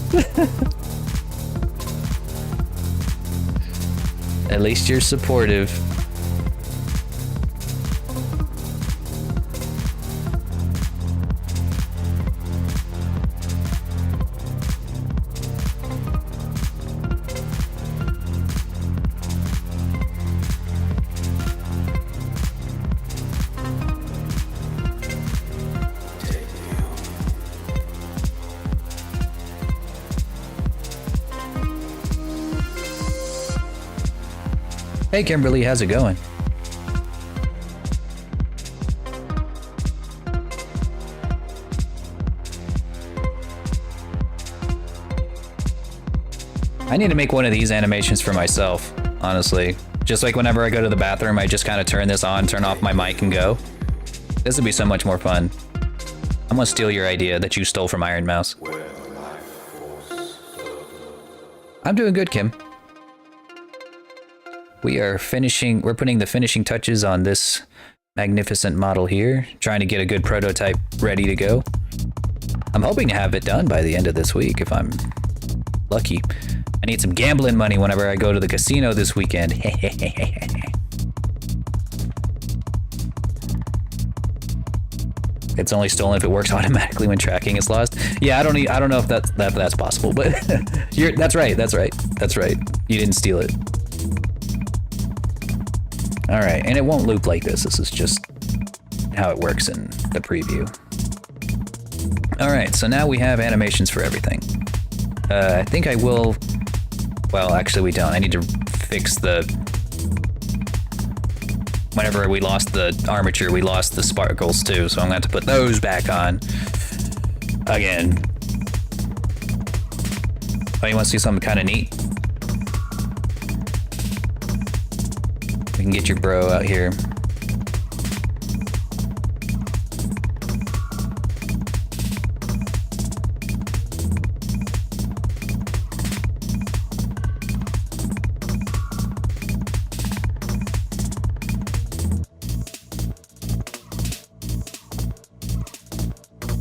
At least you're supportive. Hey Kimberly, how's it going? I need to make one of these animations for myself, honestly. Just like whenever I go to the bathroom, I just kind of turn this on, turn off my mic and go. This would be so much more fun. I'm gonna steal your idea that you stole from Iron Mouse. I'm doing good, Kim. We're putting the finishing touches on this magnificent model here, trying to get a good prototype ready to go. I'm hoping to have it done by the end of this week if I'm lucky. I need some gambling money whenever I go to the casino this weekend. It's only stolen if it works automatically when tracking is lost. Yeah, I don't know if that's possible, but that's right. You didn't steal it. All right, and it won't loop like this. This is just how it works in the preview. All right, so now we have animations for everything. I think I will, well, actually we don't. I need to fix whenever we lost the armature, we lost the sparkles too, so I'm gonna have to put those back on again. Oh, you wanna see something kinda neat? We can get your bro out here.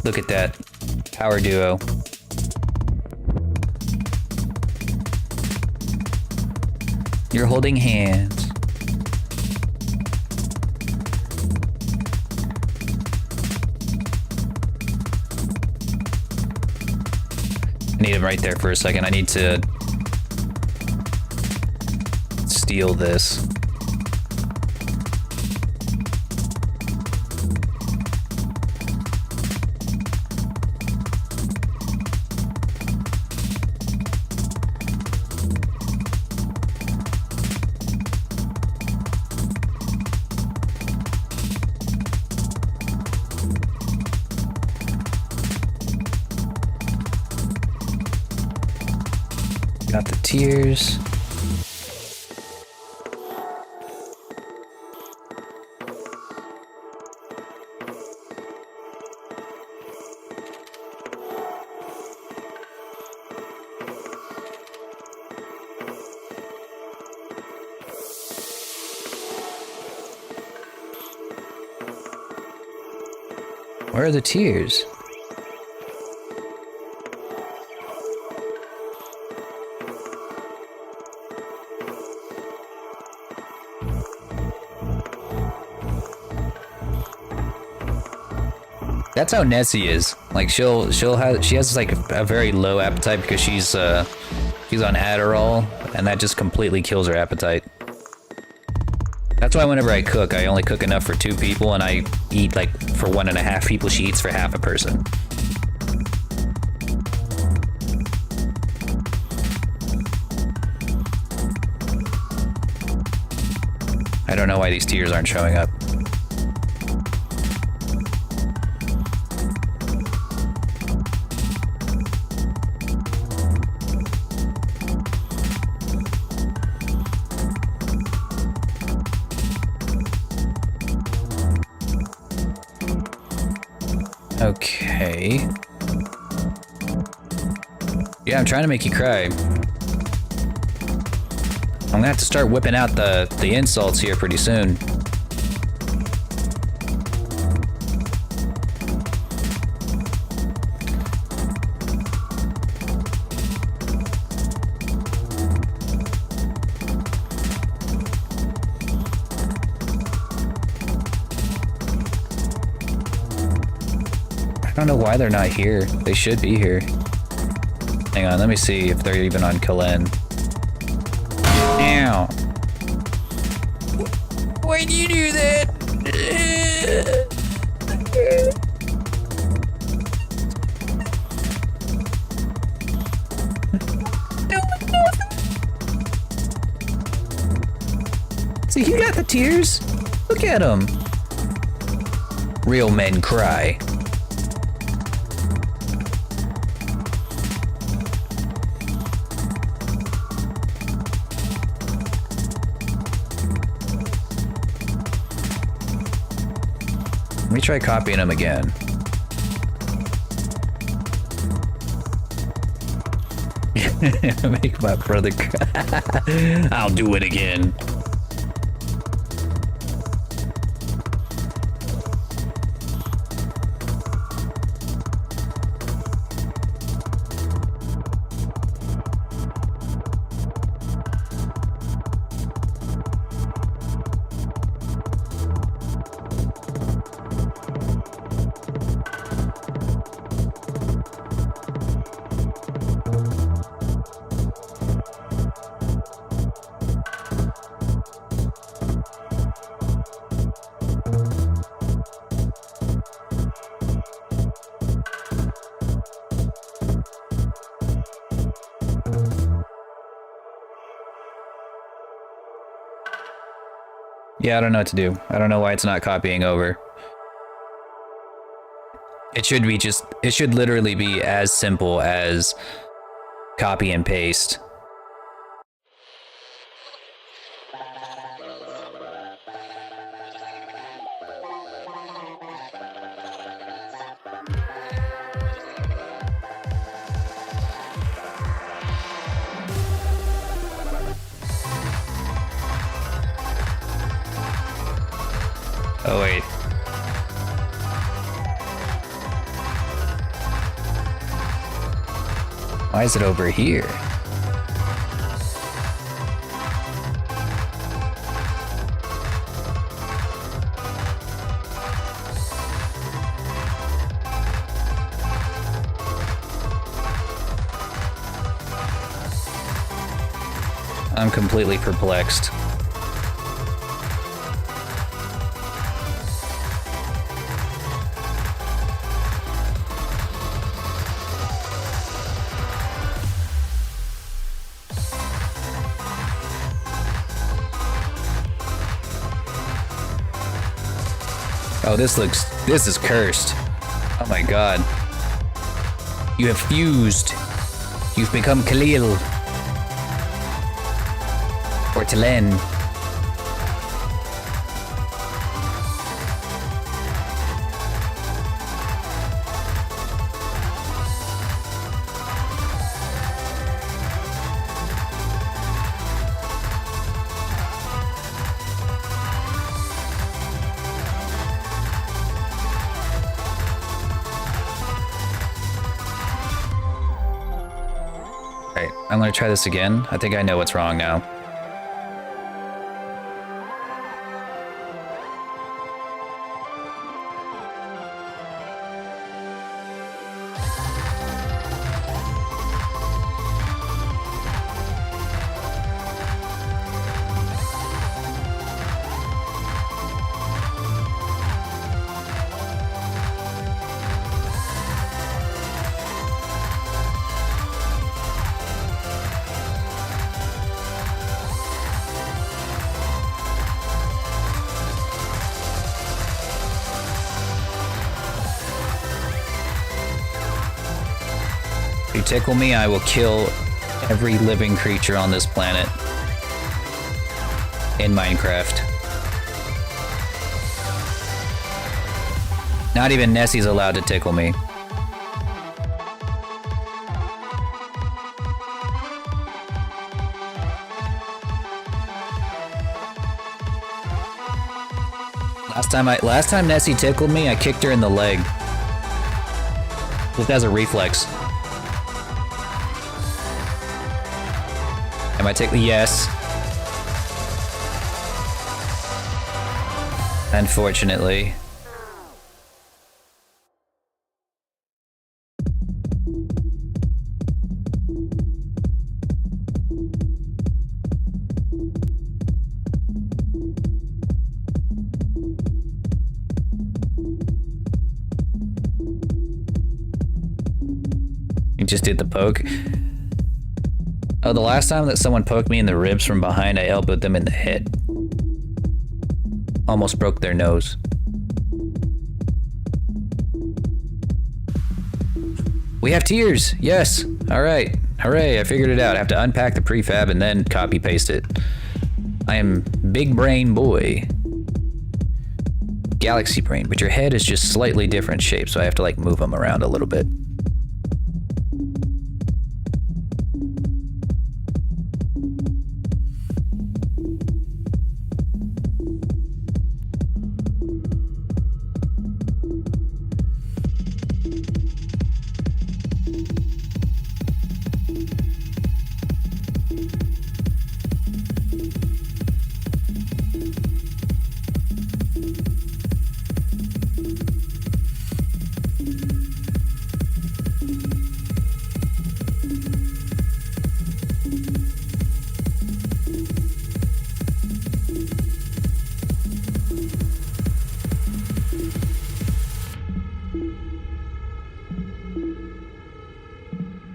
Look at that power duo. You're holding hands. I need him right there for a second. I need to steal this. Got the tears. Where are the tears? That's how Nessie is. Like she has like a very low appetite because she's on Adderall, and that just completely kills her appetite. That's why whenever I cook, I only cook enough for 2 people, and I eat like for 1.5 people. She eats for half a person. I don't know why these tears aren't showing up. Okay. Yeah, I'm trying to make you cry. I'm gonna have to start whipping out the insults here pretty soon. I don't know why they're not here. They should be here. Hang on, let me see if they're even on Kalen. Ow. Why do you do that? See, you got the tears. Look at them. Real men cry. Let me try copying them again. Make my brother cry. I'll do it again. Yeah, I don't know what to do. I don't know why it's not copying over. It should be just, it should literally be as simple as copy and paste. Oh, wait. Why is it over here? I'm completely perplexed. Oh, this is cursed. Oh my god. You have fused. You've become Khalil. Or Talen. Alright, I'm gonna try this again. I think I know what's wrong now. If you tickle me, I will kill every living creature on this planet. In Minecraft. Not even Nessie's allowed to tickle me. Last time Nessie tickled me, I kicked her in the leg. Just as a reflex. Am I tickling? Yes. Unfortunately. You just did the poke. Oh, the last time that someone poked me in the ribs from behind, I elbowed them in the head. Almost broke their nose. We have tiers! Yes! Alright. Hooray, I figured it out. I have to unpack the prefab and then copy paste it. I am big brain boy. Galaxy brain, but your head is just slightly different shape, so I have to like move them around a little bit.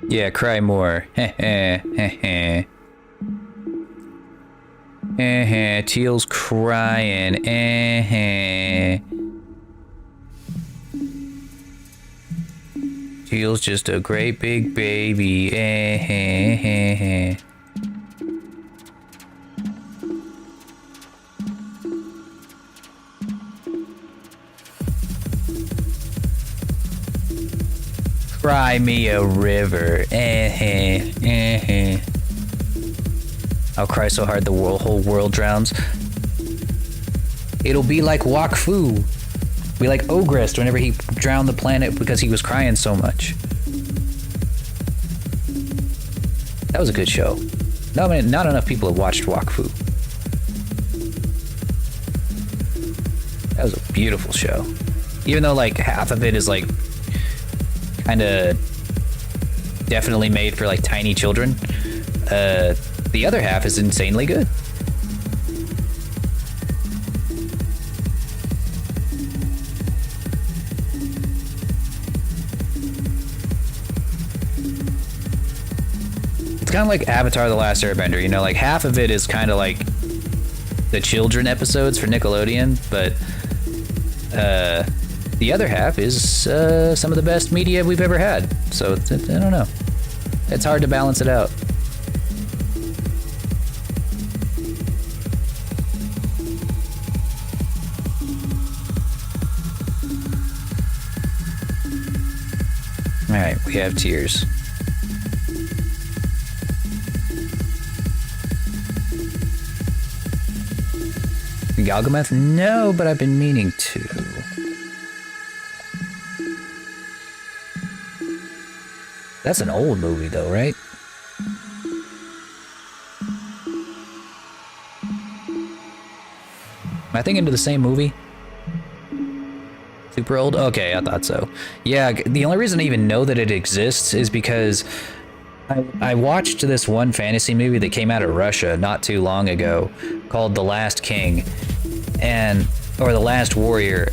Yeah, cry more. Heh heh, heh heh. Eh heh, Teal's crying. Eh heh. Teal's just a great big baby. Eh heh, heh heh. Cry me a river. I'll cry so hard the whole world drowns. It'll be like Wak Fu. Be like Ogrest whenever he drowned the planet because he was crying so much. That was a good show. No, I mean, not enough people have watched Wak Fu. That was a beautiful show. Even though like half of it is like kind of definitely made for like tiny children. The other half is insanely good. It's kind of like Avatar: The Last Airbender, you know, like half of it is kind of like the children episodes for Nickelodeon, but the other half is some of the best media we've ever had. So I don't know. It's hard to balance it out. All right, we have tears. Galgameth? No, but I've been meaning to. That's an old movie, though, right? Am I thinking of the same movie? Super old? Okay, I thought so. Yeah, the only reason I even know that it exists is because I watched this one fantasy movie that came out of Russia not too long ago called The Last King, or The Last Warrior.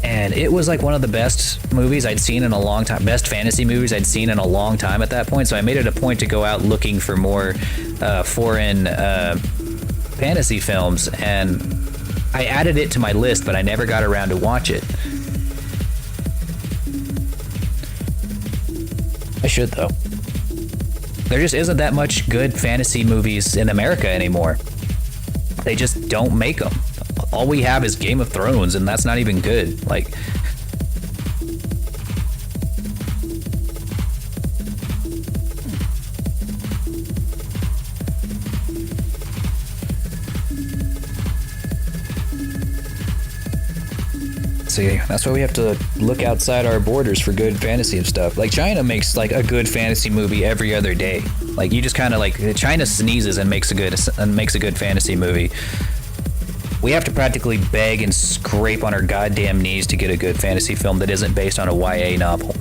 And it was like one of the best movies I'd seen in a long time, best fantasy movies I'd seen in a long time at that point. So I made it a point to go out looking for more foreign fantasy films, and I added it to my list, but I never got around to watch it. I should, though. There just isn't that much good fantasy movies in America anymore. They just don't make them. All we have is Game of Thrones, and that's not even good. Like, See, that's why we have to look outside our borders for good fantasy and stuff. Like China makes like a good fantasy movie every other day. Like you just kind of like China sneezes and makes a good fantasy movie. We have to practically beg and scrape on our goddamn knees to get a good fantasy film that isn't based on a YA novel.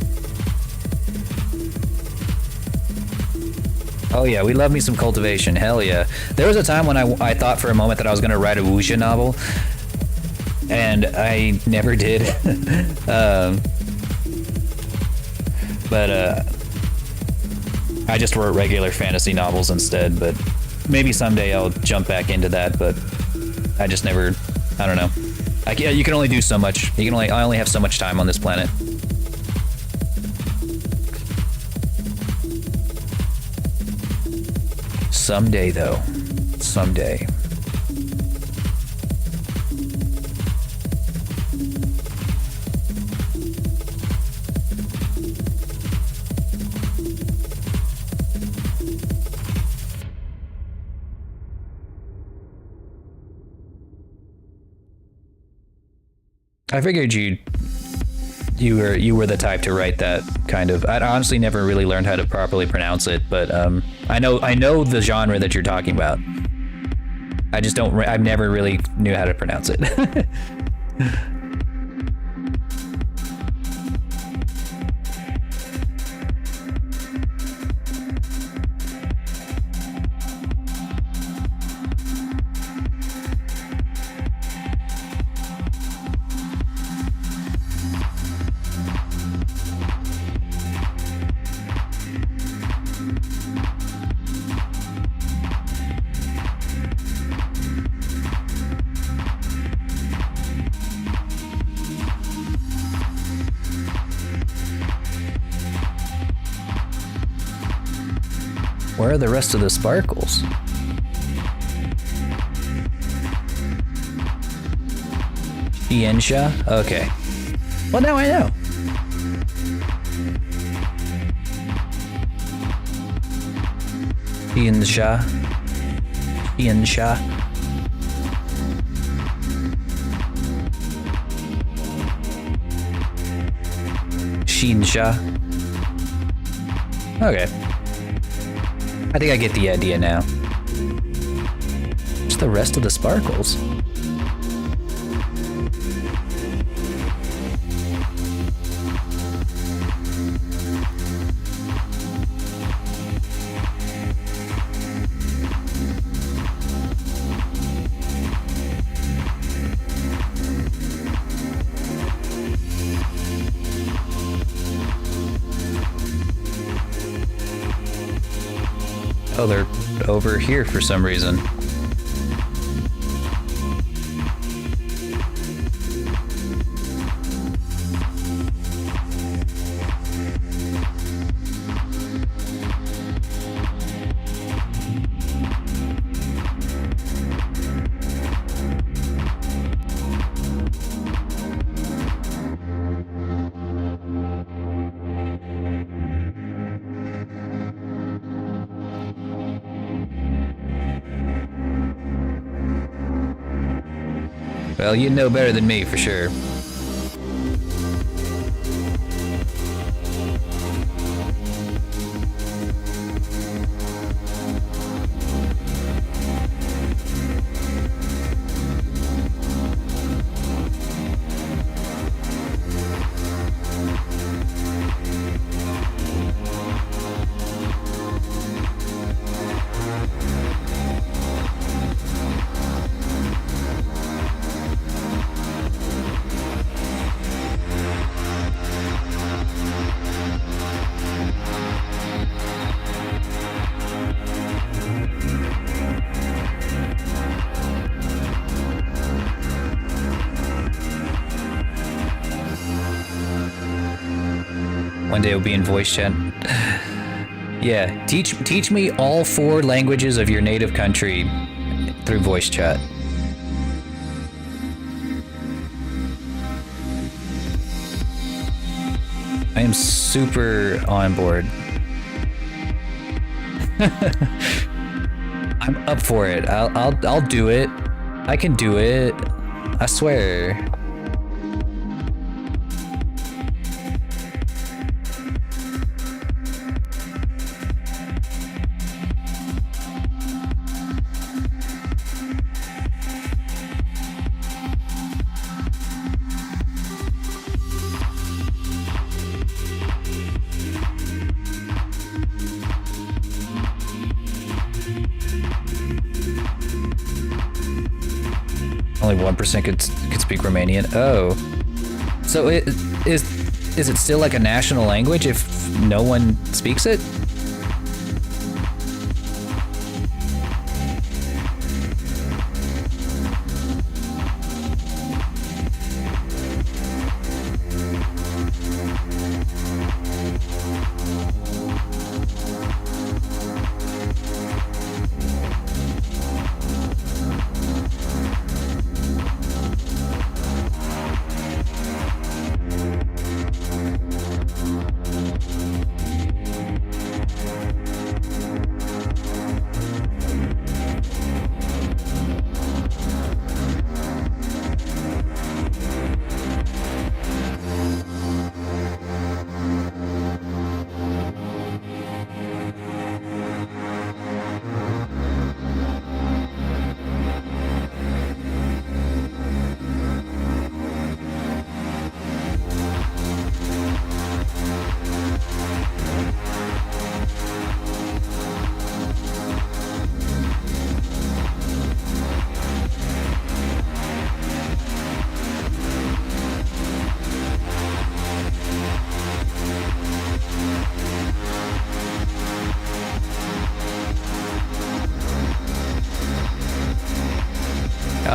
Oh yeah, we love me some cultivation. Hell yeah. There was a time when I thought for a moment that I was going to write a wuxia novel, and I never did. But I just wrote regular fantasy novels instead, but maybe someday I'll jump back into that, but I just never, I don't know. You can only do so much. I only have so much time on this planet. Someday, though. Someday. I figured you were the type to write that kind of. I honestly never really learned how to properly pronounce it, but I know the genre that you're talking about. I just don't. I've never really knew how to pronounce it. Where are the rest of the sparkles? Xiansha? Okay. Well, now I know. Xiansha. Xiansha. Xiansha. Okay. I think I get the idea now. What's the rest of the sparkles? Oh, they're over here for some reason. Well, you know better than me, for sure. One day it'll be in voice chat. Yeah, teach me all 4 languages of your native country through voice chat. I am super on board. I'm up for it. I'll do it. I can do it. I swear. 1% could speak Romanian. Oh. So is it still like a national language if no one speaks it?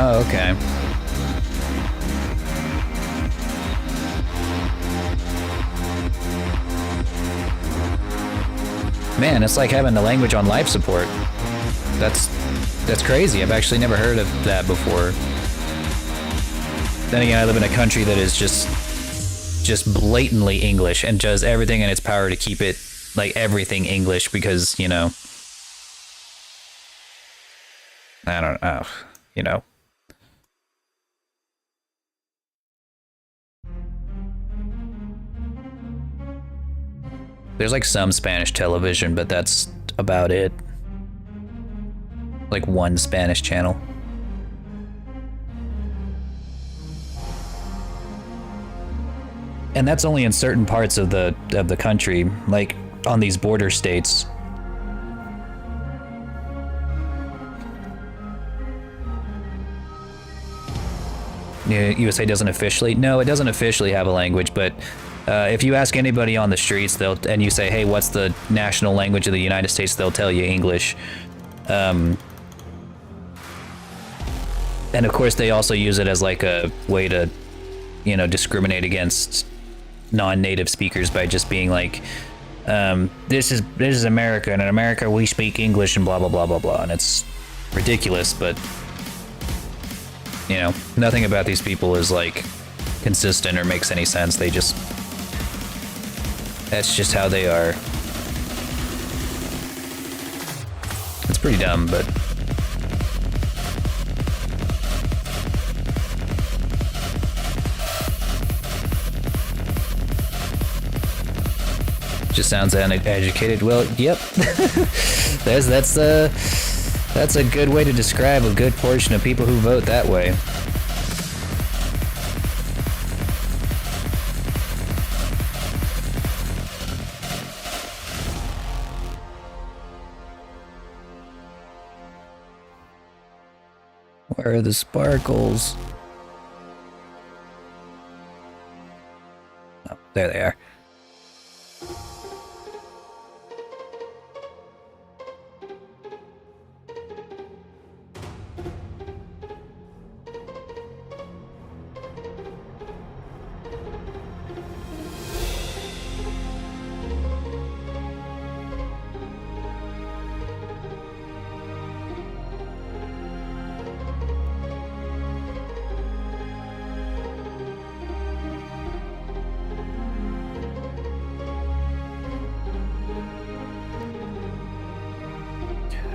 Oh, okay. Man, it's like having the language on life support. That's crazy. I've actually never heard of that before. Then again, I live in a country that is just blatantly English and does everything in its power to keep it like everything English because, you know, I don't know, you know. There's like some Spanish television, but that's about it. Like one Spanish channel. And that's only in certain parts of the country, like on these border states. USA doesn't officially? No, it doesn't officially have a language, but if you ask anybody on the streets, and you say, hey, what's the national language of the United States, they'll tell you English. And of course, they also use it as like a way to, you know, discriminate against non-native speakers by just being like, this is America, and in America we speak English and blah, blah, blah, blah, blah. And it's ridiculous, but, you know, nothing about these people is like consistent or makes any sense. They just, that's just how they are. It's pretty dumb, but just sounds uneducated. Well, yep. That's a good way to describe a good portion of people who vote that way. Where are the sparkles? Oh, there they are.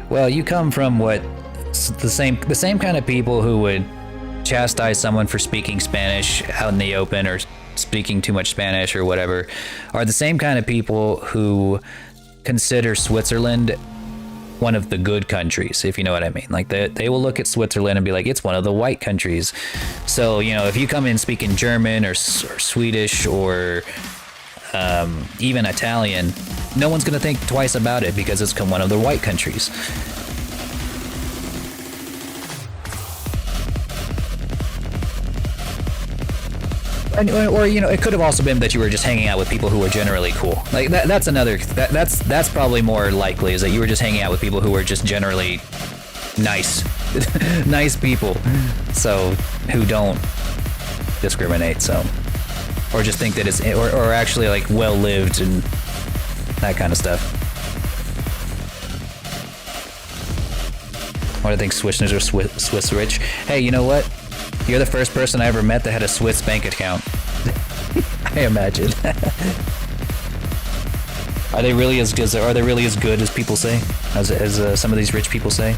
Well, you come from the same kind of people who would chastise someone for speaking Spanish out in the open or speaking too much Spanish or whatever, are the same kind of people who consider Switzerland one of the good countries, if you know what I mean. Like they will look at Switzerland and be like, it's one of the white countries. So, you know, if you come in speaking German or Swedish or even Italian, no one's going to think twice about it because it's one of the white countries. or you know, it could have also been that you were just hanging out with people who were generally cool. Like that's another. That's probably more likely, is that you were just hanging out with people who were just generally nice, nice people. So who don't discriminate. So, or just think that it's or actually like well lived and that kind of stuff. What do I think? Swissners are Swiss rich? Hey, you know what? You're the first person I ever met that had a Swiss bank account. I imagine. Are they really as good? Are they really as good as people say? As some of these rich people say?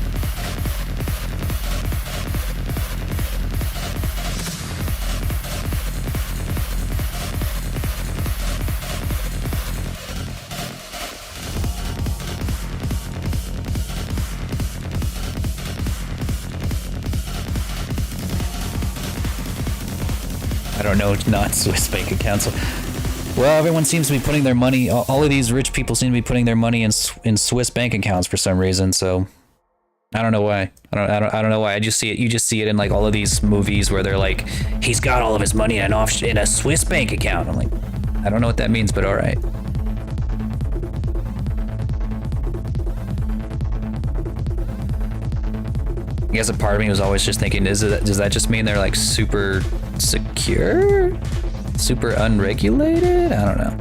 I don't know, not Swiss bank accounts. Well, everyone seems to be putting their money. All of these rich people seem to be putting their money in Swiss bank accounts for some reason. So I don't know why. I don't know why. I just see it. You just see it in like all of these movies where they're like, he's got all of his money in a Swiss bank account. I'm like, I don't know what that means, but all right. I guess a part of me was always just thinking, does that just mean they're like super secure? Super unregulated? I don't know.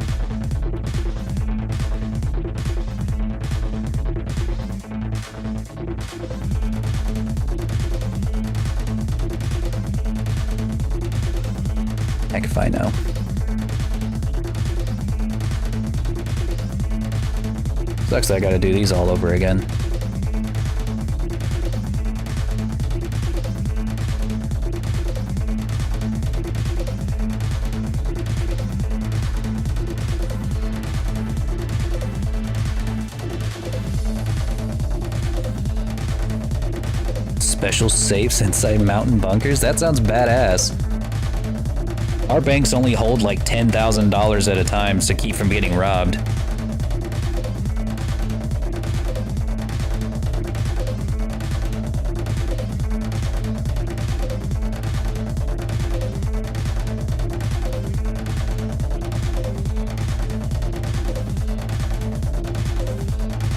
Heck if I know. Sucks that I gotta do these all over again. Special safes inside mountain bunkers? That sounds badass. Our banks only hold like $10,000 at a time to keep from getting robbed.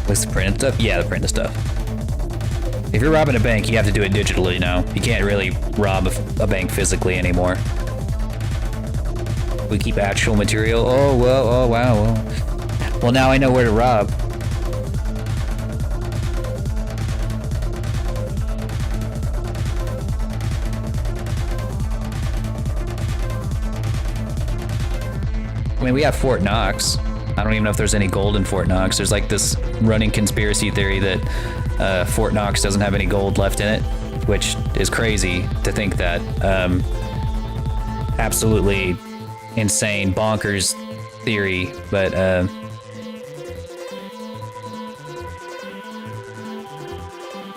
What's the printed stuff? Yeah, the printed stuff. If you're robbing a bank, you have to do it digitally now. You can't really rob a bank physically anymore. We keep actual material. Oh, well, oh, wow. Well, now I know where to rob. I mean, we have Fort Knox. I don't even know if there's any gold in Fort Knox. There's like this running conspiracy theory that Fort Knox doesn't have any gold left in it, which is crazy to think that. Absolutely insane, bonkers theory, but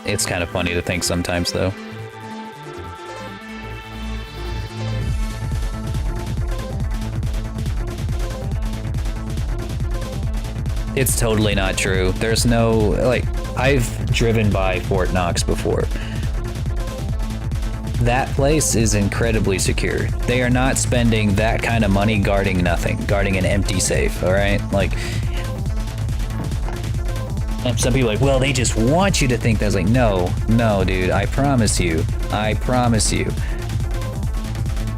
it's kind of funny to think sometimes, though. It's totally not true. There's no, like, I've driven by Fort Knox before. That place is incredibly secure. They are not spending that kind of money guarding nothing, guarding an empty safe, all right? Like, and some people are like, well, they just want you to think that. I was like, no, dude, I promise you.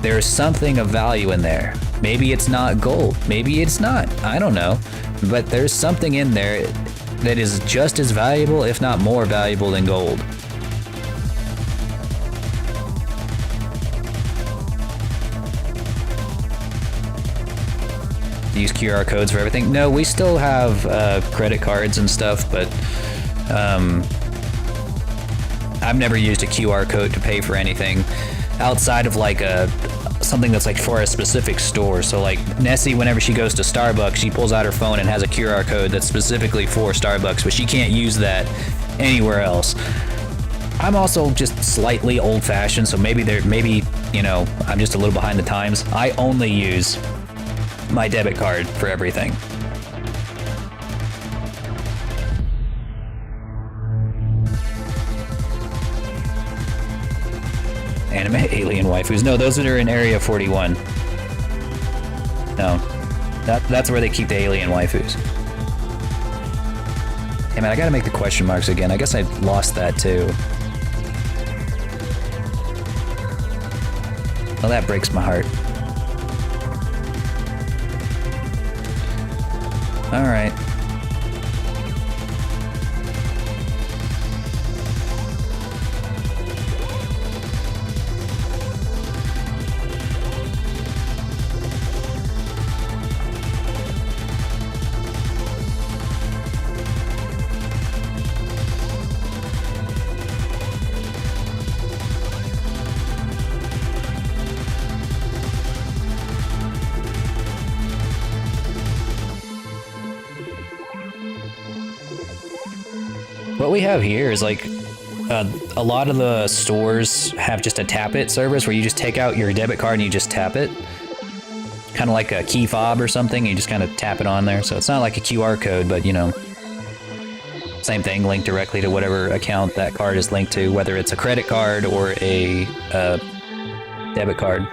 There's something of value in there. Maybe it's not gold. Maybe it's not. I don't know. But there's something in there that is just as valuable, if not more valuable than gold. Use QR codes for everything? No, we still have credit cards and stuff, but I've never used a QR code to pay for anything outside of like something that's like for a specific store. So like Nessie, whenever she goes to Starbucks, she pulls out her phone and has a QR code that's specifically for Starbucks, but she can't use that anywhere else. I'm also just slightly old-fashioned, so maybe you know, I'm just a little behind the times. I only use my debit card for everything. Anime alien waifus. No, those that are in Area 41. No. That's where they keep the alien waifus. Hey man, I gotta make the question marks again. I guess I lost that too. Well, that breaks my heart. Alright. What we have here is like a lot of the stores have just a tap it service where you just take out your debit card and you just tap it. Kind of like a key fob or something, you just kind of tap it on there. So it's not like a QR code, but you know, same thing, linked directly to whatever account that card is linked to, whether it's a credit card or a debit card.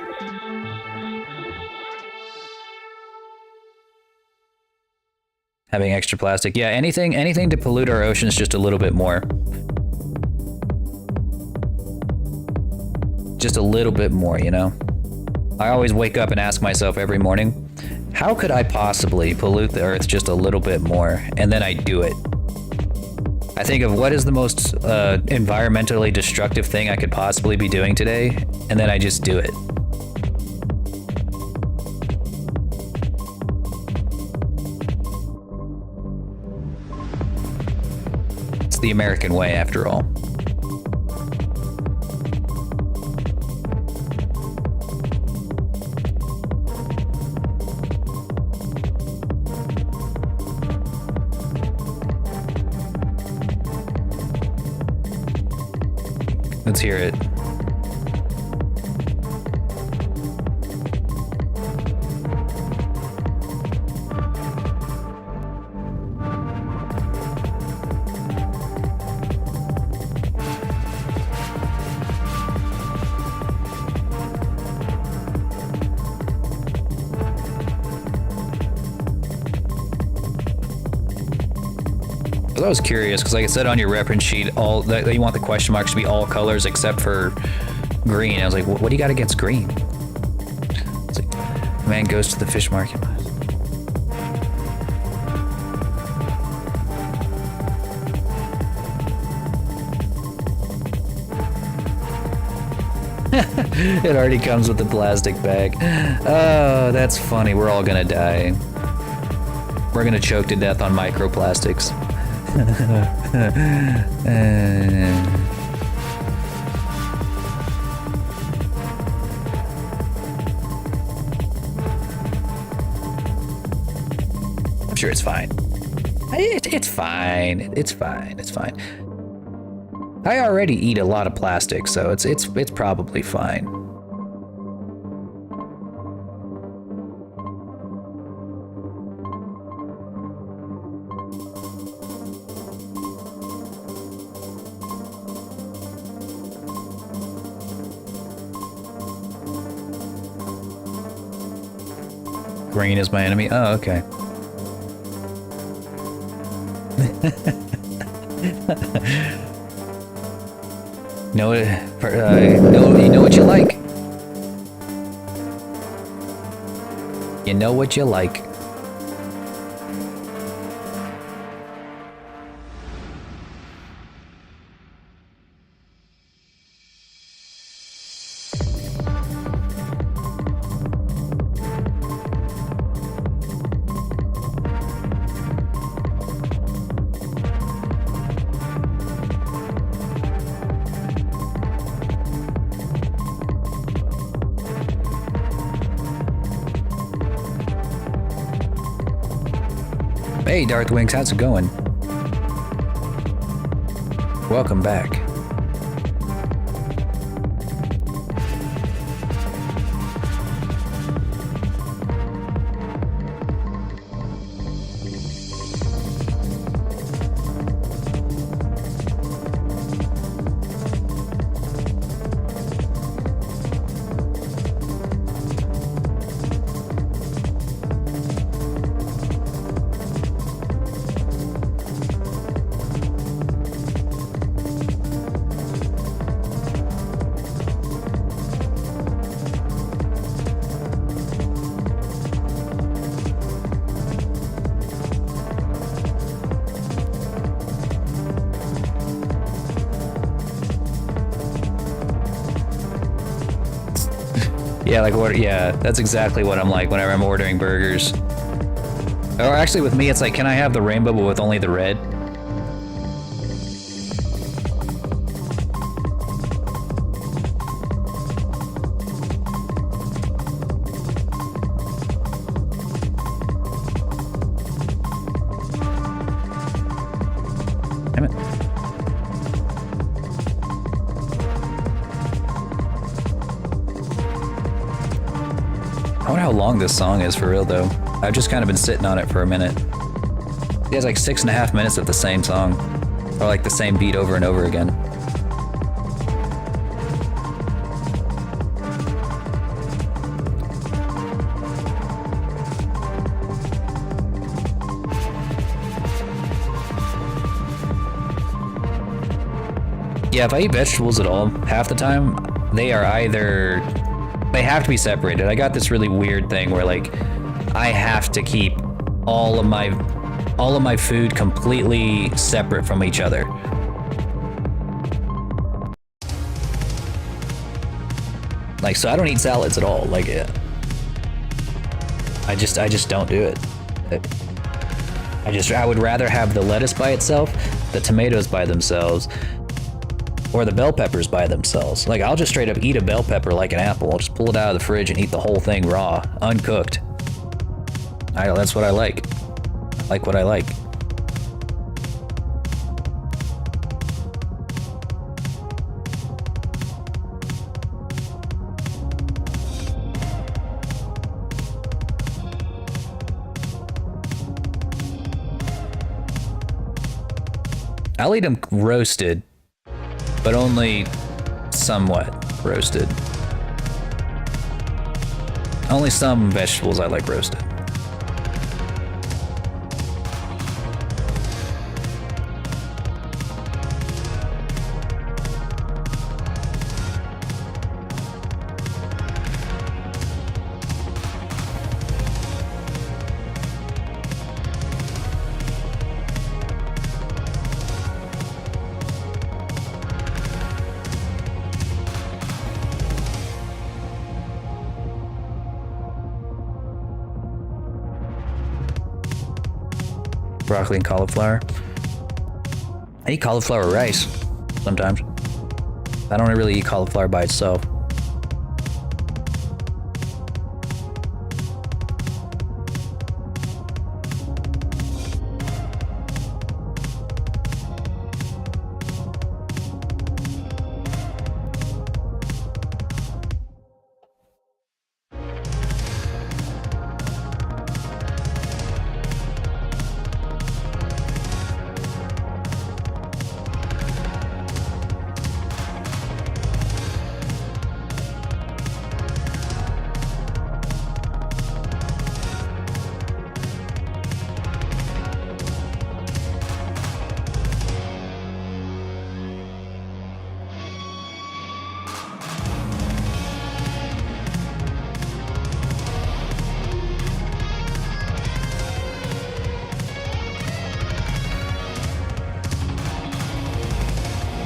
Having extra plastic. Yeah, anything to pollute our oceans just a little bit more. Just a little bit more, you know? I always wake up and ask myself every morning, how could I possibly pollute the earth just a little bit more? And then I do it. I think of what is the most environmentally destructive thing I could possibly be doing today, and then I just do it. The American way, after all. Let's hear it. I was curious because, like I said on your reference sheet, all that you want the question marks to be all colors except for green. I was like, what do you got against green? It's like, man goes to the fish market. It already comes with the plastic bag. Oh, that's funny. We're all gonna die. We're gonna choke to death on microplastics. I'm sure it's fine. It's fine. It's fine. It's fine. I already eat a lot of plastic, so it's probably fine. Green is my enemy. Oh, okay. You know what you like. You know what you like. Hey, Darthwings, how's it going? Welcome back. Yeah, like what? Yeah, that's exactly what I'm like whenever I'm ordering burgers. Or actually, with me, it's like, can I have the rainbow but with only the red? Damn it. I wonder how long this song is for real, though. I've just kind of been sitting on it for a minute. It has like 6.5 minutes of the same song. Or like the same beat over and over again. Yeah, if I eat vegetables at all, half the time, they are either... They have to be separated. I got this really weird thing where, like, I have to keep all of my food completely separate from each other. Like, so I don't eat salads at all. Like, I just don't do it. I would rather have the lettuce by itself, the tomatoes by themselves, or the bell peppers by themselves. Like, I'll just straight up eat a bell pepper like an apple. I'll just pull it out of the fridge and eat the whole thing raw, uncooked. That's what I like. I like what I like. I'll eat them roasted, but only somewhat roasted. Only some vegetables I like roasted. Broccoli and cauliflower. I eat cauliflower rice sometimes. I don't really eat cauliflower by itself.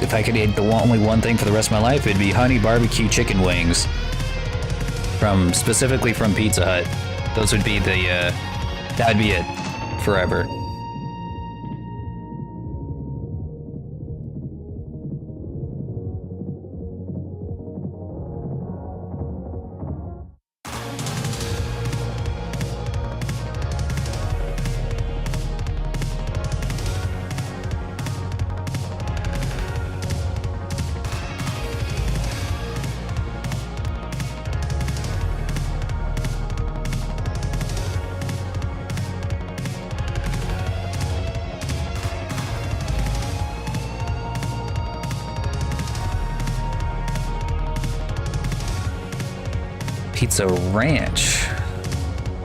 If I could eat only one thing for the rest of my life, it'd be honey barbecue chicken wings. Specifically from Pizza Hut. Those would be that'd be it. Forever. Pizza Ranch.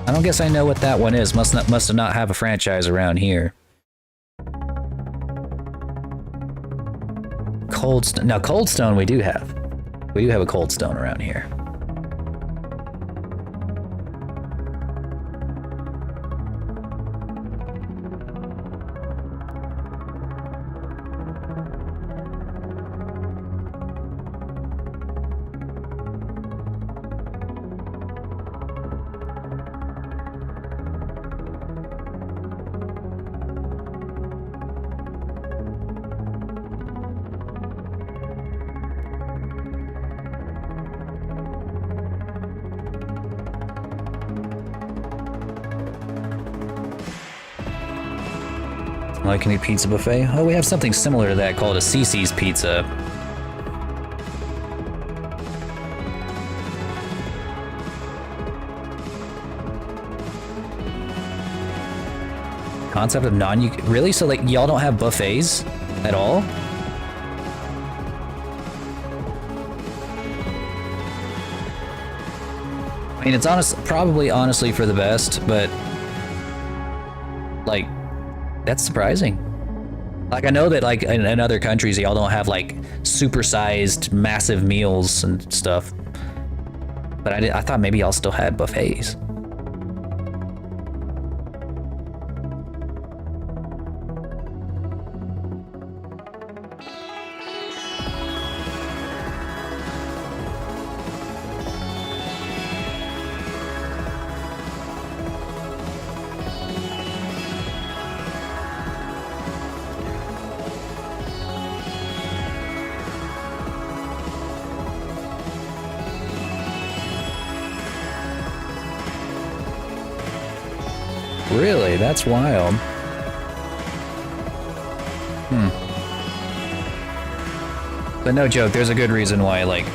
I don't guess I know what that one is. Must not have a franchise around here. Now Cold Stone we do have. We do have a Cold Stone around here. All you can eat pizza buffet. Oh, we have something similar to that called a CC's pizza. Concept of really? So like y'all don't have buffets at all? I mean, it's probably honestly for the best, but like that's surprising. Like I know that like in other countries y'all don't have like supersized massive meals and stuff, but I thought maybe y'all still had buffets. Really? That's wild. But no joke, there's a good reason why, like,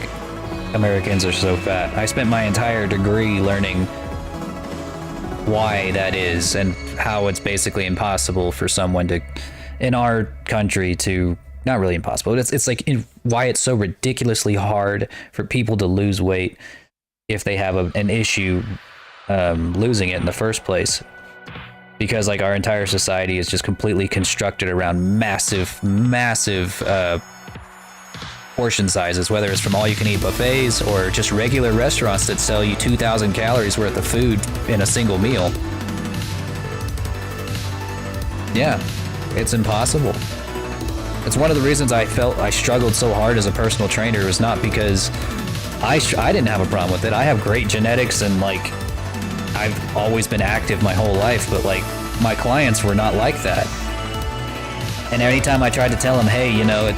Americans are so fat. I spent my entire degree learning why that is and how it's basically impossible for someone to, in our country, to, not really impossible, but it's like why it's so ridiculously hard for people to lose weight if they have an issue losing it in the first place. Because like our entire society is just completely constructed around massive portion sizes, whether it's from all-you-can-eat buffets or just regular restaurants that sell you 2,000 calories worth of food in a single meal. Yeah, it's impossible. It's one of the reasons I felt I struggled so hard as a personal trainer. It was not because I didn't have a problem with it. I have great genetics and like I've always been active my whole life, but like my clients were not like that. And anytime I tried to tell them, hey, you know,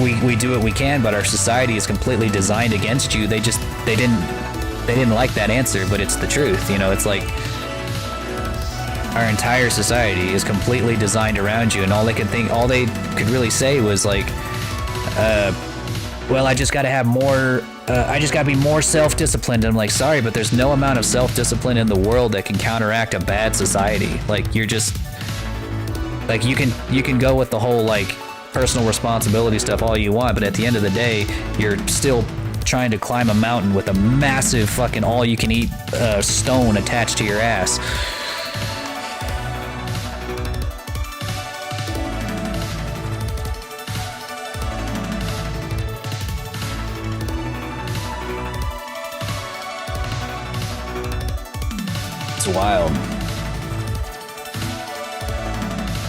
we do what we can, but our society is completely designed against you, they didn't like that answer, but it's the truth. You know, it's like our entire society is completely designed around you, and all they could really say was like, well, I just got to have more. I just gotta be more self-disciplined. And I'm like, sorry, but there's no amount of self-discipline in the world that can counteract a bad society. Like you're just, like you can go with the whole like personal responsibility stuff all you want, but at the end of the day, you're still trying to climb a mountain with a massive fucking all-you-can-eat stone attached to your ass. It's wild.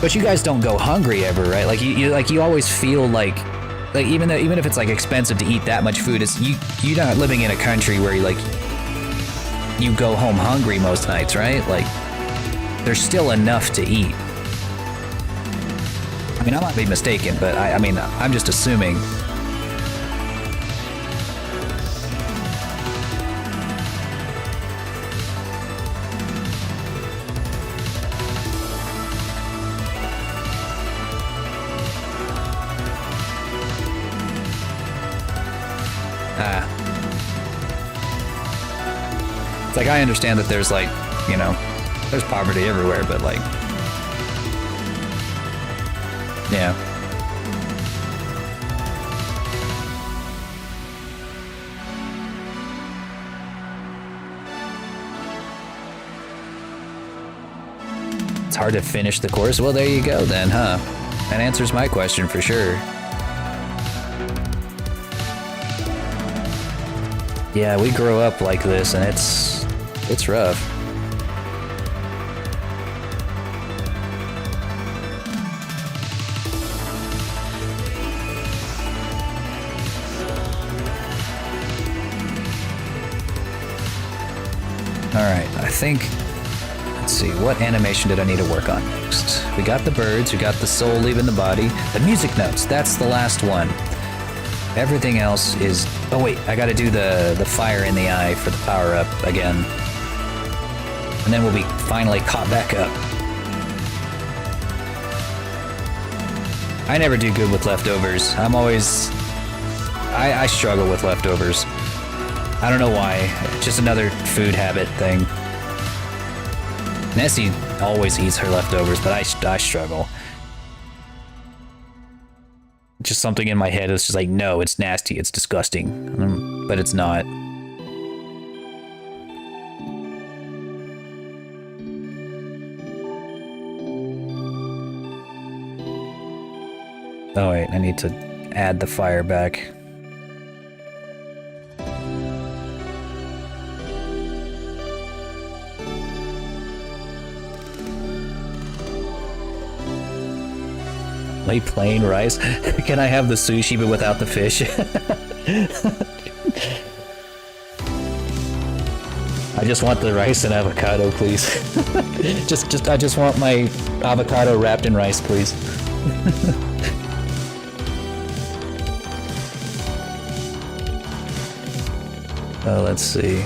But you guys don't go hungry ever, right? Like you always feel like even if it's like expensive to eat that much food, it's you're not living in a country where you go home hungry most nights, right? Like there's still enough to eat. I mean, I might be mistaken, but I mean, I'm just assuming. It's like I understand that there's like, you know, there's poverty everywhere, but like, yeah. It's hard to finish the course. Well, there you go then, huh? That answers my question for sure. Yeah, we grow up like this, and it's rough. All right, I think, let's see, what animation did I need to work on next? We got the birds, we got the soul leaving the body, the music notes, that's the last one. Everything else is, oh wait, I gotta do the fire in the eye for the power up again. And then we'll be finally caught back up. I never do good with leftovers. I'm always... I struggle with leftovers. I don't know why. It's just another food habit thing. Nessie always eats her leftovers, but I struggle. Just something in my head is just like, no, it's nasty, it's disgusting. But it's not. Oh wait, I need to add the fire back. Lay plain rice? Can I have the sushi but without the fish? I just want the rice and avocado, please. I just want my avocado wrapped in rice, please. Let's see.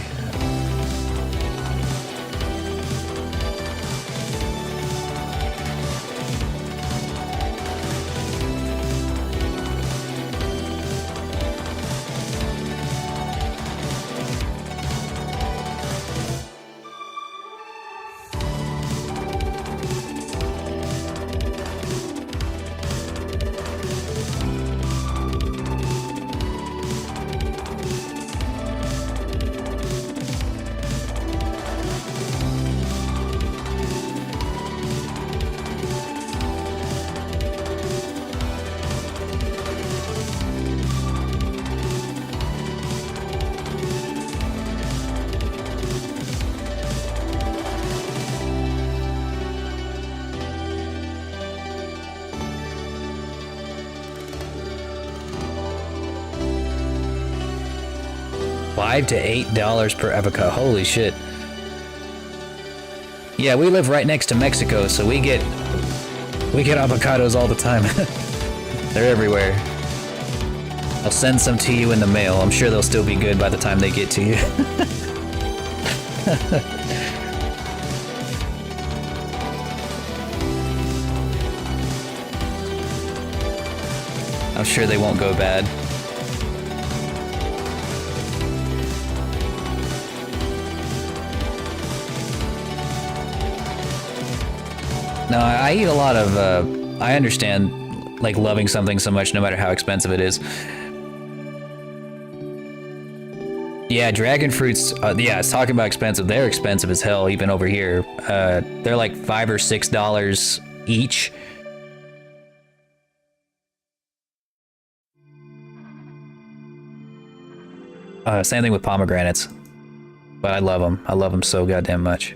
$5 to $8 per avocado. Holy shit. Yeah, we live right next to Mexico, so we get avocados all the time. They're everywhere. I'll send some to you in the mail. I'm sure they'll still be good by the time they get to you. I'm sure they won't go bad. No, I eat a lot of, I understand, like, loving something so much no matter how expensive it is. Yeah, dragon fruits, yeah, I was talking about expensive. They're expensive as hell, even over here. They're like $5 or $6 each. Same thing with pomegranates. But I love them. I love them so goddamn much.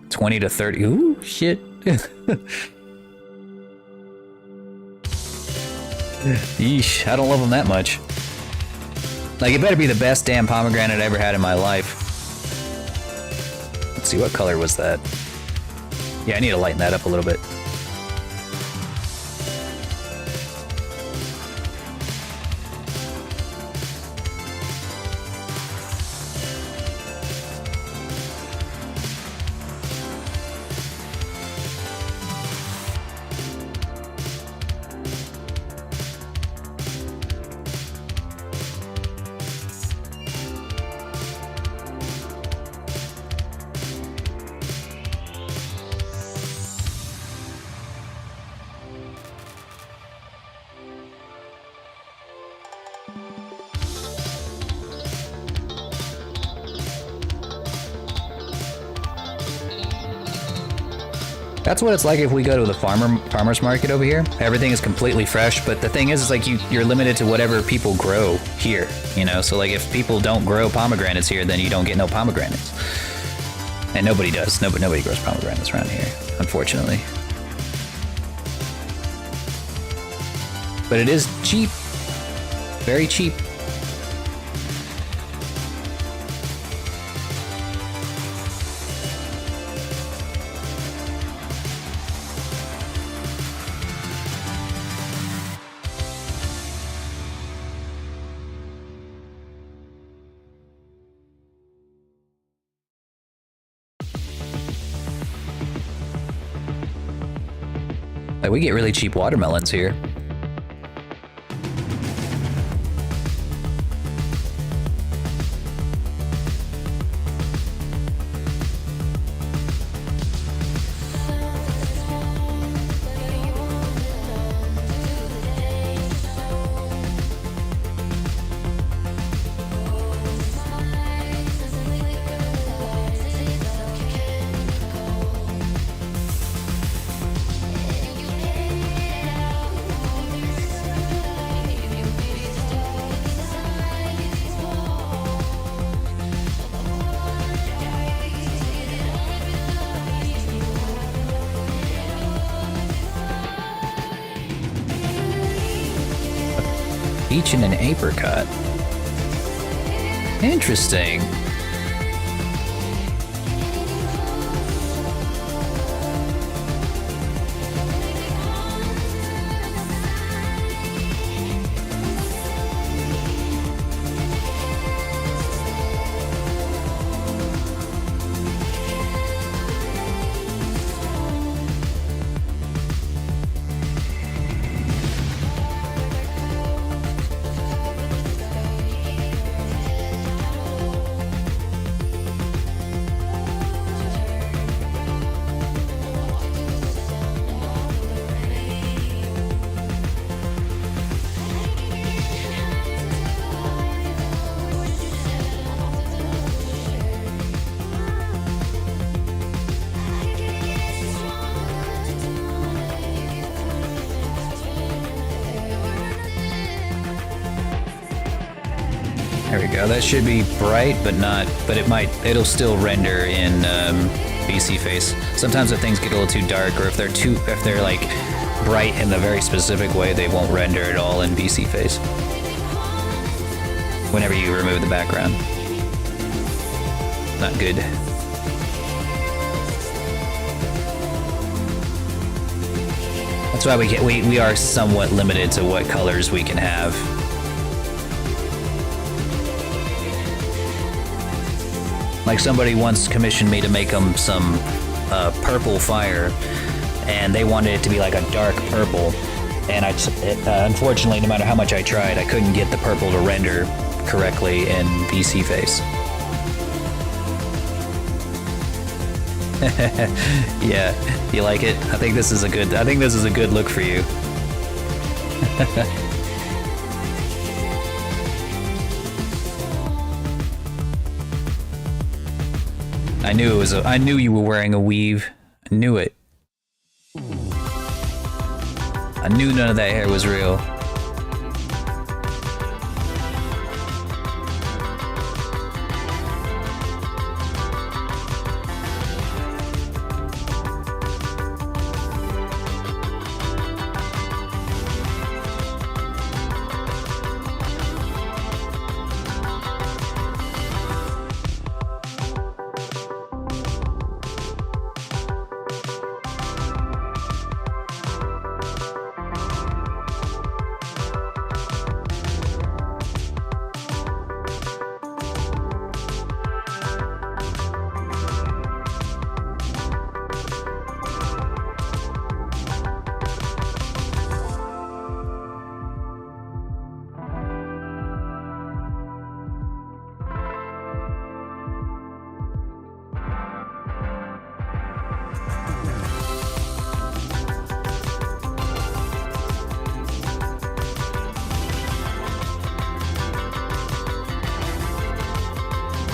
$20 to $30. Ooh, shit. Yeesh, I don't love them that much. Like, it better be the best damn pomegranate I ever had in my life. Let's see, what color was that? Yeah, I need to lighten that up a little bit. That's what it's like if we go to the farmer's market over here. Everything is completely fresh, but the thing is like you're limited to whatever people grow here, you know? So like if people don't grow pomegranates here, then you don't get no pomegranates. And nobody does. Nobody grows pomegranates around here, unfortunately. But it is cheap. Very cheap. Like, we get really cheap watermelons here. Peach and an apricot. Interesting. There we go. That should be bright, but it'll still render in BC face. Sometimes if things get a little too dark, or if they're like bright in a very specific way, they won't render at all in BC face. Whenever you remove the background. Not good. That's why we are somewhat limited to what colors we can have. Like, somebody once commissioned me to make them some purple fire, and they wanted it to be like a dark purple. And unfortunately, no matter how much I tried, I couldn't get the purple to render correctly in BC face. Yeah, you like it? I think this is a good look for you. I knew you were wearing a weave. I knew it. I knew none of that hair was real.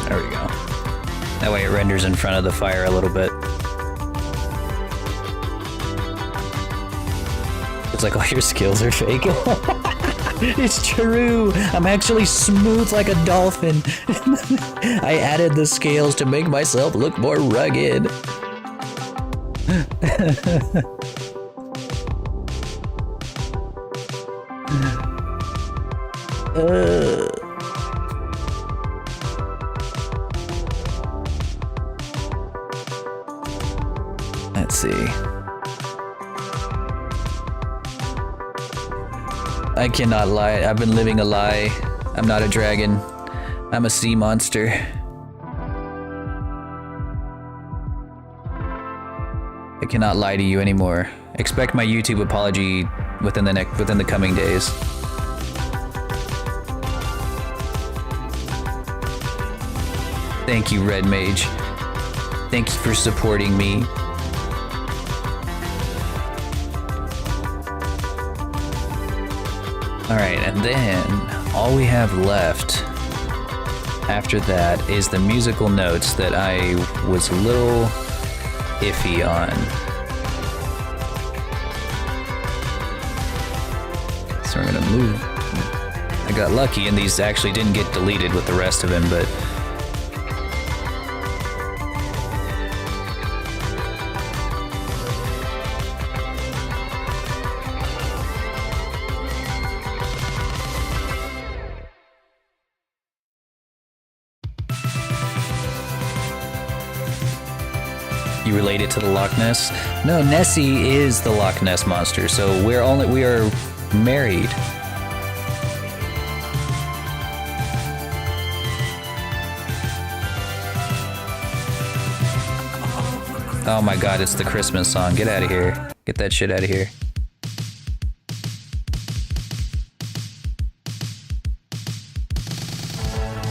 There we go. That way it renders in front of the fire a little bit. It's like all your skills are fake. It's true. I'm actually smooth like a dolphin. I added the scales to make myself look more rugged. Let's see. I cannot lie. I've been living a lie. I'm not a dragon. I'm a sea monster. I cannot lie to you anymore. Expect my YouTube apology within the coming days. Thank you, Red Mage. Thank you for supporting me. Alright, and then all we have left after that is the musical notes that I was a little iffy on. So we're gonna move. I got lucky and these actually didn't get deleted with the rest of them, but you related to the Loch Ness? No, Nessie is the Loch Ness monster, so we are married. Oh my god, it's the Christmas song. Get out of here. Get that shit out of here.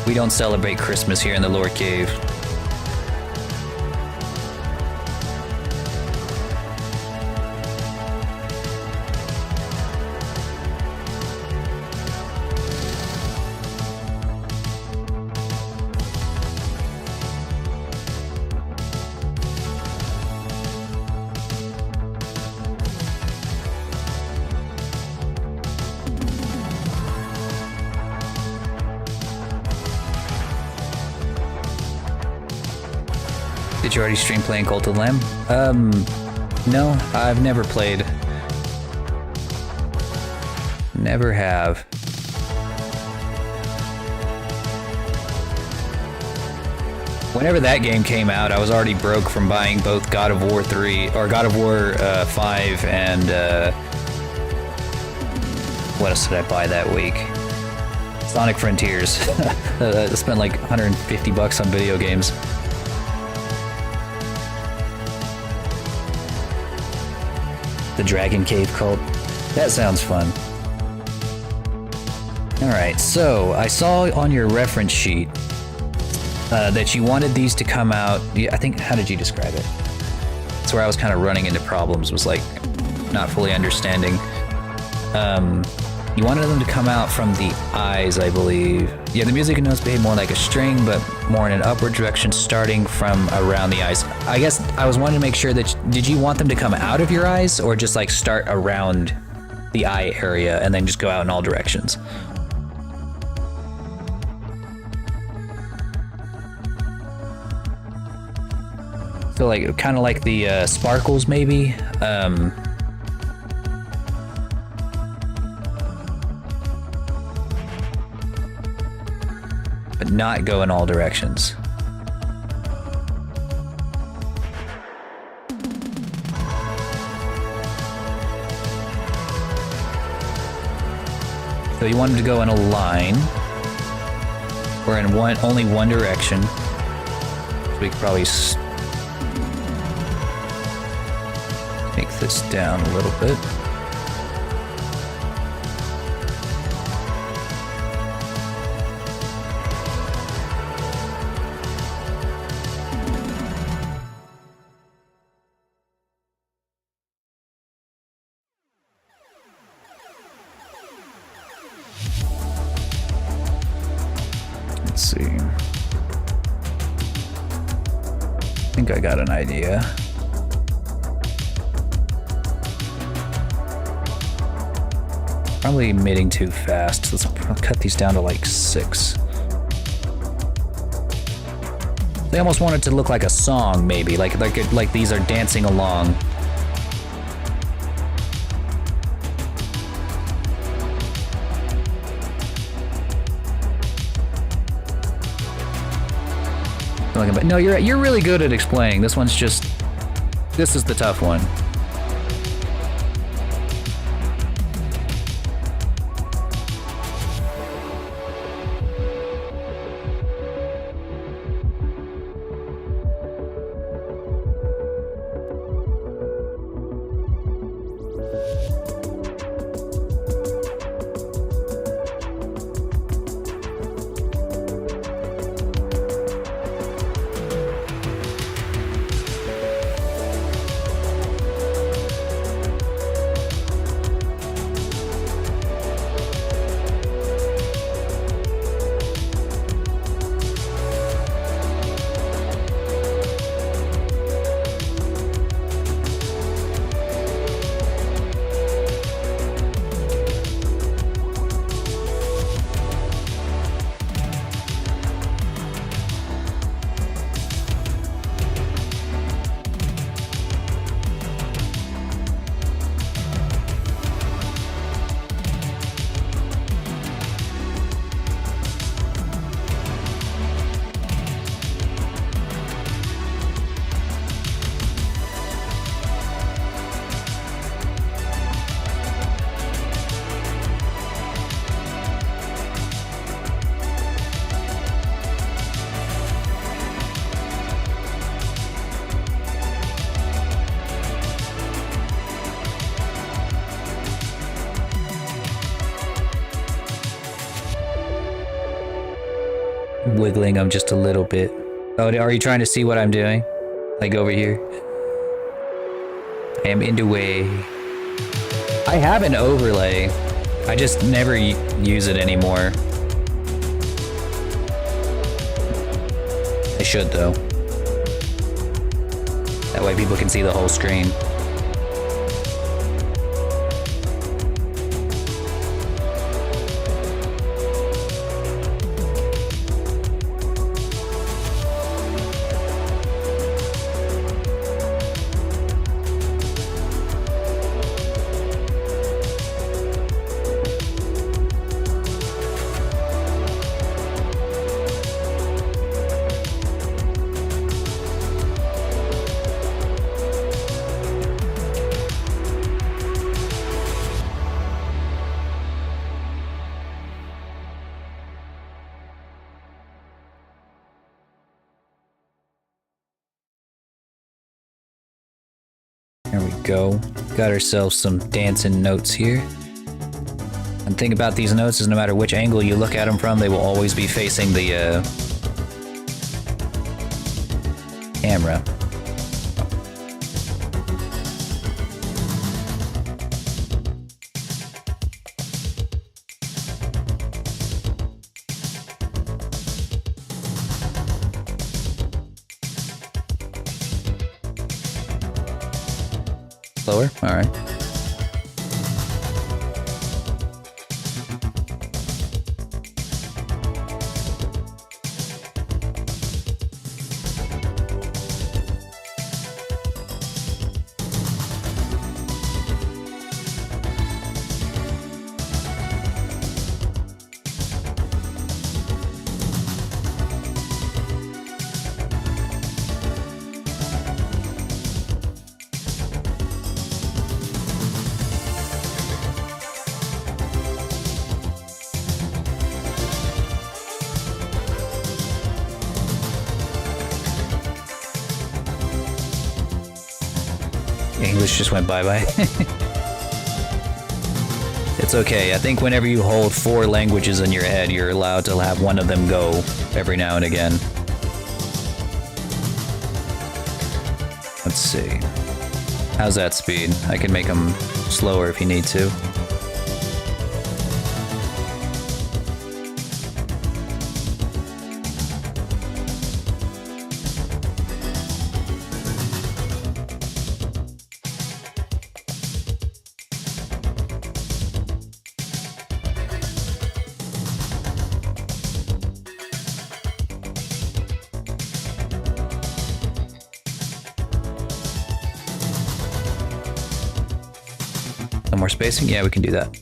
We don't celebrate Christmas here in the Lord Cave. Did you already stream playing Cult of the Lamb? No, I've never played. Never have. Whenever that game came out, I was already broke from buying both God of War 3, or God of War 5, and what else did I buy that week? Sonic Frontiers. I spent like $150 on video games. The Dragon Cave Cult. That sounds fun. Alright, so I saw on your reference sheet that you wanted these to come out. I think, how did you describe it? That's where I was kind of running into problems, was like not fully understanding. You wanted them to come out from the eyes, I believe. Yeah, the music notes behave more like a string, but more in an upward direction, starting from around the eyes. I guess I was wanting to make sure that, did you want them to come out of your eyes, or just like start around the eye area and then just go out in all directions? So like, kind of like the sparkles maybe? But not go in all directions. So you want them to go in a line, or in only one direction. So we could probably make this down a little bit. Let's see. I think I got an idea. Probably emitting too fast. Let's cut these down to like 6. They almost want it to look like a song, maybe. Like these are dancing along. No, you're really good at explaining. This one's just, this is the tough one. wiggling them just a little bit. Oh, are you trying to see what I'm doing? Like over here? I am in the way. I have an overlay. I just never use it anymore. I should though. That way people can see the whole screen. There we go. Got ourselves some dancing notes here. And thing about these notes is no matter which angle you look at them from, they will always be facing the camera. Slower? Alright. English just went bye-bye. It's okay. I think whenever you hold 4 languages in your head, you're allowed to have one of them go every now and again. Let's see. How's that speed? I can make them slower if you need to. No more spacing? Yeah, we can do that.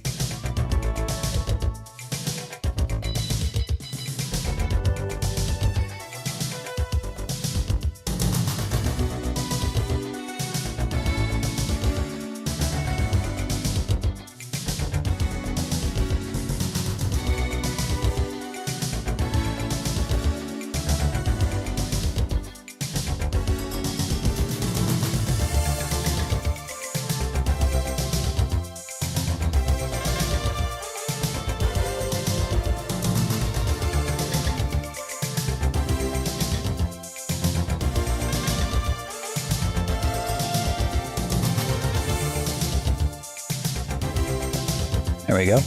There we go.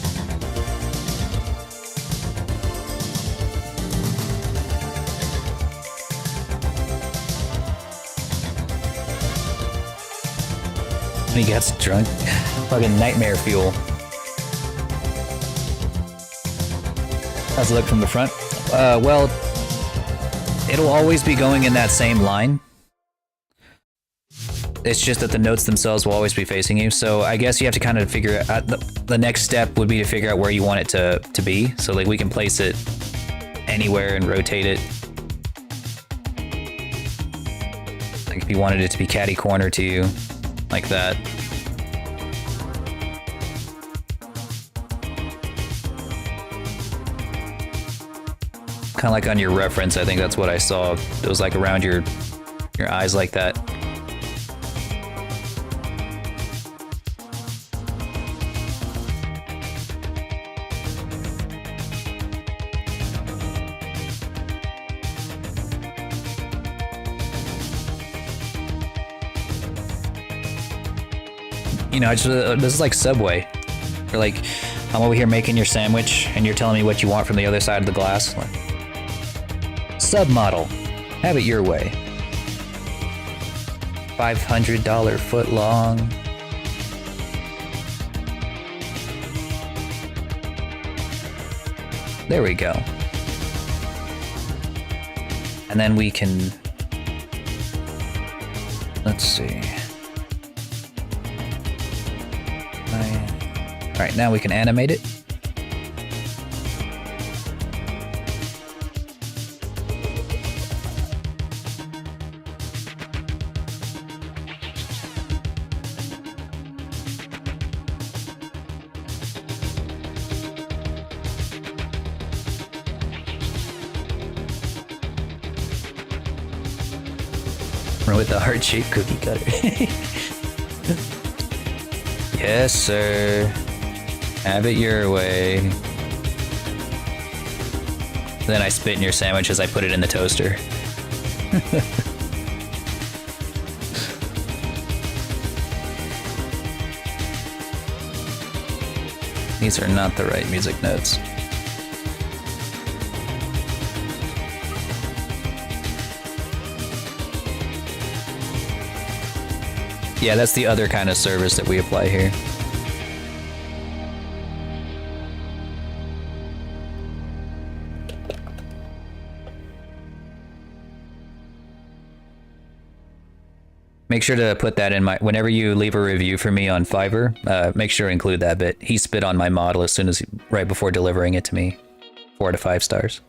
When he gets drunk, fucking nightmare fuel. How's it look from the front? Well, it'll always be going in that same line. It's just that the notes themselves will always be facing you, so I guess you have to kind of figure out, the next step would be to figure out where you want it to be, so like we can place it anywhere and rotate it. Like if you wanted it to be catty corner to you, like that. Kind of like on your reference, I think that's what I saw. It was like around your eyes like that. You know, this is like Subway. You're like, I'm over here making your sandwich, and you're telling me what you want from the other side of the glass. Like, submodel, have it your way. $500 foot long. There we go. And then we can, let's see. All right, now we can animate it. With the heart-shaped cookie cutter. Yes, sir. Have it your way. Then I spit in your sandwich as I put it in the toaster. These are not the right music notes. Yeah, that's the other kind of service that we apply here. Make sure to put that in my, whenever you leave a review for me on Fiverr, make sure to include that bit. He spit on my model as soon as, right before delivering it to me. 4 to 5 stars.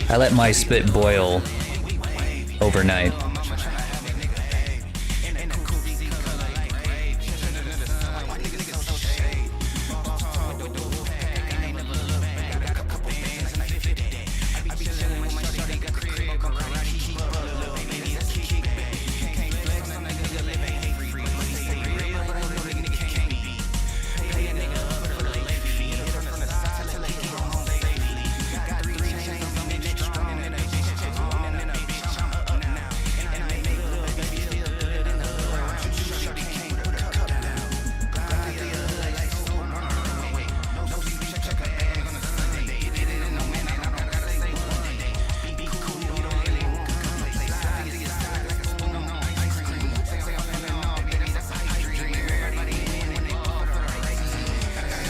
I let my spit boil overnight.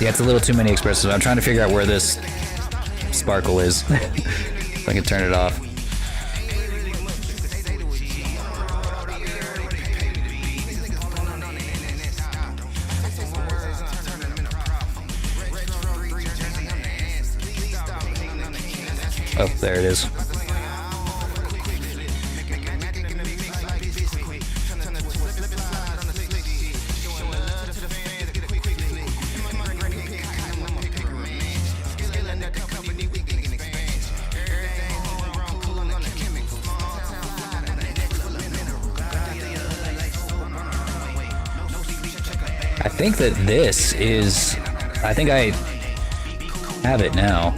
Yeah, it's a little too many expressions. I'm trying to figure out where this sparkle is. If I can turn it off. Oh, there it is. I think that this is, I think I have it now.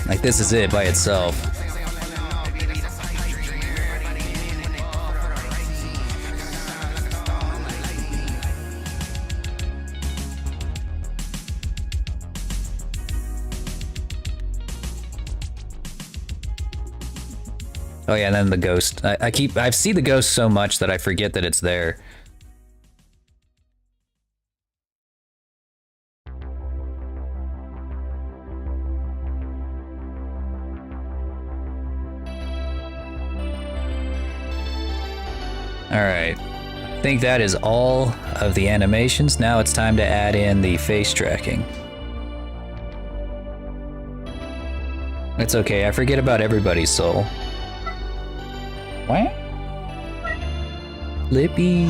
Like, this is it by itself. Oh yeah, and then the ghost. I've seen the ghost so much that I forget that it's there. Alright, I think that is all of the animations. Now it's time to add in the face tracking. It's okay, I forget about everybody's soul. What? Lippy.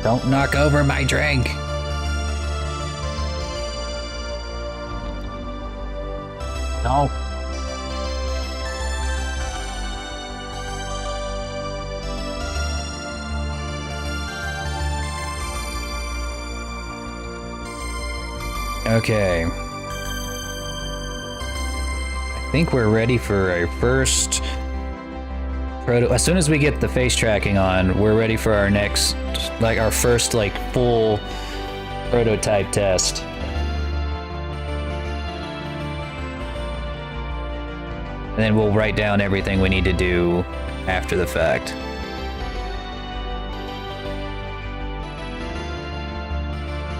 Don't knock over my drink. No. Okay. I think we're ready for our first proto. As soon as we get the face tracking on, we're ready for our next, like our first like full prototype test. And then we'll write down everything we need to do after the fact.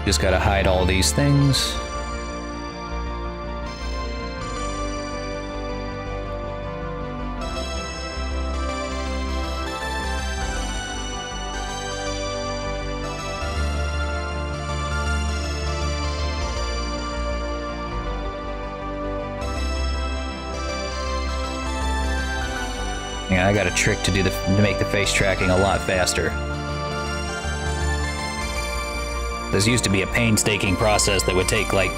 Just gotta hide all these things. Yeah, I got a trick to make the face tracking a lot faster. This used to be a painstaking process that would take like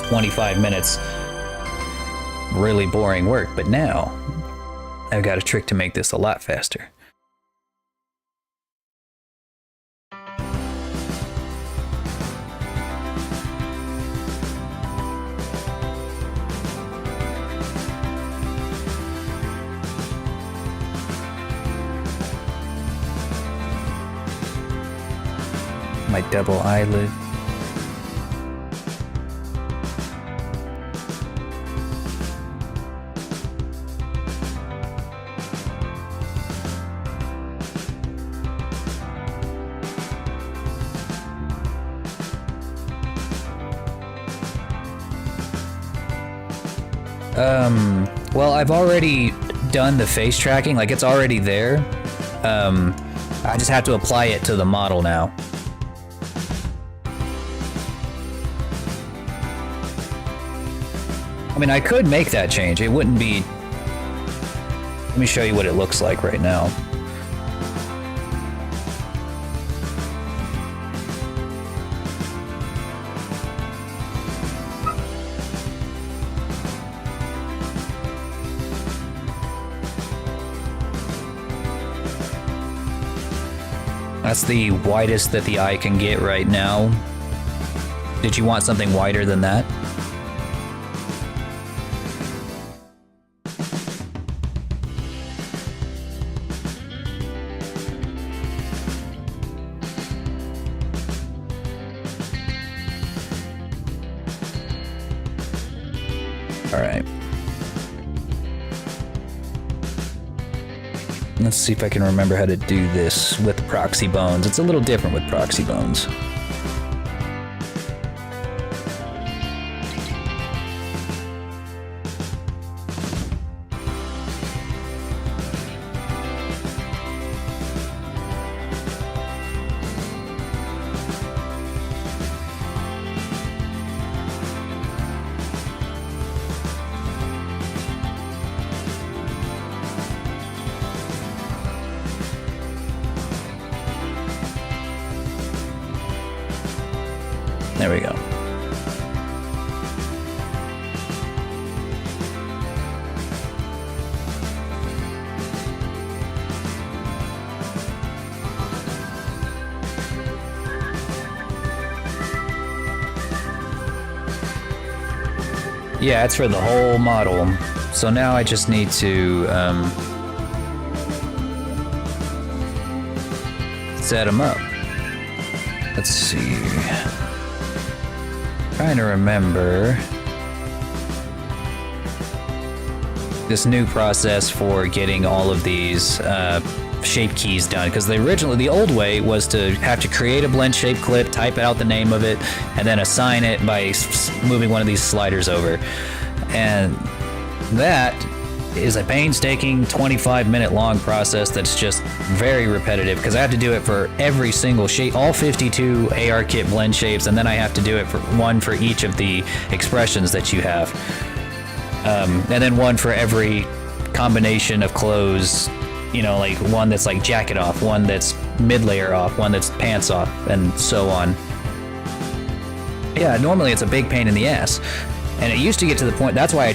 25 minutes. Really boring work, but now I've got a trick to make this a lot faster. My double eyelid. Well, I've already done the face tracking, like it's already there. I just have to apply it to the model now. I mean, I could make that change. It wouldn't be... Let me show you what it looks like right now. That's the widest that the eye can get right now. Did you want something wider than that? All right. Let's see if I can remember how to do this with proxy bones. It's a little different with proxy bones. There we go. Yeah, it's for the whole model. So now I just need to set them up. Let's see. Trying to remember this new process for getting all of these shape keys done, because the old way was to have to create a blend shape clip, type out the name of it, and then assign it by moving one of these sliders over. And that is a painstaking 25-minute long process that's just very repetitive, because I have to do it for every single shape, all 52 ARKit blend shapes, and then I have to do it for one for each of the expressions that you have. And then one for every combination of clothes you know, like one that's like jacket off, one that's mid layer off, one that's pants off, and so on. Yeah, normally it's a big pain in the ass. And it used to get to the point, that's why I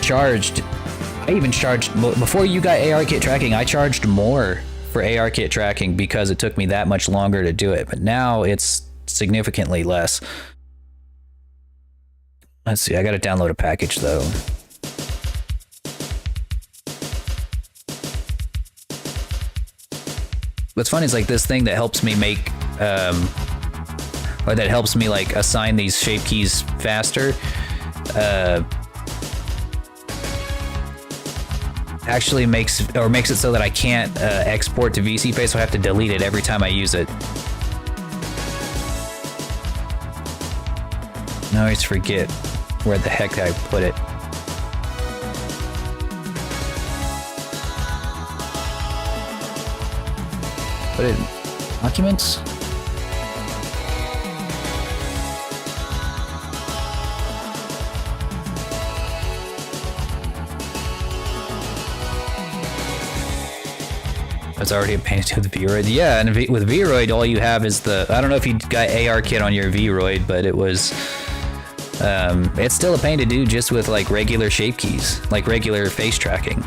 even charged, before you got AR kit tracking, I charged more for AR kit tracking because it took me that much longer to do it. But now it's significantly less. Let's see, I gotta download a package though. What's funny is like this thing that helps me make, or that helps me like assign these shape keys faster, actually makes it so that I can't export to VCPay, so I have to delete it every time I use it. I always forget where the heck I put it. Put it in documents? It's already a pain to do the Vroid. Yeah, and with Vroid, all you have is the... I don't know if you got AR kit on your Vroid, but it was... it's still a pain to do just with like regular shape keys, like regular face tracking.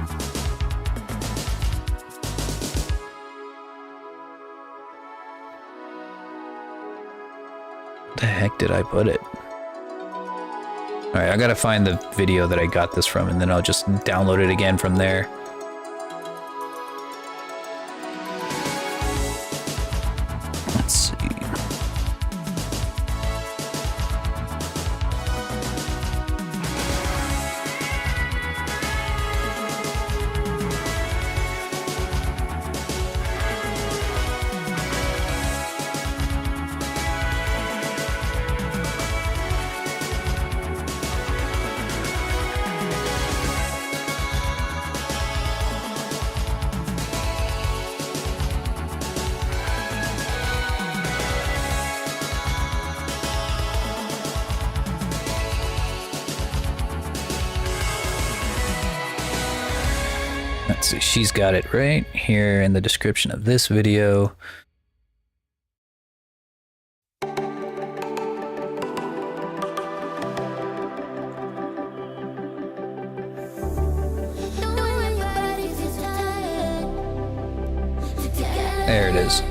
The heck did I put it? Alright, I gotta find the video that I got this from, and then I'll just download it again from there. Let's see. Let's see, she's got it right here in the description of this video. There it is.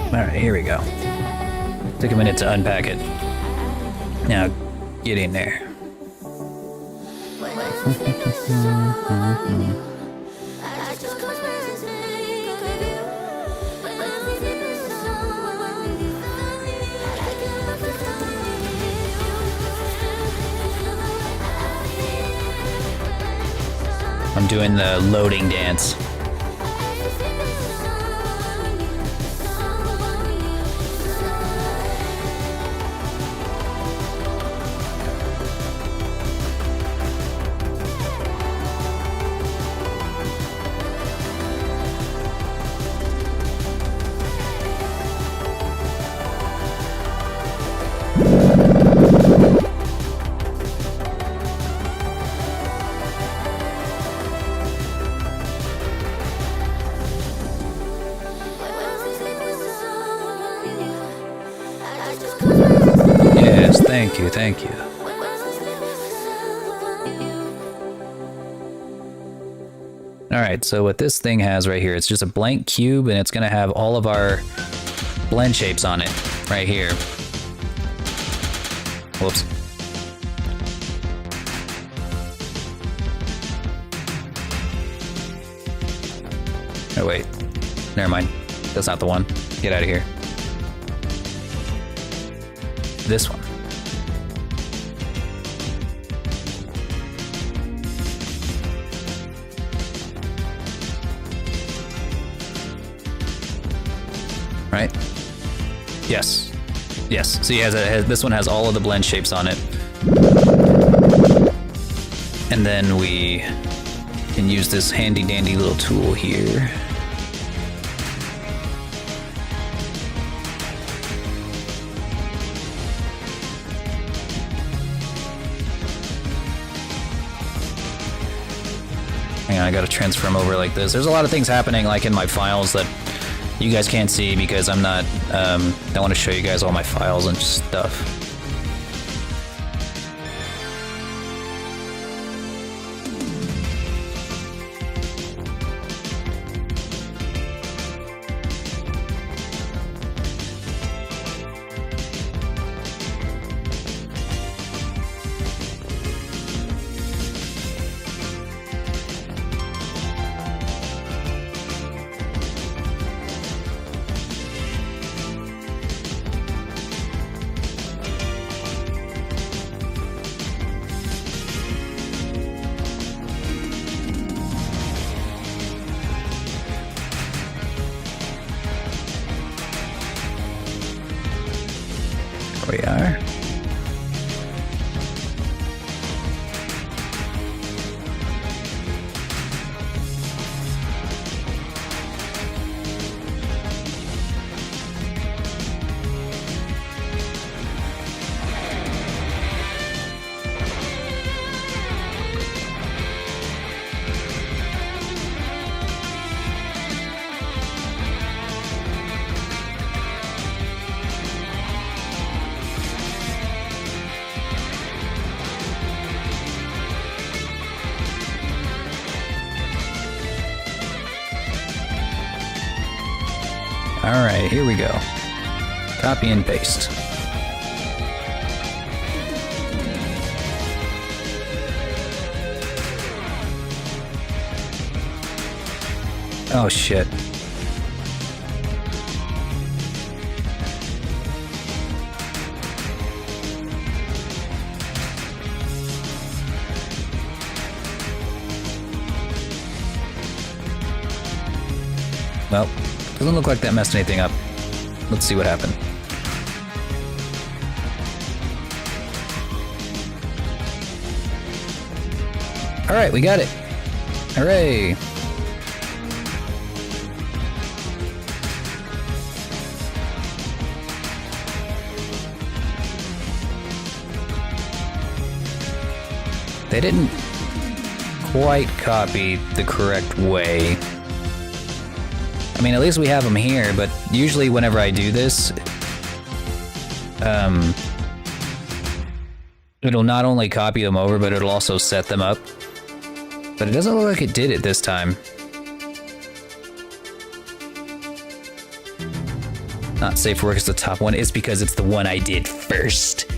Alright, here we go. Took a minute to unpack it. Now, get in there. I'm doing the loading dance. Thank you, thank you. Alright, so what this thing has right here, it's just a blank cube, and it's gonna have all of our blend shapes on it, right here. Whoops. Oh wait, never mind. That's not the one. Get out of here. This one. Right? Yes. Yes. See, this one has all of the blend shapes on it. And then we can use this handy dandy little tool here. Hang on, I gotta transfer them over like this. There's a lot of things happening like in my files that you guys can't see because I'm not, don't want to show you guys all my files and stuff. We are. All right, here we go. Copy and paste. Oh shit. Well, doesn't look like that messed anything up. Let's see what happened. All right, we got it. Hooray. They didn't quite copy the correct way. I mean, at least we have them here, but usually whenever I do this, it'll not only copy them over, but it'll also set them up. But it doesn't look like it did it this time. Not safe for work is the top one. It's because it's the one I did first.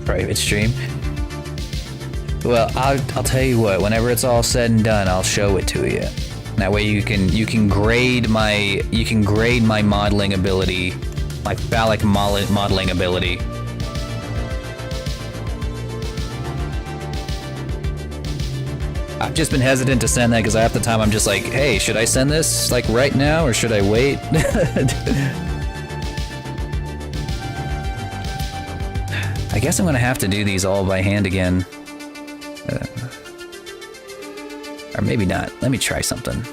Private stream. Well, I'll tell you what. Whenever it's all said and done, I'll show it to you. That way you can grade my modeling ability, my phallic modeling ability I've just been hesitant to send that because half the time I'm just like, hey, should I send this like right now or should I wait? I guess I'm gonna have to do these all by hand again. Or maybe not. Let me try something.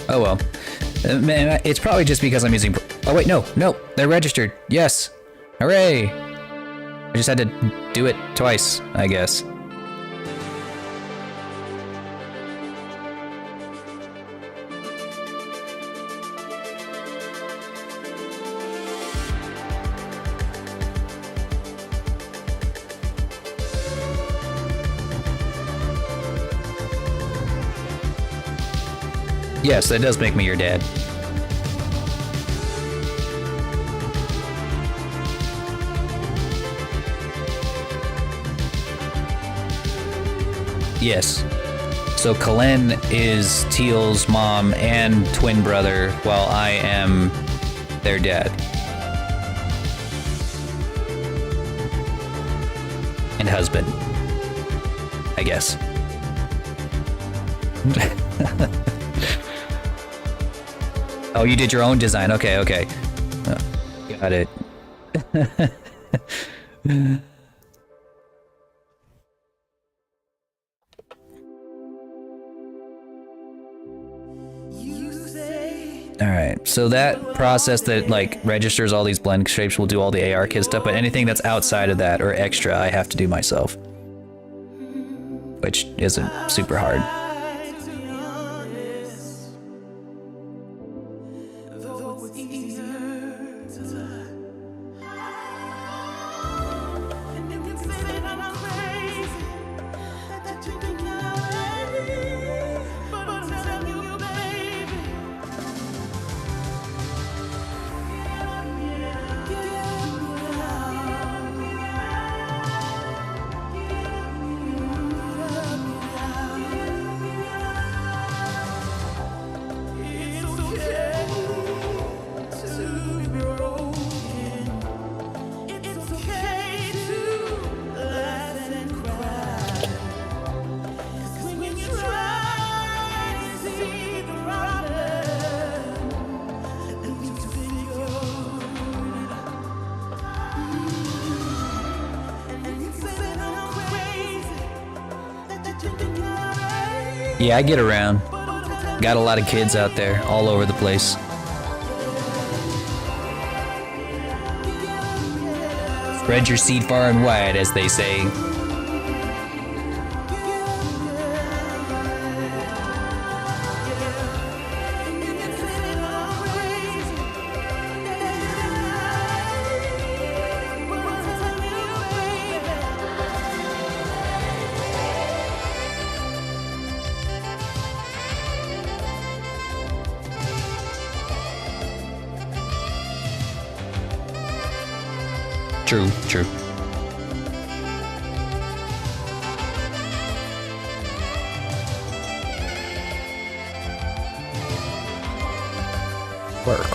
Oh well. Man, it's probably just because I'm using... Oh wait, no, they're registered. Yes. Hooray! I just had to do it twice, I guess. Yes, that does make me your dad. Yes. So Kalen is Teal's mom and twin brother, while I am their dad. And husband. I guess. Oh, you did your own design. Okay, okay. Oh, got it. Alright, so that process that like registers all these blend shapes will do all the ARKit stuff, but anything that's outside of that or extra, I have to do myself. Which isn't super hard. Yeah, I get around. Got a lot of kids out there, all over the place. Spread your seed far and wide, as they say. True, true. Work.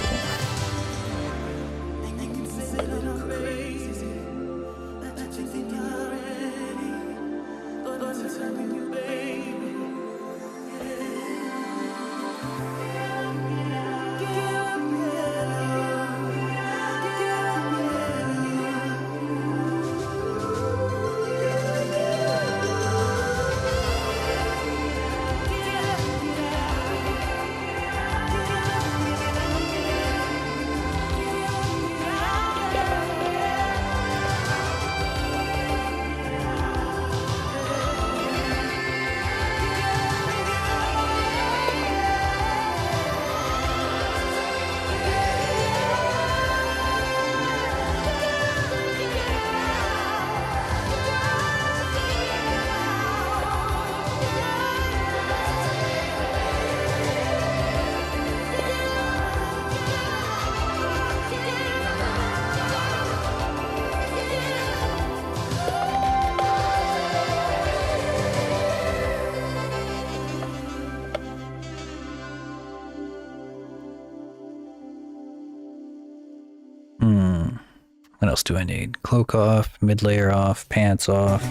What else do I need? Cloak off, mid layer off, pants off.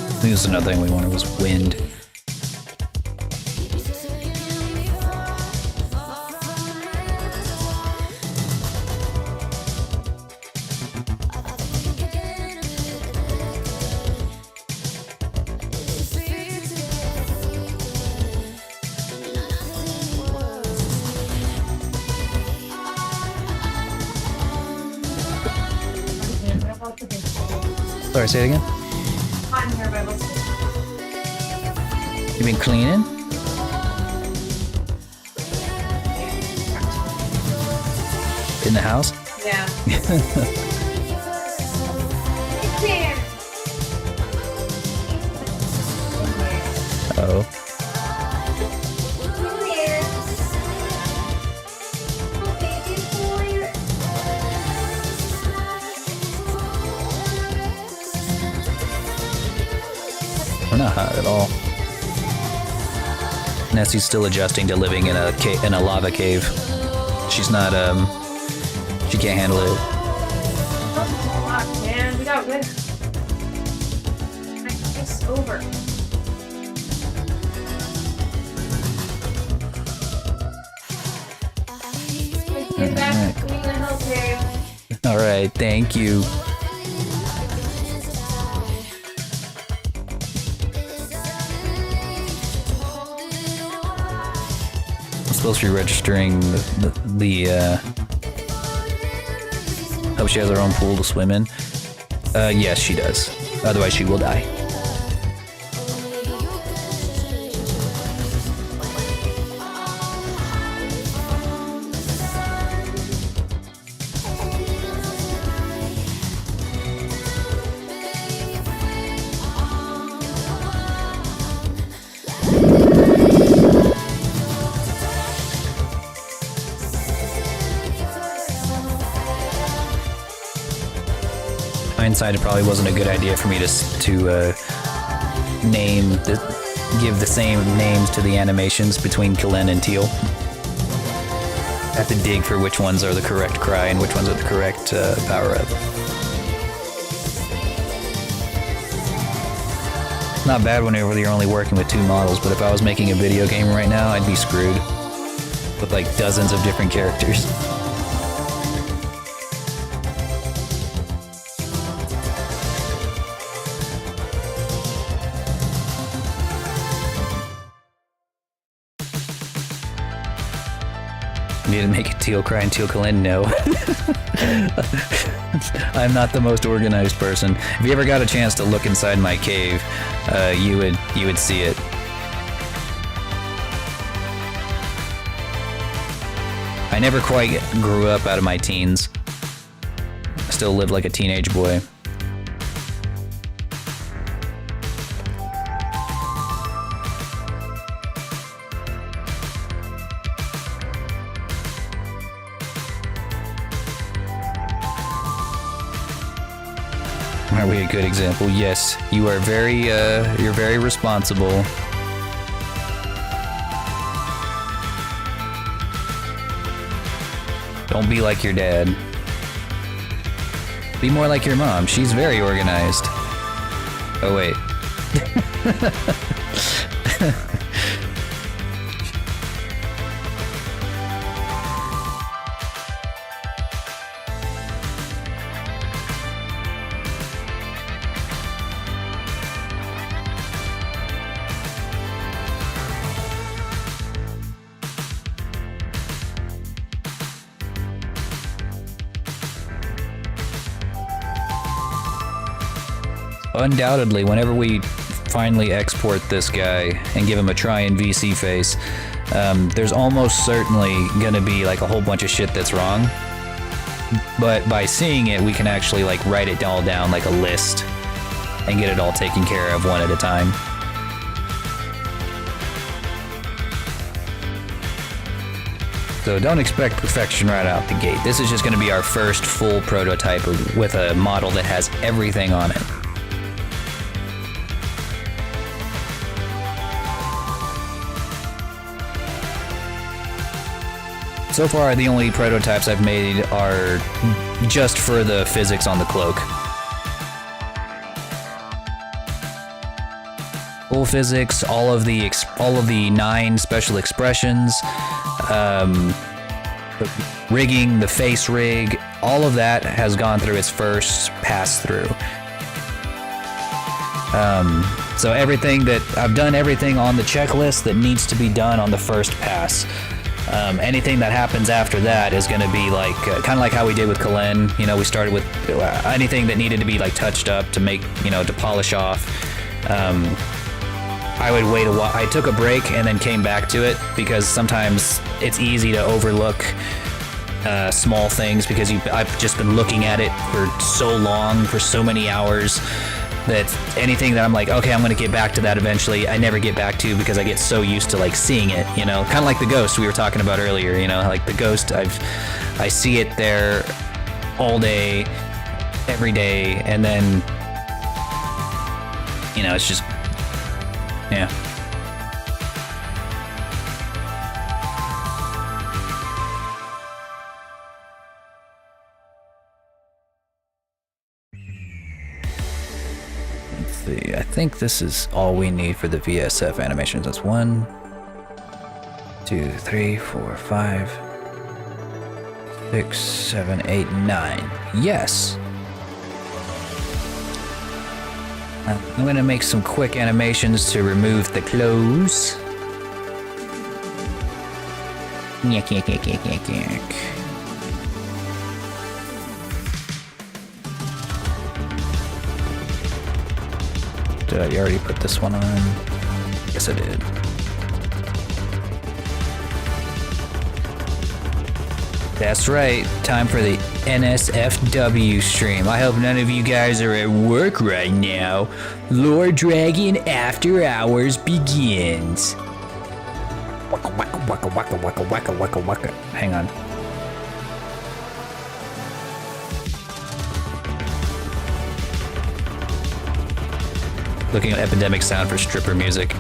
I think this is another thing we wanted was wind. Sorry, say it again? I'm here by myself. You been cleaning? In the house? Yeah. There. Oh. We're not hot at all. Nessie's still adjusting to living in a lava cave. She's not she can't handle it. Fuck, man, we got winter. It's over. Get back to the hill cave. All right, thank you. Supposed to be registering hope she has her own pool to swim in. Yes, she does. Otherwise, she will die. Hindsight, it probably wasn't a good idea for me to give the same names to the animations between Kalen and Teal. I have to dig for which ones are the correct cry and which ones are the correct power up. It's not bad whenever you're only working with 2 models, but if I was making a video game right now, I'd be screwed with like dozens of different characters. Need to make a Teal cry and Teal Kalen? No. I'm not the most organized person. If you ever got a chance to look inside my cave, you would see it. I never quite grew up out of my teens. I still lived like a teenage boy. Are we a good example? Yes, you are you're very responsible. Don't be like your dad. Be more like your mom. She's very organized. Oh, wait. Undoubtedly, whenever we finally export this guy and give him a try in VC face, there's almost certainly gonna be like a whole bunch of shit that's wrong. But by seeing it, we can actually like write it all down like a list and get it all taken care of one at a time. So don't expect perfection right out the gate. This is just going to be our first full prototype with a model that has everything on it. So far, the only prototypes I've made are just for the physics on the cloak. Full physics, all of the 9 special expressions, the rigging, the face rig, all of that has gone through its first pass through. So I've done everything on the checklist that needs to be done on the first pass. Anything that happens after that is going to be like kind of like how we did with Kalen. You know, we started with anything that needed to be like touched up to make, to polish off. I would wait a while. I took a break and then came back to it because sometimes it's easy to overlook small things because I've just been looking at it for so long, for so many hours, that anything that I'm like, okay, I'm going to get back to that eventually, I never get back to because I get so used to like seeing it, kind of like the Ghost we were talking about earlier, like the Ghost, I see it there all day, every day, and then, it's just, yeah. Let's see, I think this is all we need for the VSF animations. That's 1, 2, 3, 4, 5, 6, 7, 8, 9. Yes! I'm gonna make some quick animations to remove the clothes. Yak, yak, yak, yak, yak, yak. Did I already put this one on? Yes, I did. That's right, time for the NSFW stream. I hope none of you guys are at work right now. Lord Dragon After Hours begins. Waka waka waka waka waka waka waka waka. Hang on. Looking at Epidemic Sound for stripper music.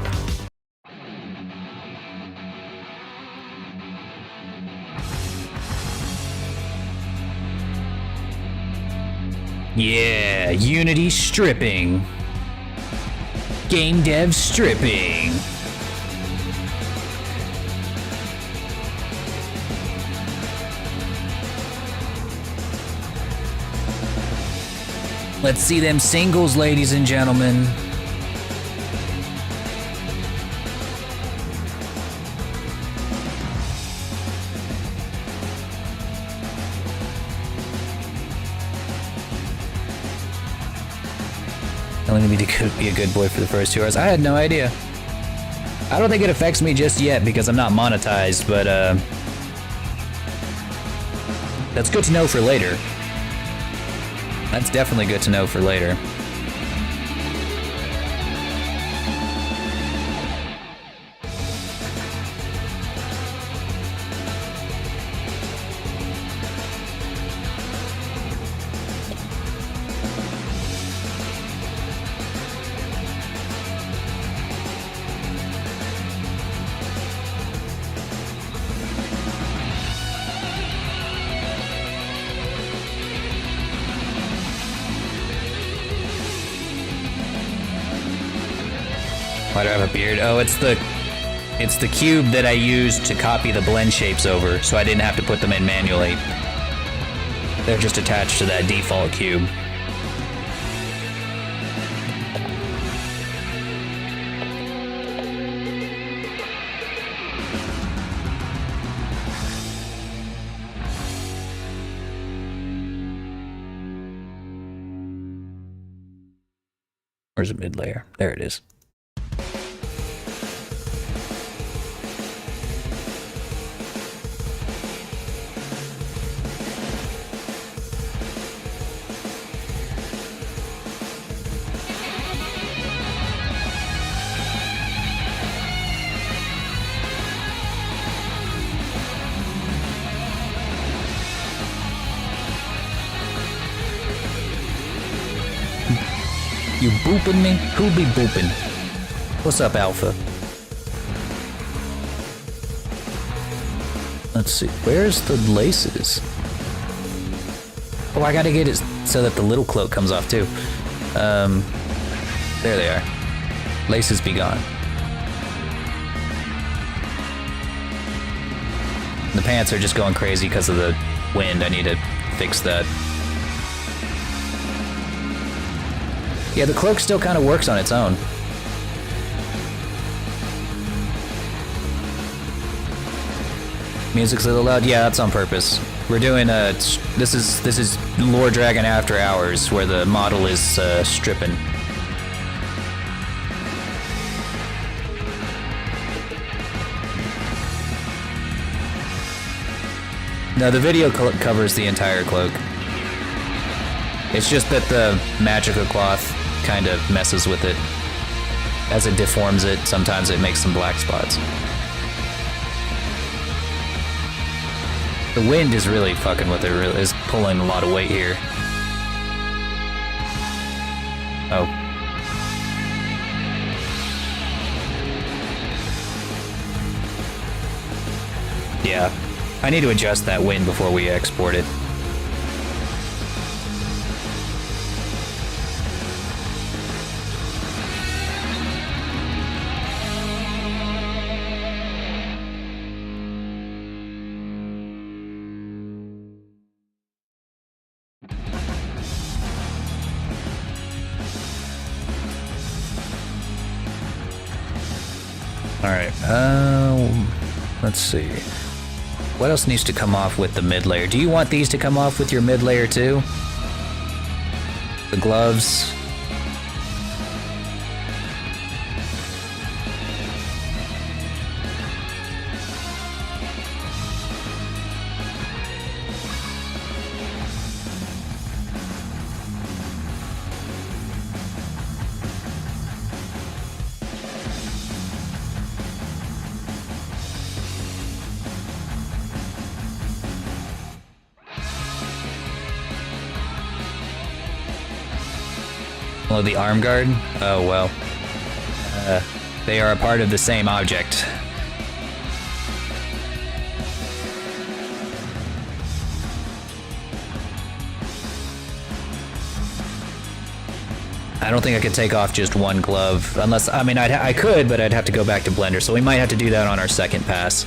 Yeah, Unity stripping. Game dev stripping. Let's see them singles, ladies and gentlemen. Telling me to be a good boy for the first 2 hours. I had no idea. I don't think it affects me just yet because I'm not monetized, but that's good to know for later. That's definitely good to know for later. Why do I have a beard? Oh, it's the cube that I used to copy the blend shapes over, so I didn't have to put them in manually. They're just attached to that default cube. Where's the mid layer? There it is. You booping me? Who be booping? What's up, Alpha? Let's see. Where's the laces? Oh, I gotta get it so that the little cloak comes off too. There they are. Laces be gone. The pants are just going crazy because of the wind. I need to fix that. Yeah, the cloak still kind of works on its own. Music's a little loud. Yeah, that's on purpose. We're doing this is Lore Dragon After Hours, where the model is stripping. No, the video covers the entire cloak. It's just that the Magica cloth kind of messes with it. As it deforms it, sometimes it makes some black spots. The wind is really fucking with it, really is pulling a lot of weight here. Oh. Yeah. I need to adjust that wind before we export it. Alright, let's see. What else needs to come off with the mid layer? Do you want these to come off with your mid layer too? The gloves. Oh, the arm guard? Oh, well. They are a part of the same object. I don't think I could take off just one glove, unless, I mean, I could, but I'd have to go back to Blender, so we might have to do that on our second pass.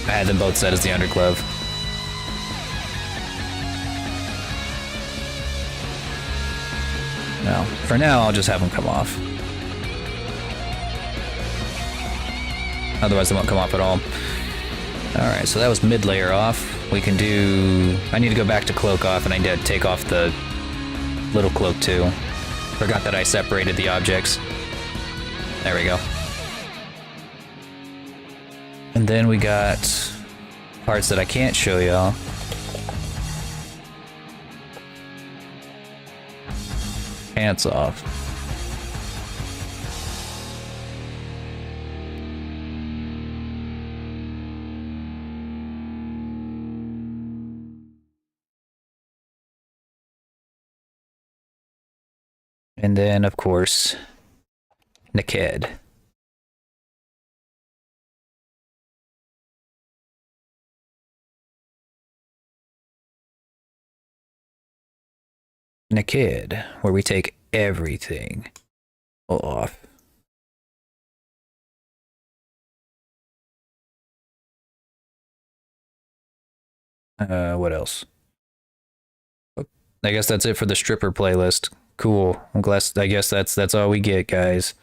I had them both set as the underglove. No, for now I'll just have them come off. Otherwise they won't come off at all. Alright, so that was mid layer off. We can do... I need to go back to cloak off, and I need to take off the little cloak too. Forgot that I separated the objects. There we go. And then we got parts that I can't show y'all. Pants off. And then, of course, naked. Naked, where we take everything off. What else? I guess that's it for the stripper playlist. Cool. I'm glad. I guess that's all we get, guys.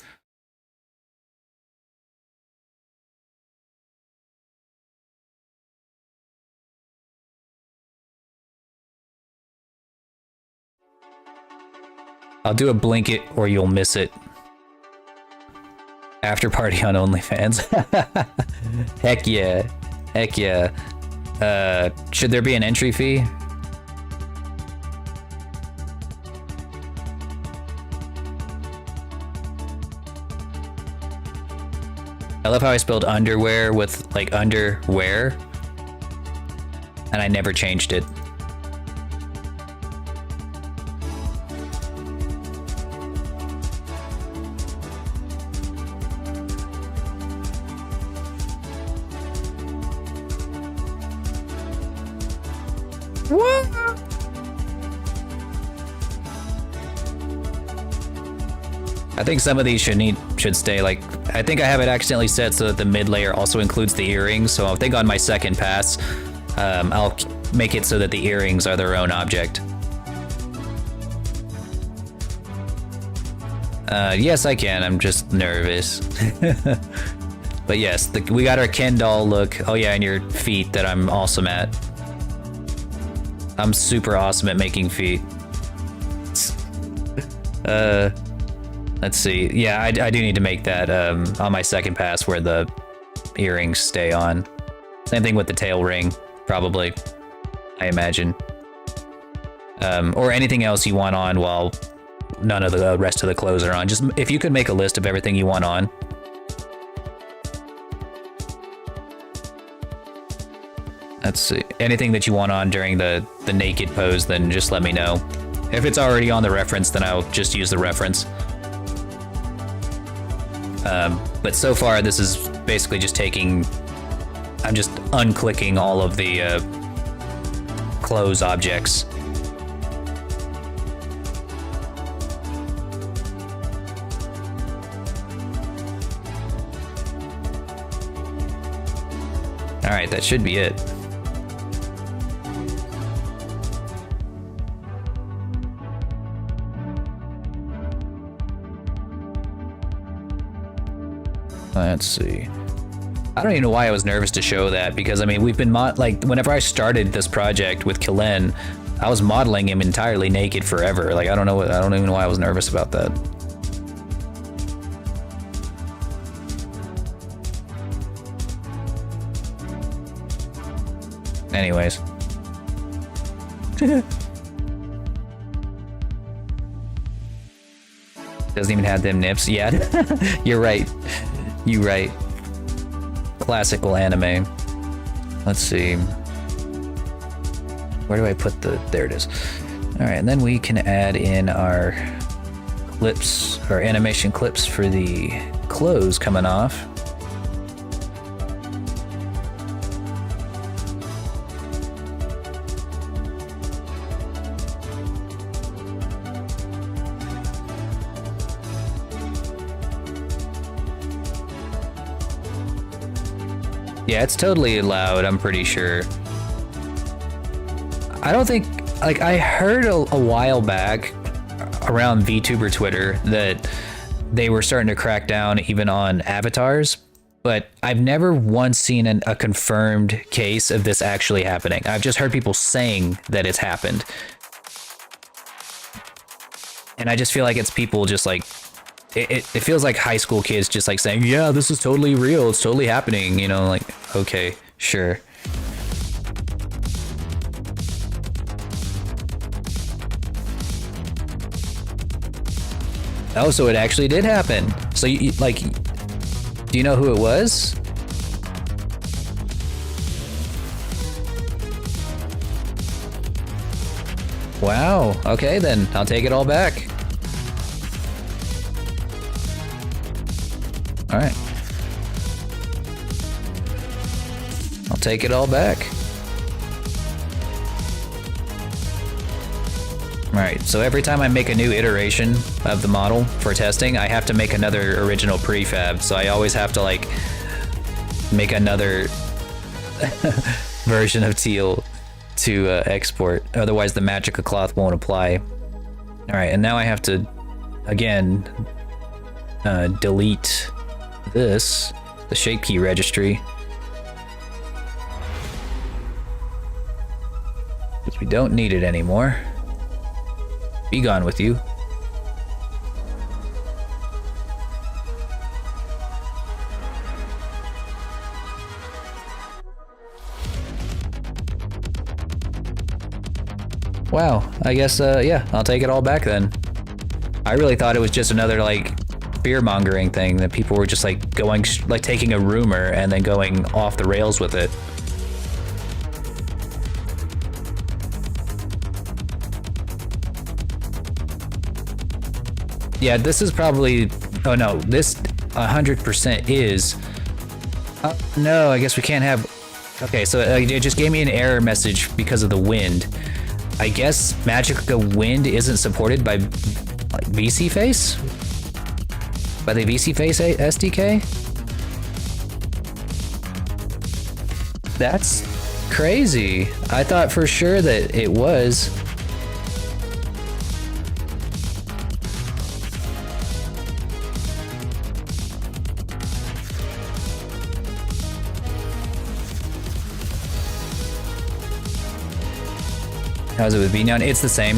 I'll do a blanket or you'll miss it. After party on OnlyFans. Heck yeah. Heck yeah. Should there be an entry fee? I love how I spelled underwear with like underwear, and I never changed it. I think some of these should stay like, I think I have it accidentally set so that the mid layer also includes the earrings. So I think on my second pass, I'll make it so that the earrings are their own object. Yes, I can. I'm just nervous. But yes, we got our Ken doll look. Oh yeah, and your feet that I'm awesome at. I'm super awesome at making feet. Let's see. Yeah, I do need to make that on my second pass where the earrings stay on. Same thing with the tail ring, probably, I imagine. Or anything else you want on while none of the rest of the clothes are on. Just if you could make a list of everything you want on. Let's see. Anything that you want on during the naked pose, then just let me know. If it's already on the reference, then I'll just use the reference. But so far, this is basically just taking... I'm just unclicking all of the clothes objects. Alright, that should be it. Let's see. I don't even know why I was nervous to show that, because I mean, we've been like whenever I started this project with Killen, I was modeling him entirely naked forever. Like I don't even know why I was nervous about that. Anyways. Doesn't even have them nips. Yeah, you're right. You're right. Classical anime. Let's see. Where do I put the... There it is. Alright, and then we can add in our clips, or animation clips for the clothes coming off. Yeah, it's totally allowed, I'm pretty sure. I don't think... Like, I heard a while back around VTuber Twitter that they were starting to crack down even on avatars, but I've never once seen a confirmed case of this actually happening. I've just heard people saying that it's happened. And I just feel like it's people just like... It feels like high school kids just like saying, yeah, this is totally real, it's totally happening, you know, like, okay, sure. Oh, so it actually did happen. So you like, do you know who it was? Wow, okay then, I'll take it all back. All right. I'll take it all back. All right, so every time I make a new iteration of the model for testing, I have to make another original prefab. So I always have to like make another version of teal to export. Otherwise the Magica cloth won't apply. All right, and now I have to, again, delete this, the shape key registry, because we don't need it anymore. Be gone with you. Wow, I guess, yeah, I'll take it all back then. I really thought it was just another, like, fear mongering thing that people were just like going, like taking a rumor and then going off the rails with it. Yeah, this is probably, oh no, this 100% is, no, I guess we can't have, okay, so it just gave me an error message because of the wind. I guess Magicka Wind isn't supported by like VSeeFace? By the VSeeFace SDK? That's crazy. I thought for sure that it was. How's it with VNeon? It's the same.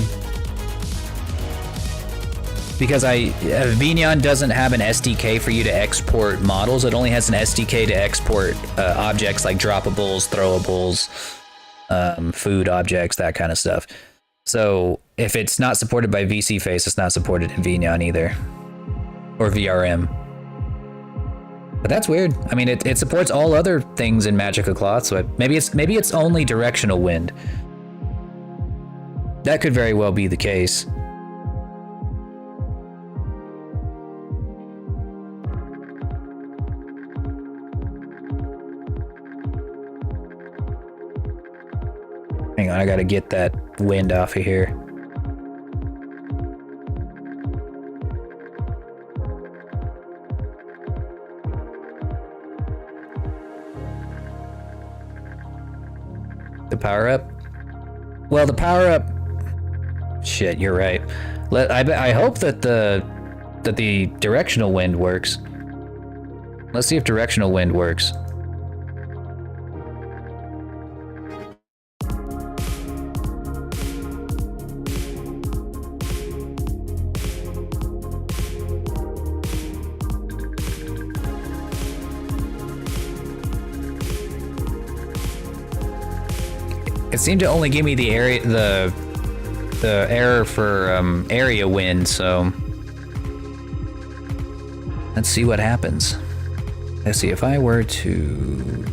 Because VNeon doesn't have an SDK for you to export models. It only has an SDK to export objects like droppables, throwables, food objects, that kind of stuff. So if it's not supported by VSeeFace, it's not supported in VNeon either. Or VRM. But that's weird. I mean, it supports all other things in Magicka Cloth, so maybe it's only directional wind. That could very well be the case. Hang on, I gotta get that wind off of here. The power up? Well, the power up. Shit, you're right. I hope that the directional wind works. Let's see if directional wind works. It seemed to only give me the area, the error for area wind, so let's see what happens. Let's see if I were to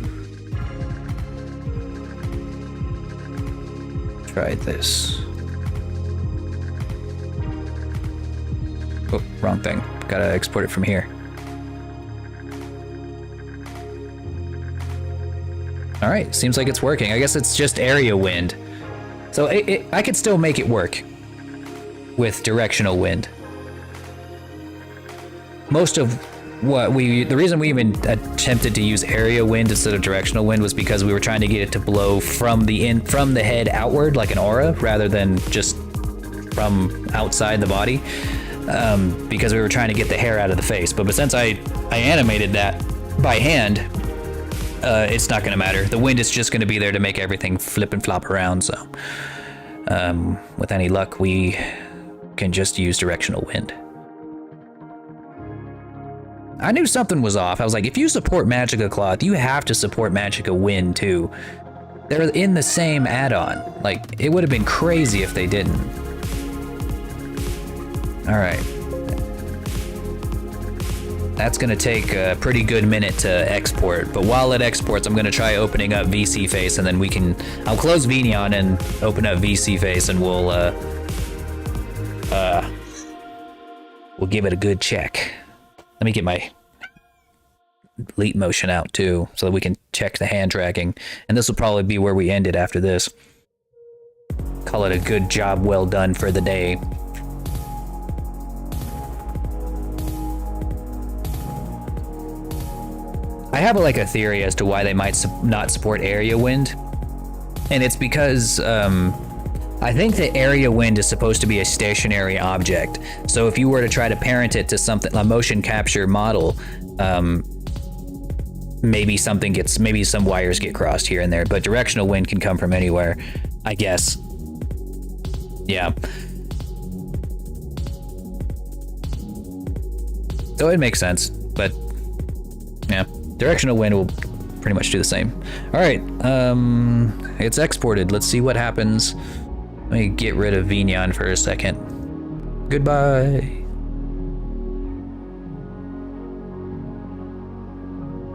try this. Oh, wrong thing. Gotta export it from here. All right, seems like it's working. I guess it's just area wind. So I could still make it work with directional wind. Most of what the reason we even attempted to use area wind instead of directional wind was because we were trying to get it to blow from the head outward like an aura rather than just from outside the body. Because we were trying to get the hair out of the face. But since I animated that by hand, it's not going to matter. The wind is just going to be there to make everything flip and flop around, so with any luck, we can just use directional wind. I knew something was off. I was like, if you support Magicka Cloth, you have to support Magicka Wind, too. They're in the same add-on. Like, it would have been crazy if they didn't. All right. That's gonna take a pretty good minute to export, but while it exports, I'm gonna try opening up VSeeFace, and then I'll close VNeon and open up VSeeFace, and we'll give it a good check. Let me get my leap motion out too, so that we can check the hand tracking, and this will probably be where we end it after this. Call it a good job well done for the day. I have like a theory as to why they might not support area wind, and it's because I think that area wind is supposed to be a stationary object. So if you were to try to parent it to something, a motion capture model, maybe some wires get crossed here and there. But directional wind can come from anywhere, I guess. Yeah. So it makes sense, but yeah. Directional wind will pretty much do the same. All right, it's exported. Let's see what happens. Let me get rid of VNeon for a second. Goodbye.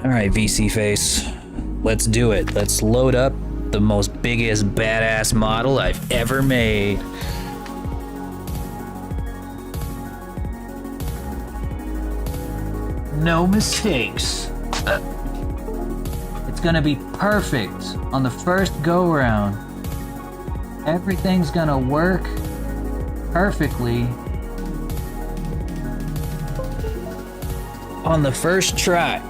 All right, VC face. Let's do it. Let's load up the most biggest badass model I've ever made. No mistakes. It's gonna be perfect on the first go round. Everything's gonna work perfectly on the first try.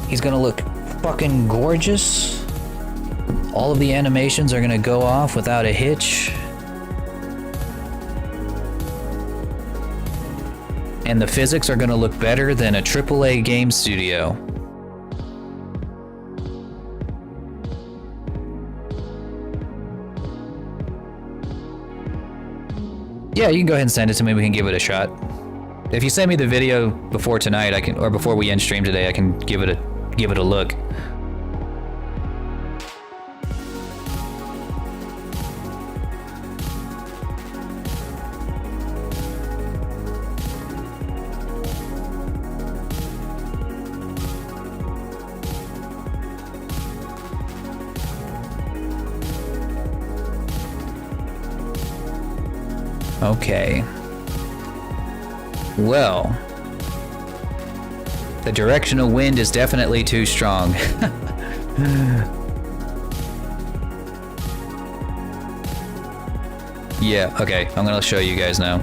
He's gonna look fucking gorgeous. All of the animations are gonna go off without a hitch. And the physics are gonna look better than a AAA game studio. Yeah, you can go ahead and send it to me. We can give it a shot. If you send me the video before tonight, I can, or before we end stream today, I can give it a look. Okay. Well, the directional wind is definitely too strong. Yeah, okay, I'm gonna show you guys now.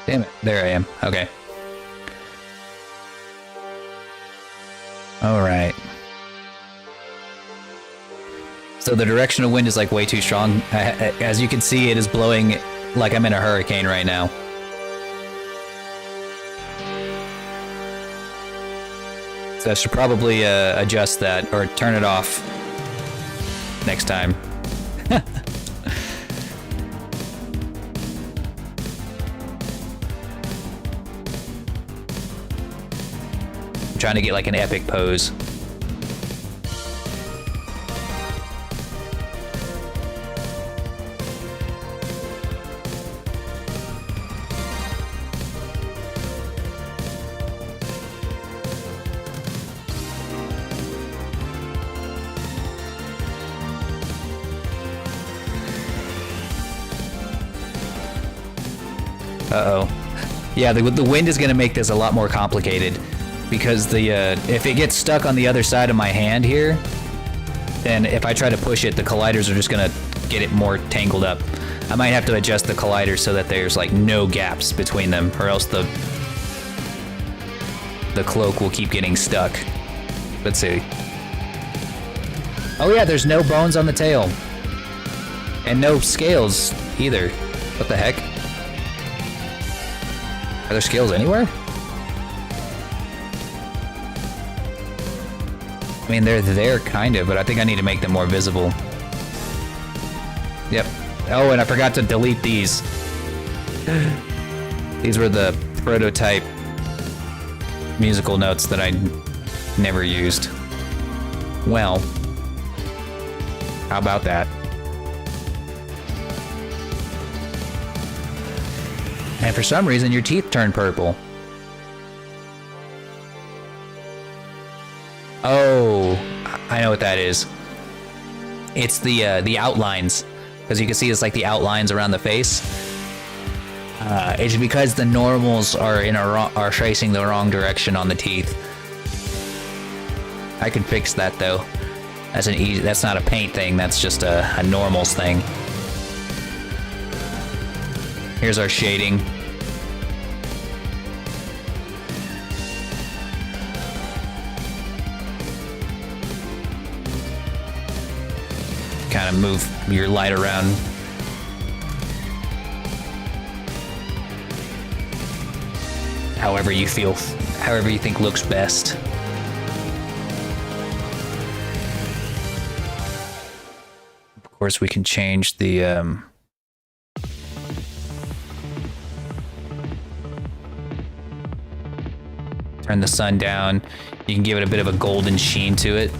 Damn it, there I am, okay. All right. So the directional wind is like way too strong. As you can see, it is blowing like I'm in a hurricane right now. So I should probably adjust that or turn it off next time. Trying to get like an epic pose. Uh-oh. Yeah, the wind is gonna make this a lot more complicated. Because the if it gets stuck on the other side of my hand here, then if I try to push it, the colliders are just gonna get it more tangled up. I might have to adjust the colliders so that there's like no gaps between them, or else the cloak will keep getting stuck. Let's see. Oh yeah, there's no bones on the tail. And no scales either. What the heck? Are there scales anywhere? I mean, they're there kind of, but I think I need to make them more visible. Yep. Oh, and I forgot to delete these. These were the prototype musical notes that I never used. Well, how about that? And for some reason, your teeth turn purple. Oh, I know what that is. It's the outlines, because you can see it's like the outlines around the face. It's because the normals are are facing the wrong direction on the teeth. I can fix that though. That's not a paint thing. That's just a normals thing. Here's our shading. Kind of move your light around. However you feel, however you think looks best. Of course, we can change the turn the sun down. You can give it a bit of a golden sheen to it.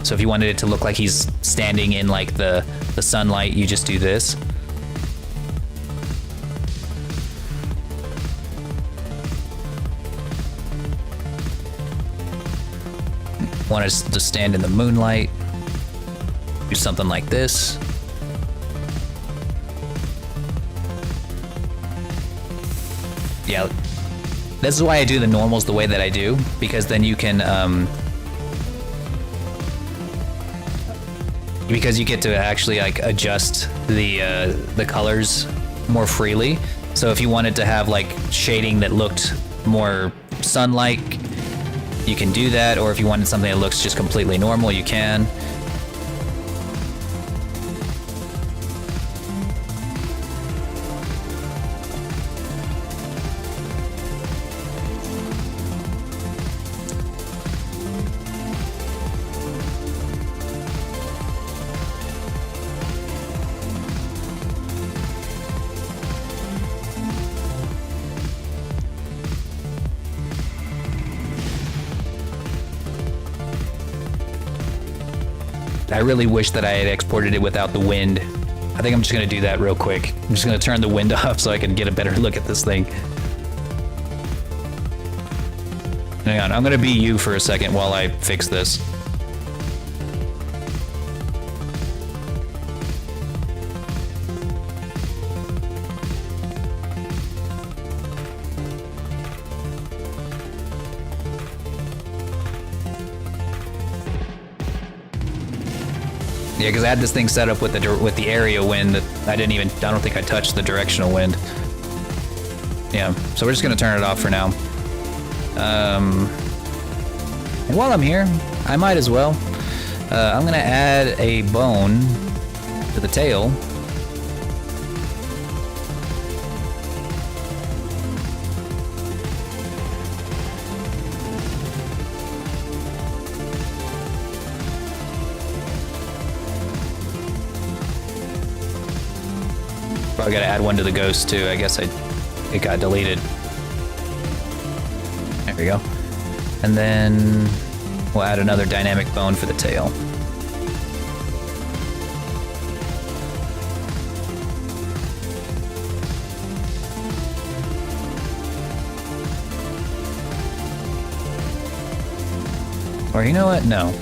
So if you wanted it to look like he's standing in like the sunlight, you just do this. Want it to stand in the moonlight, do something like this. Yeah, this is why I do the normals the way that I do, because then you can, because you get to actually like adjust the colors more freely. So if you wanted to have like shading that looked more sun-like, you can do that, or if you wanted something that looks just completely normal, you can. I really wish that I had exported it without the wind. I think I'm just gonna do that real quick. I'm just gonna turn the wind off so I can get a better look at this thing. Hang on, I'm gonna be you for a second while I fix this. Yeah, because I had this thing set up with the area wind that I don't think I touched the directional wind. Yeah, so we're just gonna turn it off for now. And while I'm here, I might as well. I'm gonna add a bone to the tail. Probably gotta add one to the ghost too. I guess it got deleted. There we go. And then we'll add another dynamic bone for the tail. Or you know what? No.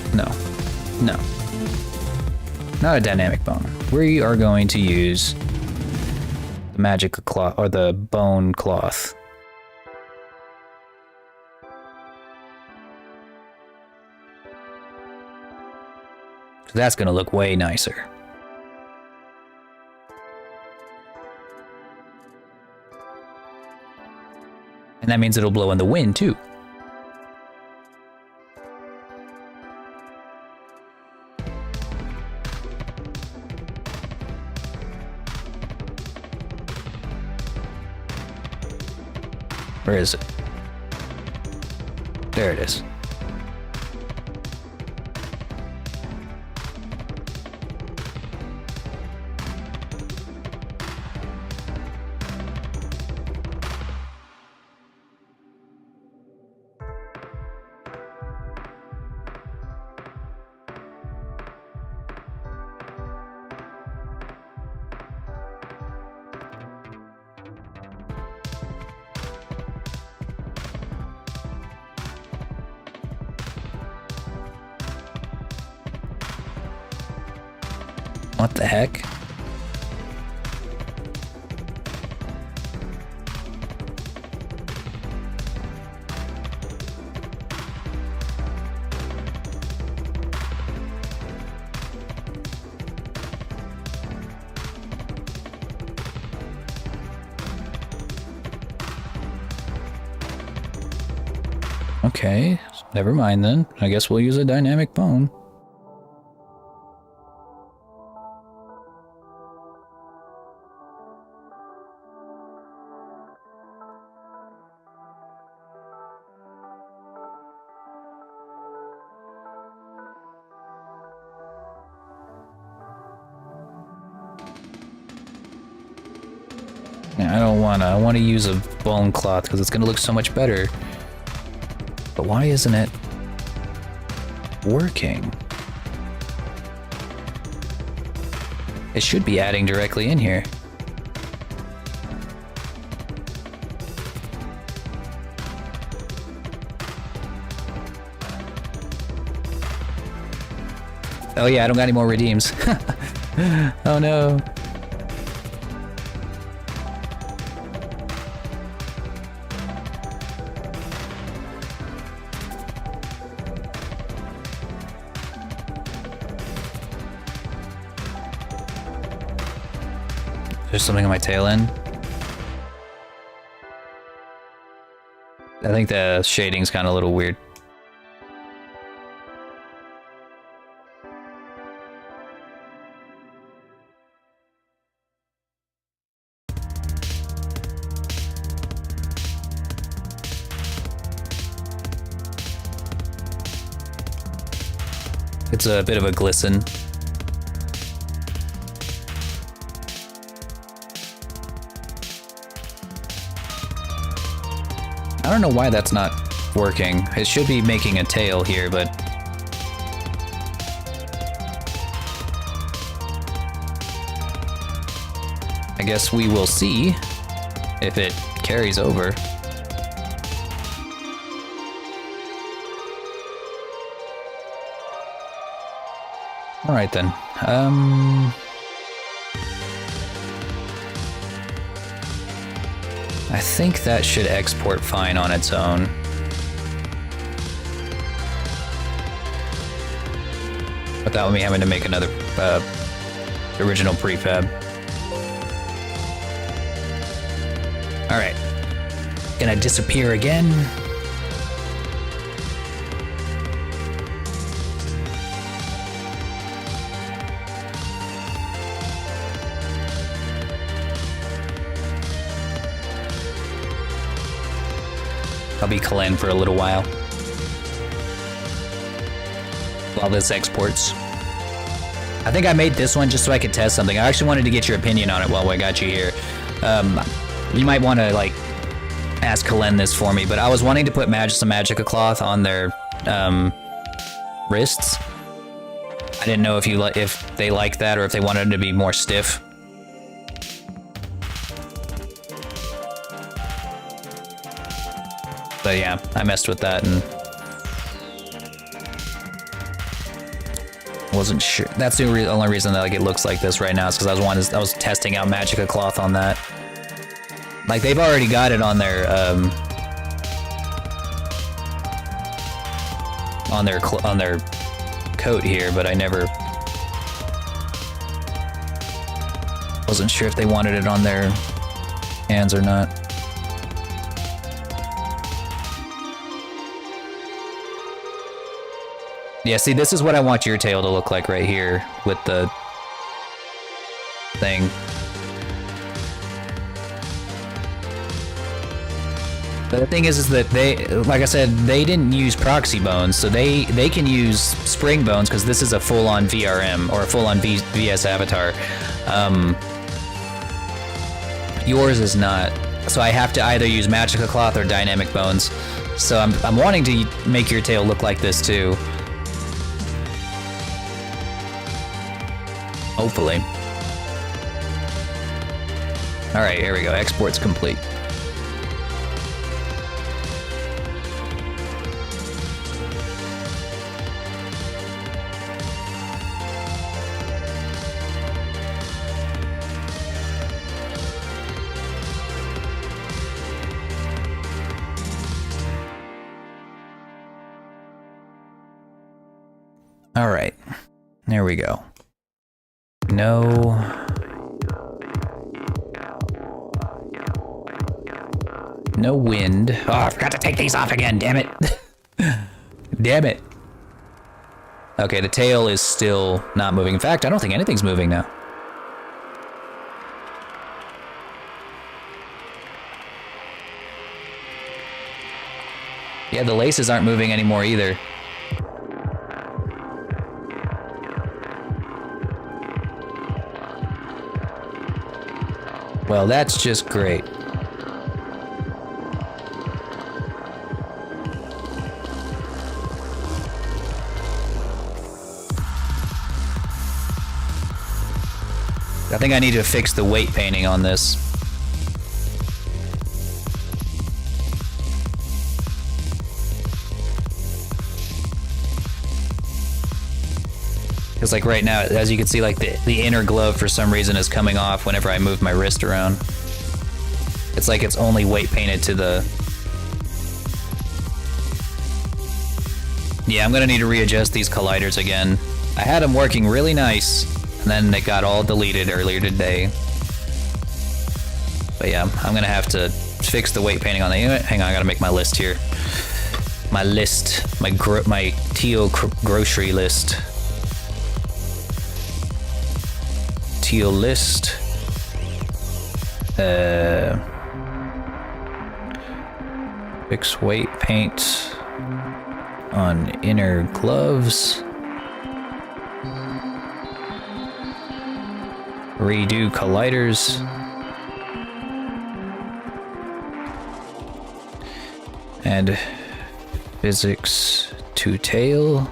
Not a dynamic bone. We are going to use the magic cloth, or the bone cloth. So that's gonna look way nicer. And that means it'll blow in the wind too. Where is it? There it is. What the heck? Okay, never mind then. I guess we'll use a dynamic bone. Yeah, I want to use a bone cloth because it's going to look so much better. But why isn't it working? It should be adding directly in here. Oh yeah, I don't got any more redeems. Oh no. There's something on my tail end. I think the shading's kind of a little weird. It's a bit of a glisten. I don't know why that's not working. It should be making a tail here, but... I guess we will see if it carries over. Alright then. I think that should export fine on its own. Without me having to make another original prefab. Alright. Gonna disappear again. I'll be Kalen for a little while this exports. I think I made this one just so I could test something. I actually wanted to get your opinion on it while I got you here. You might want to like ask Kalen this for me, but I was wanting to put some Magica cloth on their wrists. I didn't know if they like that or if they wanted them to be more stiff. But yeah, I messed with that and wasn't sure. That's the only reason that like it looks like this right now is because I was testing out Magica cloth on that. Like they've already got it on their on their coat here, but I never wasn't sure if they wanted it on their hands or not. Yeah, see, this is what I want your tail to look like right here with the thing. But the thing is that they, like I said, they didn't use proxy bones, so they can use spring bones because this is a full-on VRM or a full-on VS avatar. Yours is not, so I have to either use Magica cloth or dynamic bones. So I'm wanting to make your tail look like this too. Hopefully. Alright, here we go. Export's complete. Alright. There we go. No. No wind. Oh, I forgot to take these off again, damn it. Damn it. Okay, the tail is still not moving. In fact, I don't think anything's moving now. Yeah, the laces aren't moving anymore either. Well, that's just great. I think I need to fix the weight painting on this. Because like right now, as you can see, like the inner glove for some reason is coming off whenever I move my wrist around. It's like it's only weight painted to the... Yeah, I'm gonna need to readjust these colliders again. I had them working really nice, and then they got all deleted earlier today. But yeah, I'm gonna have to fix the weight painting on the unit. Hang on, I gotta make my list here. My list, my teal grocery list. Teal list. Fix weight paint on inner gloves. Redo colliders. And physics to tail.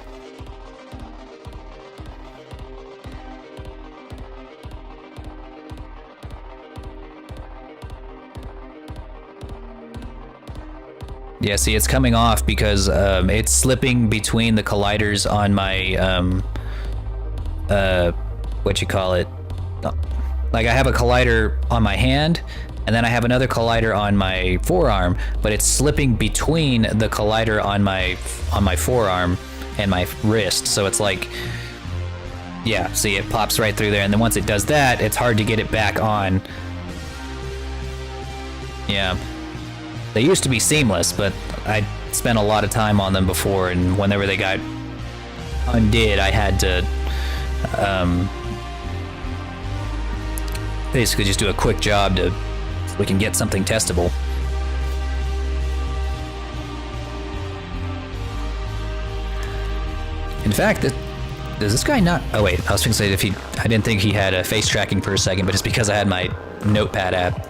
Yeah, see, it's coming off because it's slipping between the colliders on my, what you call it? Like I have a collider on my hand, and then I have another collider on my forearm, but it's slipping between the collider on my forearm and my wrist. So it's like, yeah, see, it pops right through there, and then once it does that, it's hard to get it back on. Yeah. They used to be seamless, but I spent a lot of time on them before, and whenever they got undid, I had to basically just do a quick job so we can get something testable. In fact, does this guy not... Oh wait, I was going to say I didn't think he had face tracking for a second, but it's because I had my notepad app.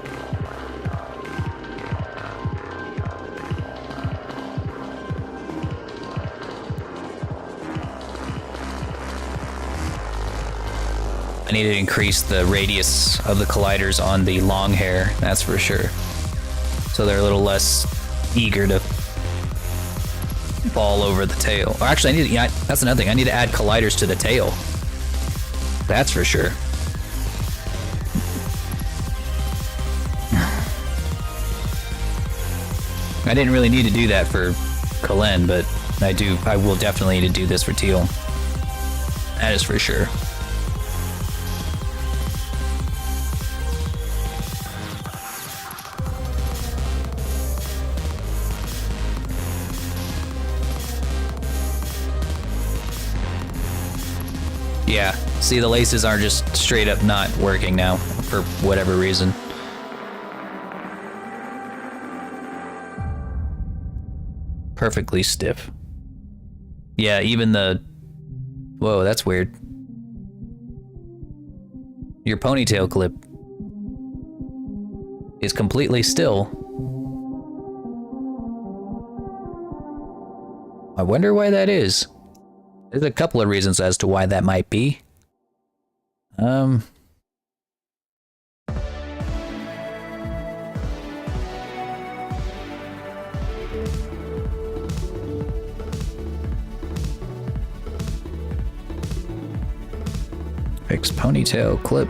I need to increase the radius of the colliders on the long hair, that's for sure. So they're a little less eager to fall over the tail. Or actually, that's another thing. I need to add colliders to the tail. That's for sure. I didn't really need to do that for Kalen, but I will definitely need to do this for Teal. That is for sure. Yeah, see, the laces are just straight up not working now, for whatever reason. Perfectly stiff. Yeah, even the... Whoa, that's weird. Your ponytail clip is completely still. I wonder why that is. There's a couple of reasons as to why that might be. Fix ponytail clip.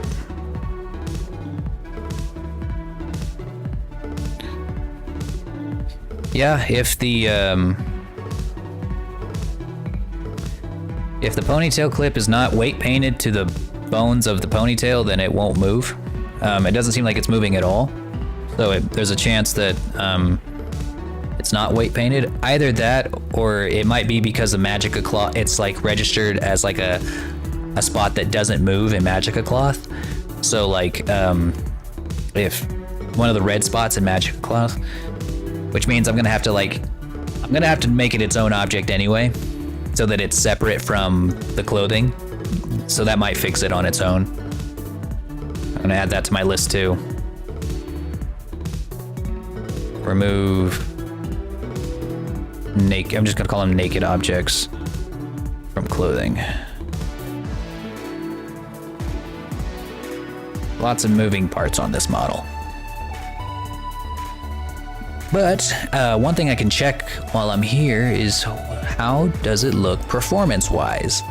Yeah, if the ponytail clip is not weight painted to the bones of the ponytail, then it won't move. It doesn't seem like it's moving at all. So there's a chance that it's not weight painted. Either that, or it might be because of Magica Cloth, it's like registered as like a spot that doesn't move in Magica Cloth. So like, if one of the red spots in Magica Cloth, which means I'm gonna have to make it its own object anyway, so that it's separate from the clothing. So that might fix it on its own. I'm gonna add that to my list too. Remove naked, I'm just gonna call them naked objects from clothing. lots of moving parts on this model. But one thing I can check while I'm here is how does it look performance-wise?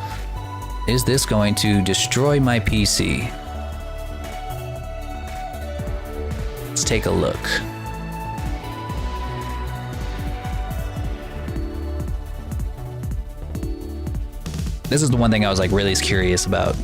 Is this going to destroy my PC? Let's take a look. This is the one thing I was like really curious about.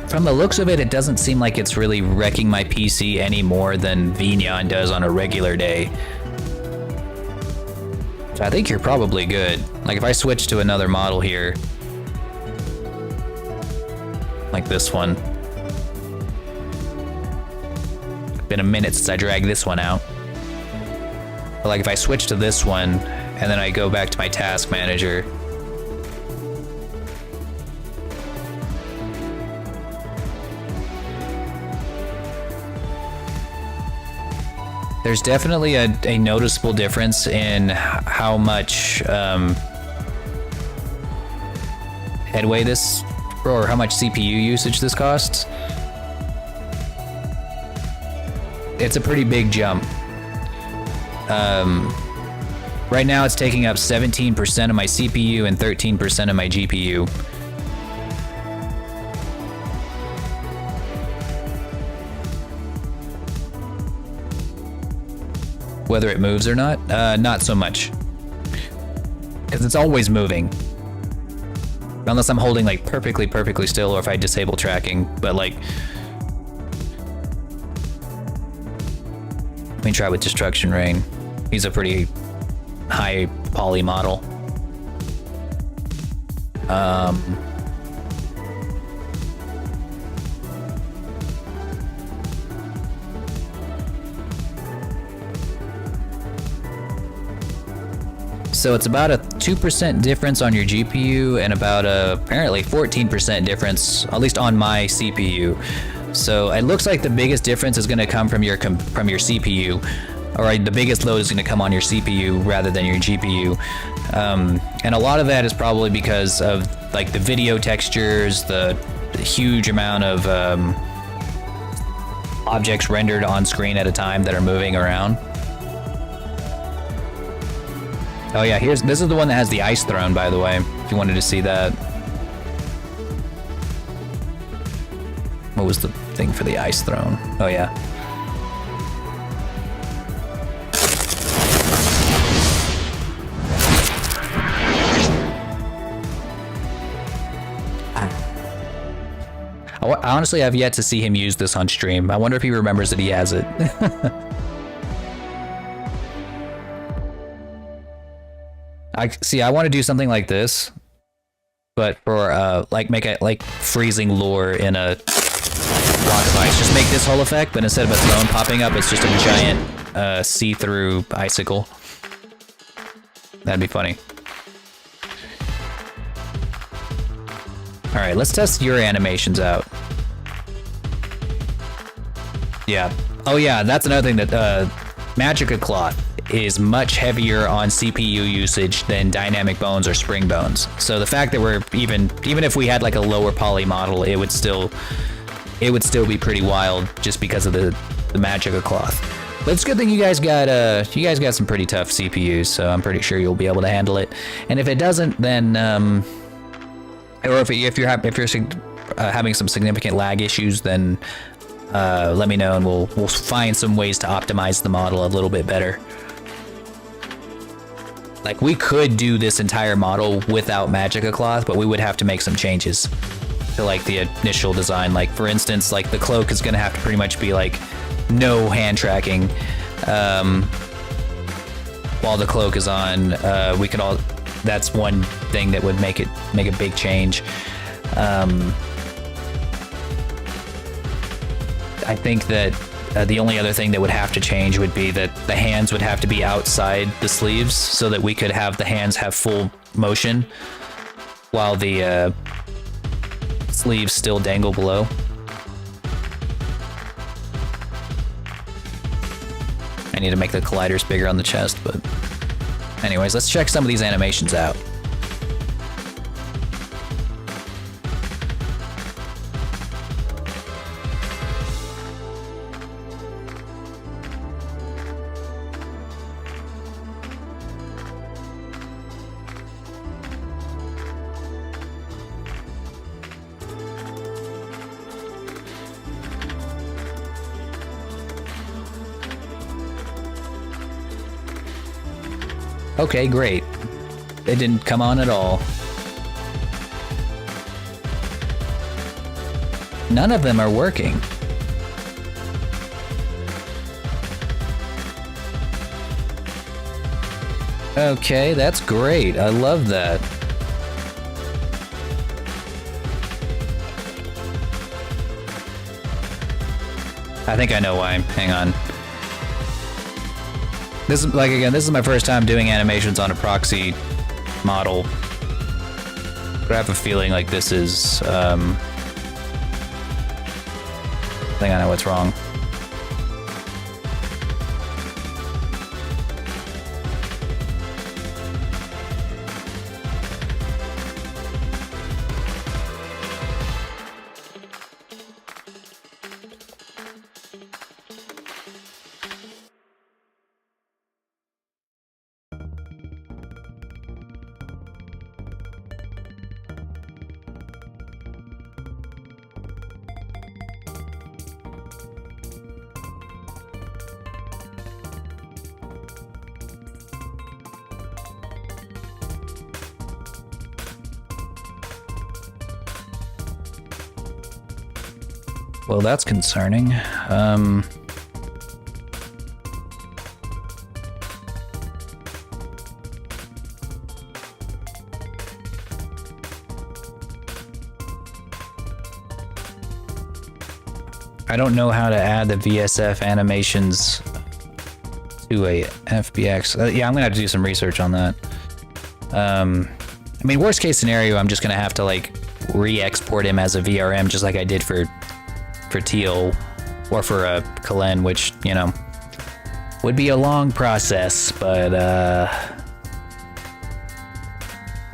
From the looks of it, it doesn't seem like it's really wrecking my PC any more than Vignon does on a regular day. So I think you're probably good. Like if I switch to another model here, like this one. Been a minute since I dragged this one out. But like if I switch to this one, and then I go back to my task manager, there's definitely a noticeable difference in how much headway this, or how much CPU usage this costs. It's a pretty big jump. Right now it's taking up 17% of my CPU and 13% of my GPU. Whether it moves or not? Not so much. Because it's always moving. Unless I'm holding like perfectly still, or if I disable tracking. But like, let me try with Destruction Rain. He's a pretty high poly model. So it's about a 2% difference on your GPU and about a apparently 14% difference, at least on my CPU. So it looks like the biggest difference is going to come from your CPU, or the biggest load is going to come on your CPU rather than your GPU. And a lot of that is probably because of like the video textures, the huge amount of objects rendered on screen at a time that are moving around. Oh yeah, this is the one that has the ice throne, by the way, if you wanted to see that. What was the thing for the ice throne? Oh yeah. I honestly have yet to see him use this on stream. I wonder if he remembers that he has it. I want to do something like this, but for like make it like freezing lore in a block of ice. Just make this whole effect, but instead of a throne popping up, it's just a giant see-through icicle. That'd be funny. All right, let's test your animations out. Yeah. Oh yeah, that's another thing that Magica Cloth is much heavier on CPU usage than Dynamic Bones or Spring Bones. So the fact that we're even if we had like a lower poly model, it would still be pretty wild just because of the Magica Cloth. But it's a good thing you guys got some pretty tough CPUs, so I'm pretty sure you'll be able to handle it. And if it doesn't, then or if you're having some significant lag issues, then let me know and we'll find some ways to optimize the model a little bit better. Like, we could do this entire model without Magica Cloth, but we would have to make some changes to like the initial design. Like for instance, like the cloak is gonna have to pretty much be like no hand tracking while the cloak is on. That's one thing that would make a big change. I think that the only other thing that would have to change would be that the hands would have to be outside the sleeves so that we could have the hands have full motion while the sleeves still dangle below. I need to make the colliders bigger on the chest, but anyways, let's check some of these animations out. Okay, great. It didn't come on at all. None of them are working. Okay, that's great. I love that. I think I know why. Hang on. This is like, again, this is my first time doing animations on a proxy model. But I have a feeling like this is, I think I know what's wrong. Well, that's concerning. I don't know how to add the VSF animations to a FBX. Yeah, I'm gonna have to do some research on that. I mean, worst case scenario, I'm just gonna have to like re-export him as a VRM, just like I did for Teal or for Kalen, which, you know, would be a long process, but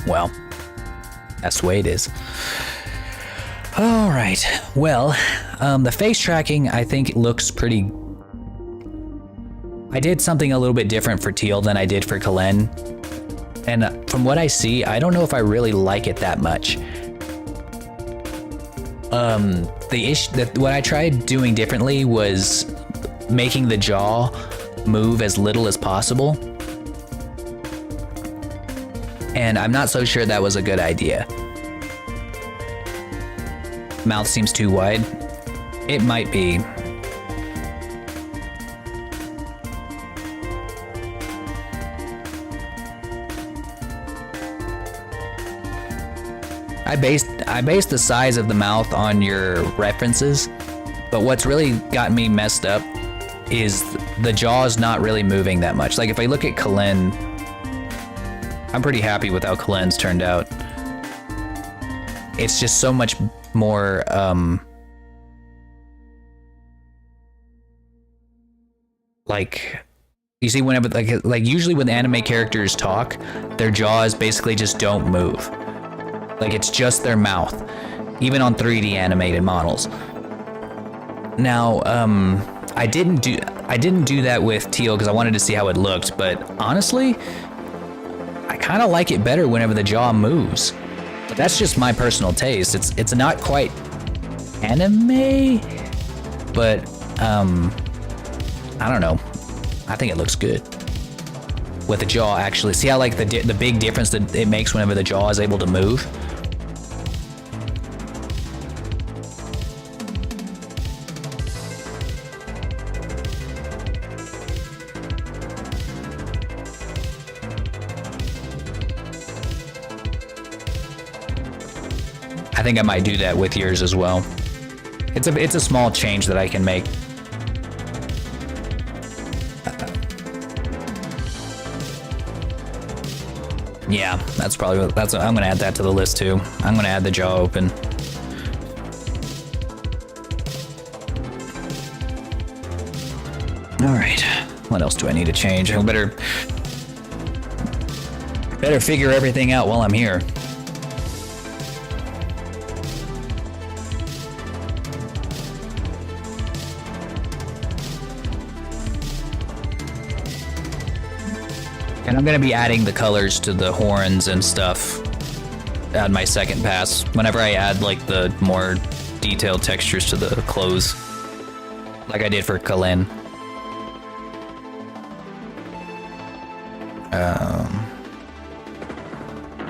well, that's the way it is. All right, well, the face tracking I think looks pretty. I did something a little bit different for Teal than I did for Kalen, and from what I see, I don't know if I really like it that much. What I tried doing differently was making the jaw move as little as possible. And I'm not so sure that was a good idea. Mouth seems too wide. It might be. I based the size of the mouth on your references, but what's really got me messed up is the jaw's not really moving that much. Like if I look at Kalen, I'm pretty happy with how Kalen's turned out. It's just so much more like, you see, whenever like usually when anime characters talk, their jaws basically just don't move. Like it's just their mouth, even on 3D animated models. Now, I didn't do that with Teal because I wanted to see how it looked, but honestly, I kind of like it better whenever the jaw moves. But that's just my personal taste. It's not quite anime, but I don't know. I think it looks good with the jaw actually. See how like the big difference that it makes whenever the jaw is able to move? I think I might do that with yours as well. It's a small change that I can make. Yeah, that's probably I'm gonna add that to the list too. I'm gonna add the jaw open. All right. What else do I need to change? I better figure everything out while I'm here. And I'm gonna be adding the colors to the horns and stuff on my second pass. Whenever I add like the more detailed textures to the clothes, like I did for Kalin.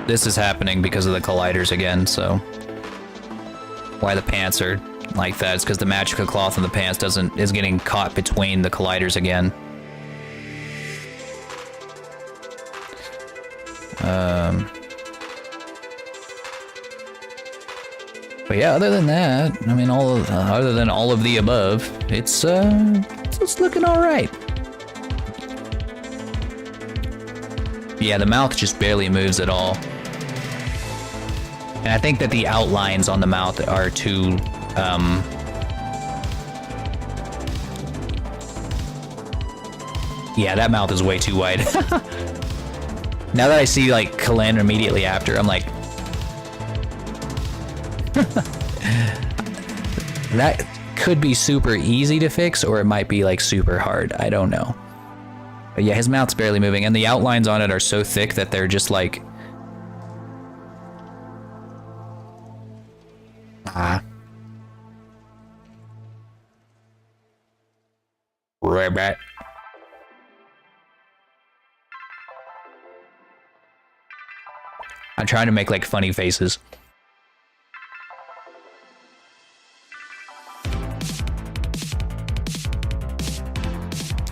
This is happening because of the colliders again, so why the pants are like that is because the magica cloth in the pants is getting caught between the colliders again. But yeah, other than that, I mean, other than all of the above, it's looking all right. Yeah, the mouth just barely moves at all. And I think that the outlines on the mouth are too, yeah, that mouth is way too wide. Now that I see, like, Kalin immediately after, I'm like... That could be super easy to fix, or it might be, like, super hard. I don't know. But yeah, his mouth's barely moving, and the outlines on it are so thick that they're just, like... Right back. I'm trying to make like funny faces.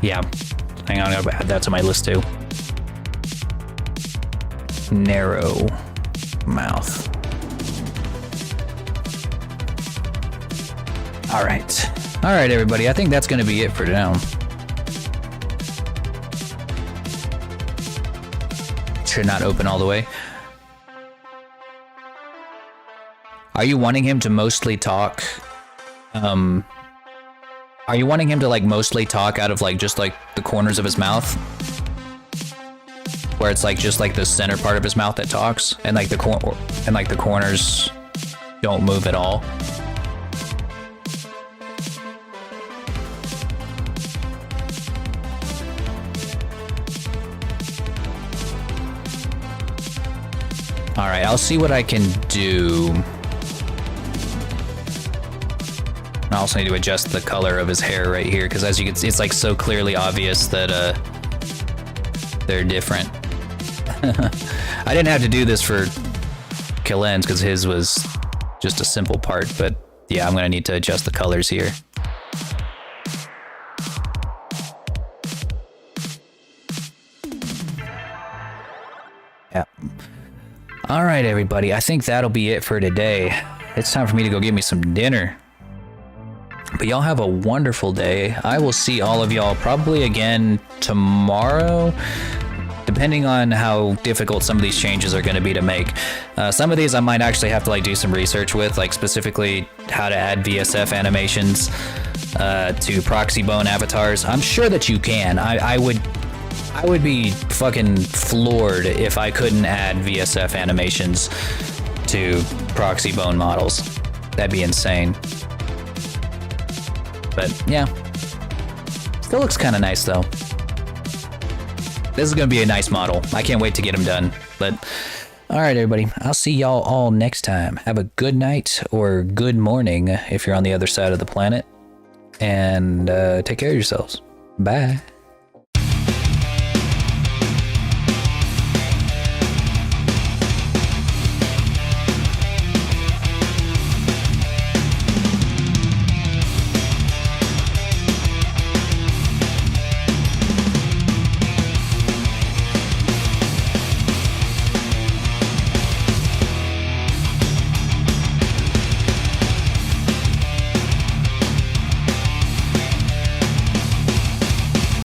Yeah, hang on, I'll add that to my list too. Narrow mouth. All right, everybody. I think that's going to be it for now. Should not open all the way. Are you wanting him to mostly talk? Are you wanting him to like mostly talk out of like just like the corners of his mouth? Where it's like just like the center part of his mouth that talks, and like the corners don't move at all. All right, I'll see what I can do. I also need to adjust the color of his hair right here, because as you can see, it's like so clearly obvious that they're different. I didn't have to do this for Kalen's because his was just a simple part, but yeah, I'm gonna need to adjust the colors here. Yeah. All right, everybody, I think that'll be it for today. It's time for me to go get me some dinner. But y'all have a wonderful day. I will see all of y'all probably again tomorrow, depending on how difficult some of these changes are going to be to make. Some of these I might actually have to like do some research with, like specifically how to add VSF animations to proxy bone avatars. I'm sure that you can. I would be fucking floored if I couldn't add VSF animations to proxy bone models. That'd be insane. But yeah, still looks kind of nice though. This is gonna be a nice model. I can't wait to get him done. But all right, everybody, I'll see y'all all next time. Have a good night or good morning if you're on the other side of the planet, and take care of yourselves. Bye.